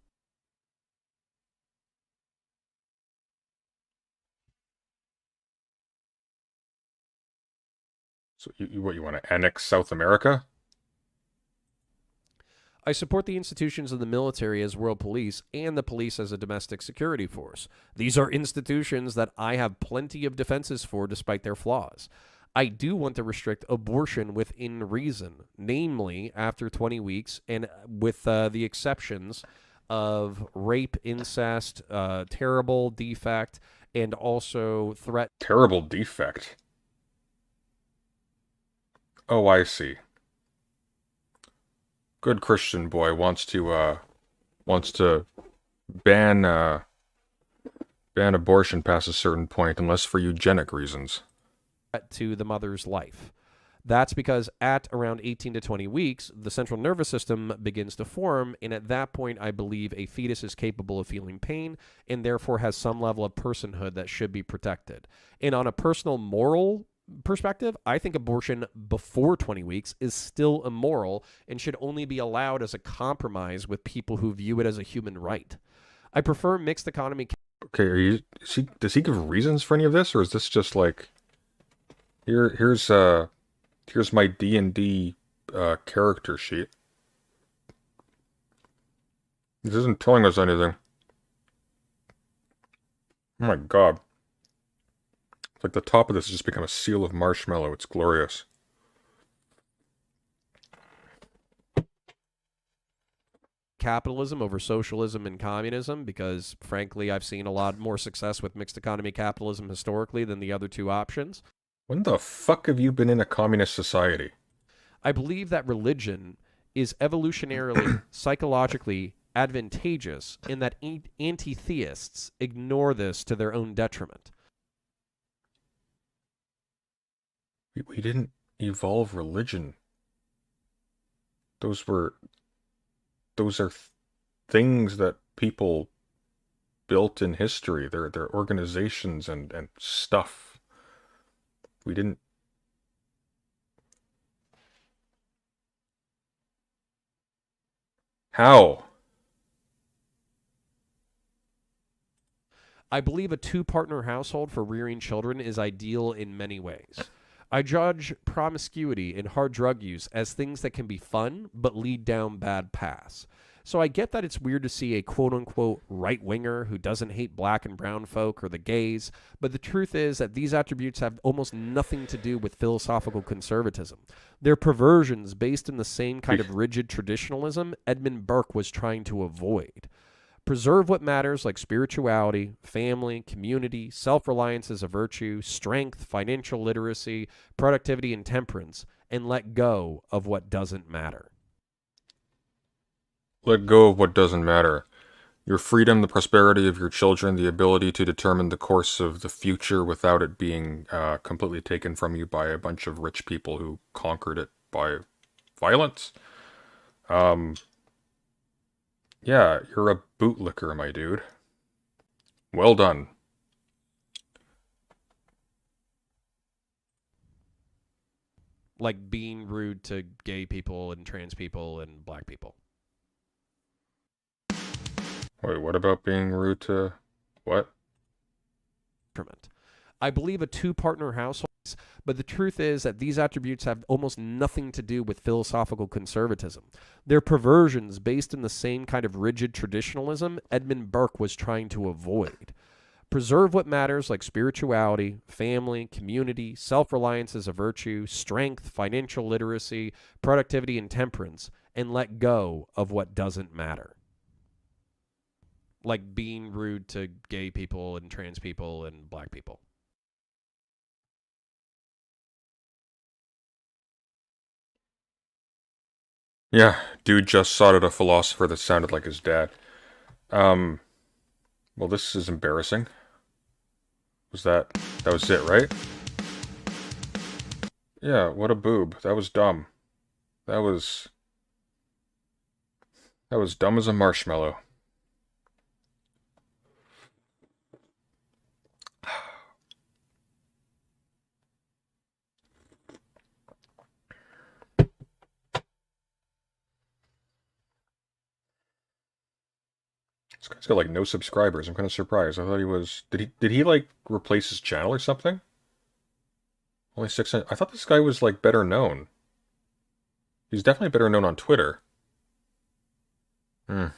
So you want to annex South America? I support the institutions of the military as world police and the police as a domestic security force. These are institutions that I have plenty of defenses for despite their flaws. I do want to restrict abortion within reason, namely after 20 weeks, and with the exceptions of rape, incest, terrible defect, and also threat. Terrible defect? Oh, I see. good Christian boy wants to ban ban abortion past a certain point unless for eugenic reasons. To the mother's life. That's because at around 18 to 20 weeks, the central nervous system begins to form, and at that point, I believe a fetus is capable of feeling pain and therefore has some level of personhood that should be protected. And on a personal moral perspective, I think abortion before 20 weeks is still immoral and should only be allowed as a compromise with people who view it as a human right. I prefer mixed economy. Okay, does he give reasons for any of this, or is this just like here's my D&D character sheet. This isn't telling us anything. Oh my god. It's like the top of this has just become a seal of marshmallow. It's glorious. Capitalism over socialism and communism, because frankly I've seen a lot more success with mixed economy capitalism historically than the other two options. When the fuck have you been in a communist society? I believe that religion is evolutionarily, psychologically advantageous in that anti-theists ignore this to their own detriment. We didn't evolve religion. Those are things that people built in history. They're organizations and stuff. We didn't. How? I believe a two-partner household for rearing children is ideal in many ways. I judge promiscuity and hard drug use as things that can be fun but lead down bad paths. So I get that it's weird to see a quote-unquote right-winger who doesn't hate black and brown folk or the gays, but the truth is that these attributes have almost nothing to do with philosophical conservatism. They're perversions based in the same kind of rigid traditionalism Edmund Burke was trying to avoid. Preserve what matters like spirituality, family, community, self-reliance as a virtue, strength, financial literacy, productivity, and temperance, and let go of what doesn't matter. Let go of what doesn't matter. Your freedom, the prosperity of your children, the ability to determine the course of the future without it being completely taken from you by a bunch of rich people who conquered it by violence. Yeah, you're a bootlicker, my dude. Well done. Like being rude to gay people and trans people and black people. Wait, what about being rude to... what? I believe a two-partner household, but the truth is that these attributes have almost nothing to do with philosophical conservatism. They're perversions based in the same kind of rigid traditionalism Edmund Burke was trying to avoid. Preserve what matters like spirituality, family, community, self-reliance as a virtue, strength, financial literacy, productivity, and temperance, and let go of what doesn't matter. Like being rude to gay people and trans people and black people. Yeah, dude just sought out a philosopher that sounded like his dad. Well, this is embarrassing. That was it, right? Yeah, what a boob. That was dumb. That was dumb as a marshmallow. This guy's got like no subscribers. I'm kind of surprised. I thought he was. Did he like replace his channel or something? Only 600. I thought this guy was like better known. He's definitely better known on Twitter. I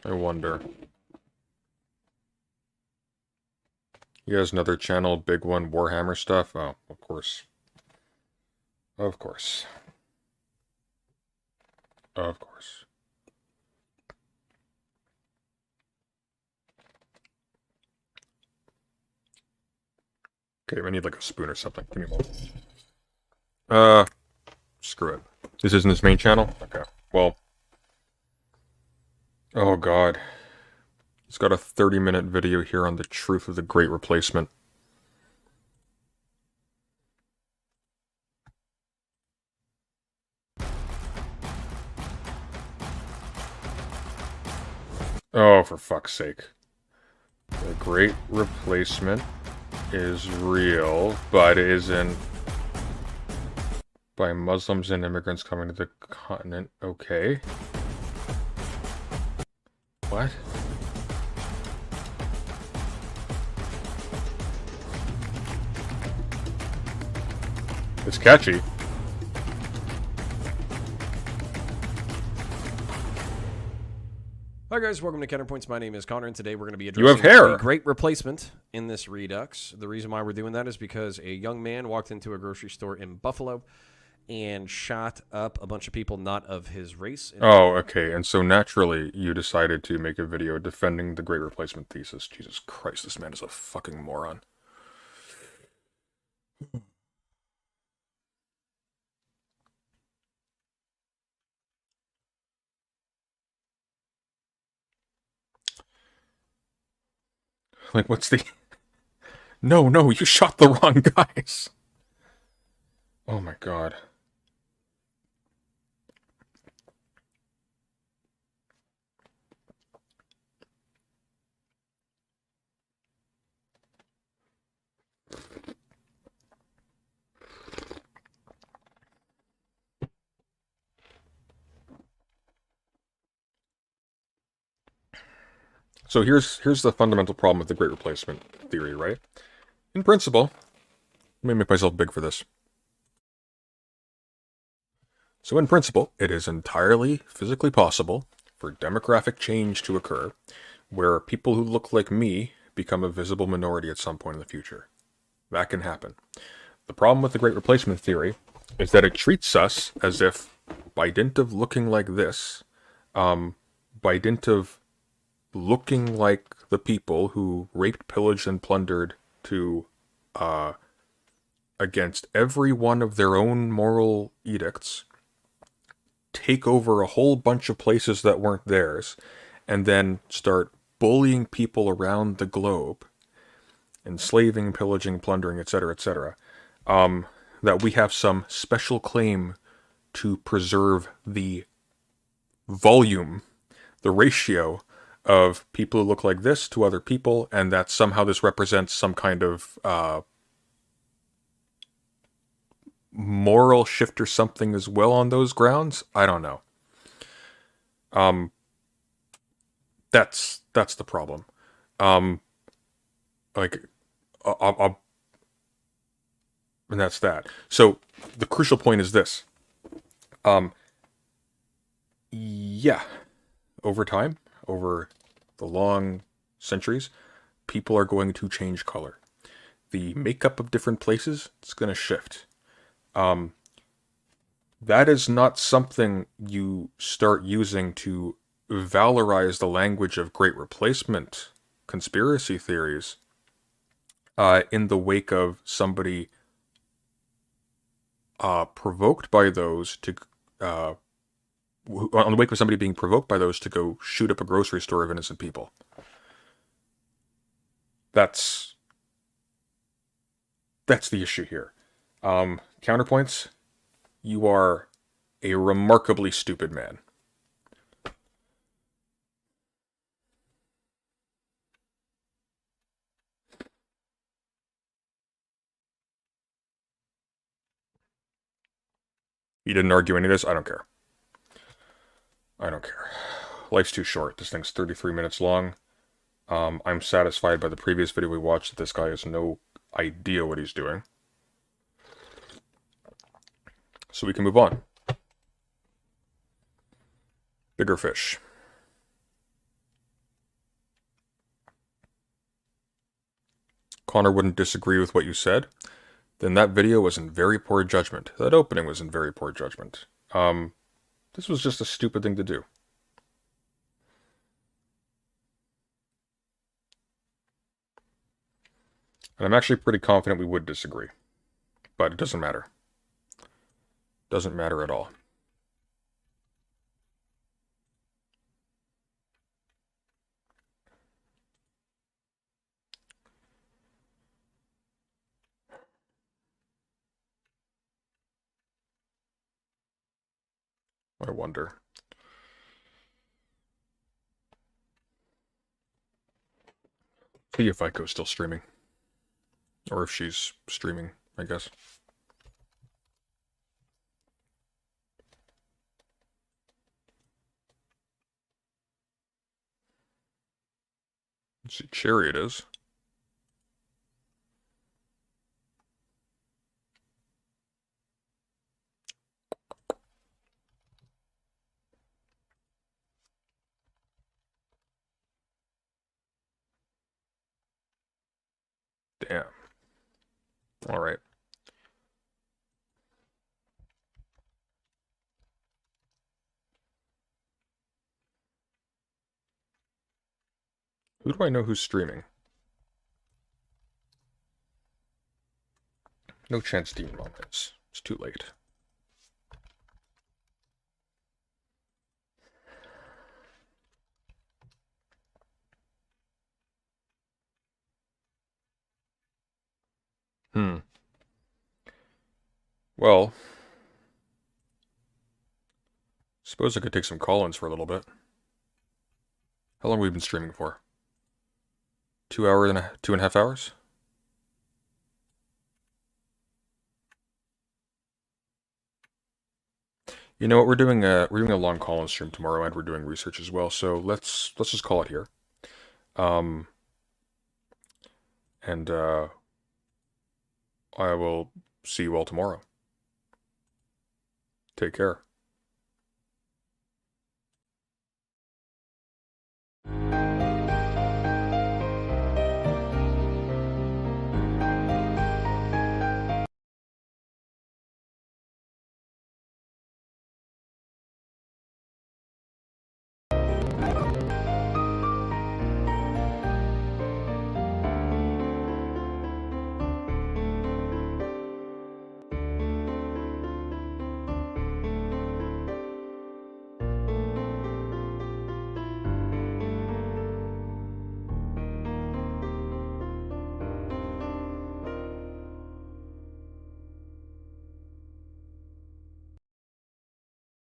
wonder. He has another channel, big one, Warhammer stuff. Oh, of course. Of course. Of course. Okay, I need like a spoon or something. Give me a moment. Screw it. This isn't his main channel? Okay. Well. Oh god. He's got a 30-minute video here on the truth of the Great Replacement. Oh, for fuck's sake. The Great Replacement is real, but isn't by Muslims and immigrants coming to the continent. Okay. What? It's catchy. Hi guys, welcome to Counterpoints. My name is Connor, and today we're going to be You have addressing hair. the Great Replacement in this Redux. The reason why we're doing that is because a young man walked into a grocery store in Buffalo and shot up a bunch of people not of his race. Oh, okay. And so naturally, you decided to make a video defending the Great Replacement thesis. Jesus Christ, this man is a fucking moron. Like, what's the... No, you shot the wrong guys. Oh my god. So here's the fundamental problem with the Great Replacement theory, right? In principle, let me make myself big for this. So in principle, it is entirely physically possible for demographic change to occur where people who look like me become a visible minority at some point in the future. That can happen. The problem with the Great Replacement theory is that it treats us as if, by dint of looking like this, by dint of looking like the people who raped, pillaged, and plundered to, against every one of their own moral edicts, take over a whole bunch of places that weren't theirs, and then start bullying people around the globe, enslaving, pillaging, plundering, etc., etc., that we have some special claim to preserve the volume, the ratio of people who look like this to other people, and that somehow this represents some kind of moral shift or something as well on those grounds. I don't know. That's the problem. Like, and that's that. So the crucial point is this. Yeah, over time, over the long centuries, people are going to change color. The makeup of different places, it's going to shift. That is not something you start using to valorize the language of Great Replacement conspiracy theories in the wake of somebody provoked by those to on the wake of somebody being provoked by those to go shoot up a grocery store of innocent people. That's the issue here. Counterpoints, you are a remarkably stupid man. You didn't argue any of this? I don't care. I don't care. Life's too short. This thing's 33 minutes long. I'm satisfied by the previous video we watched that this guy has no idea what he's doing. So we can move on. Bigger fish. Connor wouldn't disagree with what you said. Then that video was in very poor judgment. That opening was in very poor judgment. This was just a stupid thing to do. And I'm actually pretty confident we would disagree. But it doesn't matter. Doesn't matter at all. I wonder. See if Aiko's still streaming. Or if she's streaming, I guess. Let's see, Chariot is. Damn. Alright. Who do I know who's streaming? No chance Demon Mom is. It's too late. Well, suppose I could take some call-ins for a little bit. How long have we been streaming for? 2.5 hours? You know what? We're doing a long call-in stream tomorrow, and we're doing research as well. So let's just call it here. And I will see you all tomorrow. Take care.